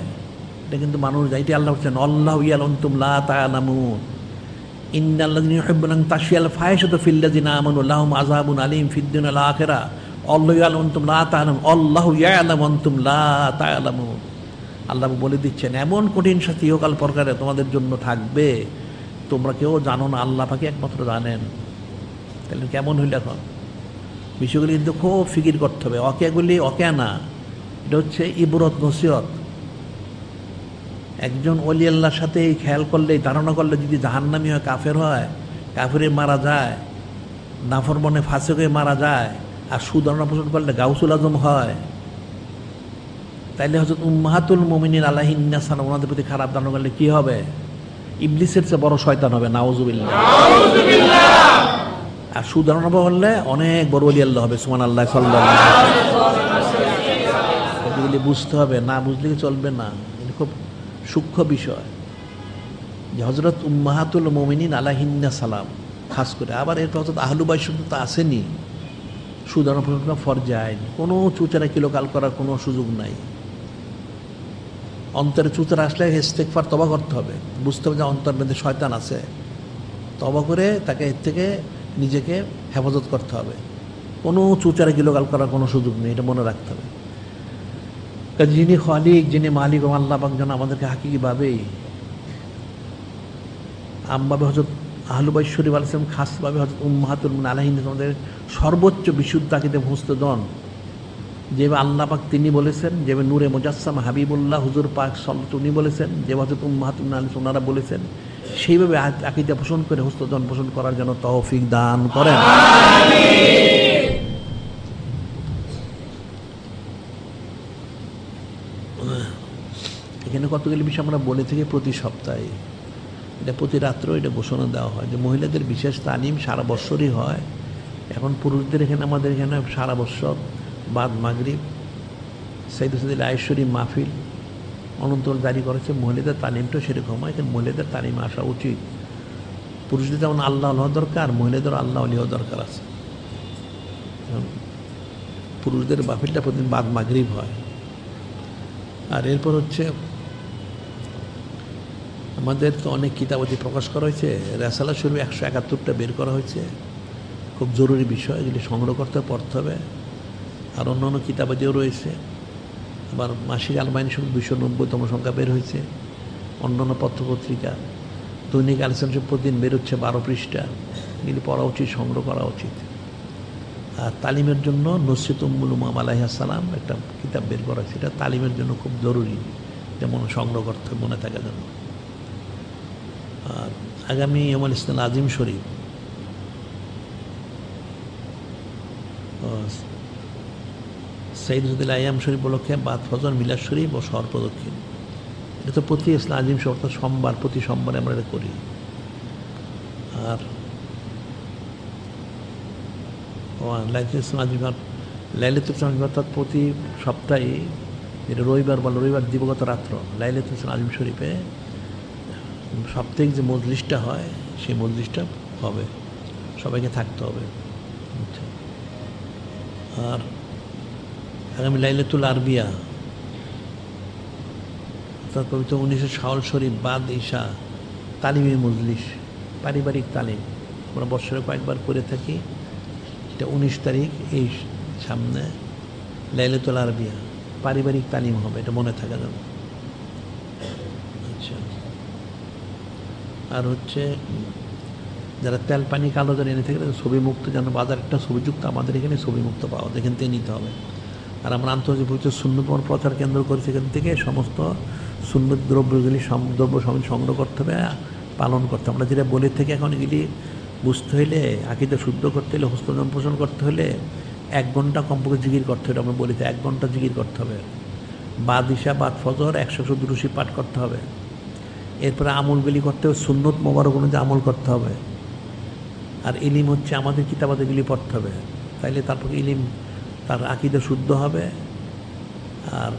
A: এটা কিন্তু মানুষ, এইটি আল্লাহ বলছেন, আল্লাহু ইয়ালামু আনতুম লা তা'লামুন ইন্নাল্লাযীনা ইউহিব্বুনা আন তাশিয়াল ফাহিশাতু ফিল্লাযীনা আমানু লাহুম আযাবুন আলীম ফিদ দুনিয়া ওয়াল আখিরাহ আল্লাহু ইয়ালামু আনতুম লা তা'লামুন আল্লাহু ইয়ালামু আনতুম লা তা'লামুন। আল্লাহ বলে দিচ্ছেন এমন কঠিন শাস্তি ইহকাল পরকালে তোমাদের জন্য থাকবে, তোমরা কেউ জানো না, আল্লাহ পাকই একমাত্র জানেন। তাহলে কেমন হইল এখন বিষয়গুলি কিন্তু খুব ফিকির করতে হবে। অকেগুলি অকে না, এটা হচ্ছে ইবরত নসিহত। একজন ওলি আল্লাহর সাথে এই খেয়াল করলে, ধারণা করলে যদি জাহান্নামী হয়, কাফের হয়, কাফেরে মারা যায়, নাফরমানে ফাসিক হয়ে মারা যায়, আর সুধারণা পোষণ করলে গাউসুল আজম হয়, তাইলে হযরত উম্মাহাতুল মুমিনিন আলাইহিন্না সালাম ওনাদের প্রতি খারাপ ধারণা করলে কি হবে? ইবলিসের চেয়ে বড় শয়তান হবে, নাউজুবিল্লাহ। আর সুধারণা করলে অনেক বড় ওলি আল্লাহ হবে, সুবহানাল্লাহ, সাল্লাল্লাহু আলাইহি ওয়াসাল্লাম। এগুলি বুঝতে হবে, না বুঝলে চলবে না। এটা খুব সূক্ষ্ম বিষয় যে হযরত উম্মাহাতুল মুমিনিন আলাইহিন্না সালাম খাস করে। আবার এরপর হযরত আহলু বাইত শুধু তো আসেনি, সুধারণা পোষণ করা ফরজে আইন, কোনো চুচারা কিলোকাল করার কোনো সুযোগ নাই। অন্তরে চুচরা আসলে ইস্তেগফার তওবা করতে হবে, বুঝতে হবে যে অন্তর মধ্যে শয়তান আছে, তওবা করে তাকে এর থেকে নিজেকে হেফাজত করতে হবে। কোনো চুচারে গিলোগাল করার কোনো সুযোগ নেই, এটা মনে রাখতে হবে। যিনি খালিক, যিনি মালিক ও আল্লাহ পাক যেন আমাদেরকে হাকিকিভাবেই আমভাবে হযরত আহলু বাইত শরীফ আলাইহিস সালাম, খাসভাবে হযরত উম্মাহাতুল মুমিনিন আলাইহিন আমাদের সর্বোচ্চ বিশুদ্ধ আকীদা মুস্তাদন, যেভাবে আল্লাহ পাক তিনি বলেছেন, যেভাবে নূরে মুজাসসাম হাবিবুল্লাহ হুজুর পাক সাল্লাল্লাহু তিনি বলেছেন, যেভাবে হযরত উম্মাহাতুল মুমিনিন আলাইহিস ওনারা বলেছেন, সেইভাবে আকীদা পোষণ করে হস্তদন পোষণ করার জন্য তৌফিক দান করেন। এখানে কতগুলি বিষয় আমরা বলে থাকি প্রতি সপ্তাহে, এটা প্রতি রাত্রেও এটা ঘোষণা দেওয়া হয় যে মহিলাদের বিশেষ তালিম সারা বৎসরই হয়। এখন পুরুষদের এখানে আমাদের এখানে সারা বৎসর বাদ মাগরিব সাইয়্যিদুল আয়েশরী মাহফিল অনন্তকাল জারি করেছে। মহিলাদের তালিমটাও সেরকম হয়, এখানে মহিলাদের তালিম আসা উচিত। পুরুষদের যেমন আল্লাহ হওয়া দরকার, মহিলাদের আল্লাহ আলী হওয়া দরকার আছে। পুরুষদের মাহফিলটা প্রতিদিন বাদ মাগরিব হয়। আর এরপর হচ্ছে আমাদের তো অনেক কিতাবাদি প্রকাশ করা হয়েছে, রেসালা শরীফ 171টা বের করা হয়েছে, খুব জরুরি বিষয়, এগুলি সংগ্রহ করতে পড়তে হবে। আর অন্যান্য কিতাবাদিও রয়েছে। আবার মাসিক আলমাইনি শরীফ 290তম সংখ্যা বের হয়েছে। অন্যান্য পত্রপত্রিকা দৈনিক আলোচনা শরীফ প্রতিদিন বেরোচ্ছে 12 পৃষ্ঠা, এগুলি পড়া উচিত, সংগ্রহ করা উচিত। আর তালিমের জন্য নসরত উম্মুল উমাম আলাইহিস সালাম একটা কিতাব বের করা, সেটা তালিমের জন্য খুব জরুরি, যেমন সংগ্রহ করতে মনে থাকার জন্য। আর আগামী ইয়ামুল ইসলাম আজিম শরীফ, সাইয়্যিদুল আইয়াম শরীফ উপলক্ষে বাদ ফজর, মিলাদ শরীফ ও শহর প্রদক্ষিণ, এটা তো প্রতি ইসলাম আজিম শরীফ অর্থাৎ সোমবার, প্রতি সোমবারে আমরা এটা করি। আর লাইলাতুল ইসলাম আজিম, লাইলাতুল ইসলাম আজিম অর্থাৎ প্রতি সপ্তাহে, এটা রবিবার বলে, রবিবার দিবগত রাত্র লাইলাতুল ইসলাম আজিম শরীফে সাপ্তাহিক যে মজলিসটা হয় সেই মজলিসটা হবে, সবাইকে থাকতে হবে। আর আগামী লাইলাতুল আরবিয়া অর্থাৎ পবিত্র 19 শাওয়াল শরীফ বাদ ঈশা তালিমি মজলিস, পারিবারিক তালিম আমরা বছরে কয়েকবার করে থাকি। এটা 19 তারিখ, এই সামনে লাইলাতুল আরবিয়া পারিবারিক তালিম হবে, এটা মনে থাকা যাবে। আচ্ছা, আর হচ্ছে যারা তেল পানি কালো জারি এনে থাকে ছবি মুক্ত, যেন বাজার একটা ছবিযুক্ত, আমাদের এখানে ছবি মুক্ত পাওয়া যায়, এখান থেকে নিতে হবে। আর আমরা আন্তর্জাতিক সুন্নত প্রচার কেন্দ্র করেছি, এখান থেকে সমস্ত সুন্নত দ্রব্যগুলি দ্রব্য সংগ্রহ করতে হবে, পালন করতে হবে। আমরা যেটা বলে থাকি এখন, এগুলি বুঝতে হলে, আকীদা শুদ্ধ করতে হলে, হস্তজন পোষণ করতে হলে 1 ঘন্টা কমপক্ষে জিকির করতে হবে। আমরা বলি 1 ঘন্টা জিকির করতে হবে, বাদ ঈশা বাদ ফজর 100 দুরূশী পাঠ করতে হবে। এরপরে আমলগুলি করতে হবে, সুন্নত মোবারক অনুযায়ী আমল করতে হবে। আর ইলিম হচ্ছে আমাদের কিতাবাদিগুলি পড়তে হবে, তাইলে তারপর ইলিম, তার আকীদা শুদ্ধ হবে। আর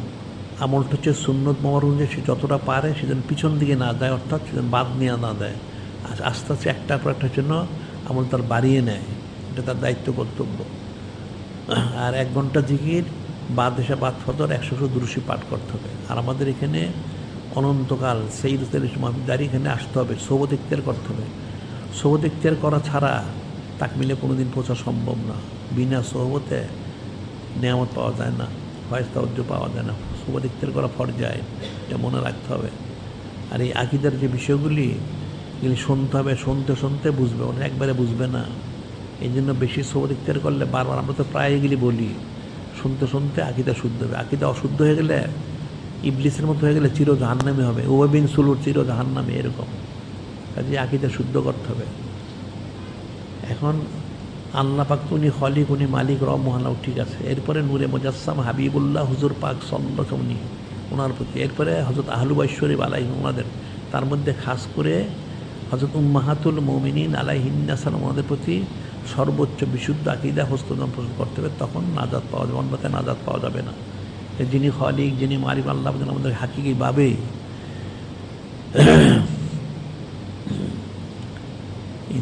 A: আমলটা হচ্ছে সুন্নত মোবারক অনুযায়ী সে যতটা পারে সেজন্য পিছন দিকে না যায়, অর্থাৎ সেজন্য বাদ নিয়ে না দেয়, আস্তে আস্তে একটার পর একটার জন্য আমল তার বাড়িয়ে নেয়, এটা তার দায়িত্ব কর্তব্য। আর 1 ঘন্টা জিকির, বাদ ঈশা বাদ ফজর 100 দুরূশী পাঠ করতে হবে। আর আমাদের এখানে অনন্তকাল সাইয়্যিদুল মাহমুদারি এখানে আসতে হবে, সোহবত ইখতিয়ার করতে হবে। সোহবত ইখতিয়ার করা ছাড়া তাকমিলে কোনোদিন পৌঁছা সম্ভব না। বিনা সোহবতে নেয়ামত পাওয়া যায় না, ফয়েজ তাওজ্জুহ পাওয়া যায় না। সোহবত ইখতিয়ার করা ফরজ, এটা মনে রাখতে হবে। আর এই আকীদার যে বিষয়গুলি, এগুলি শুনতে হবে, শুনতে শুনতে বুঝবে, ওটা একবারে বুঝবে না। এই জন্য বেশি সোহবত ইখতিয়ার করলে বারবার, আমরা তো প্রায় এগুলি বলি, শুনতে শুনতে আকীদা শুদ্ধ হবে। আকীদা অশুদ্ধ হয়ে গেলে, ইবলিসের মতো হয়ে গেলে চির জাহান্নামী হবে, উবাই বিন সুলুর চির জাহান্নামী, এরকম। কাজে আকীদা শুদ্ধ করতে হবে। এখন আল্লাহ পাক তো উনি খলিক, উনি মালিক, রব মহানাও, ঠিক আছে। এরপরে নূরে মুজাসসাম হাবিবুল্লাহ হুজুর পাক সাল্লাল্লাহু উনি, ওনার প্রতি, এরপরে হযরত আহলু বাইত শরীফ আলাইহিম ওনাদের, তার মধ্যে খাস করে হযরত উম্মাহাতুল মুমিনিন আলাইহিন্নাস সালাম ওনাদের প্রতি সর্বোচ্চ বিশুদ্ধ আকীদা হস্তদান পোষণ করতে হবে, তখন নাজাত পাওয়া যাবে, অন্যথায় নাজাত পাওয়া যাবে না। যিনি খালিক, যিনি মালিক আল্লাহ আমাদের হাকিকিভাবে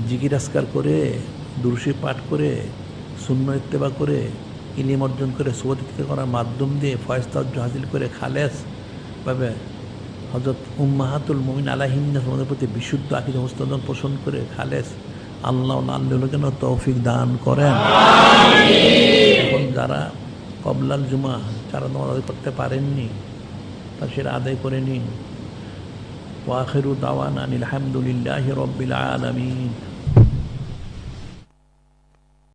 A: জিকির আসকার করে, দুরূশী পাঠ করে, সুন্নাহ ইত্তেবা করে, ইলম অর্জন করে, সোহবত ইখতিয়ার করার মাধ্যম দিয়ে ফয়েজ তাওজ্জুহ হাসিল করে খালেসভাবে হযরত উম্মাহাতুল মুমিন আলাইহিন্নাস আমাদের প্রতি বিশুদ্ধ আকীদা মুস্তাকিম পোষণ করে খালেস আল্লাহ আল্লাহকে যেন তৌফিক দান করেন। এখন যারা কবলাল জুমা যারা নামাজ আদায় করতে পারেননি তারা সেটা আদায় করে নিন। ওয়া আখিরু দাওয়ানা আনিল হামদুলিল্লাহি রাব্বিল আলামিন।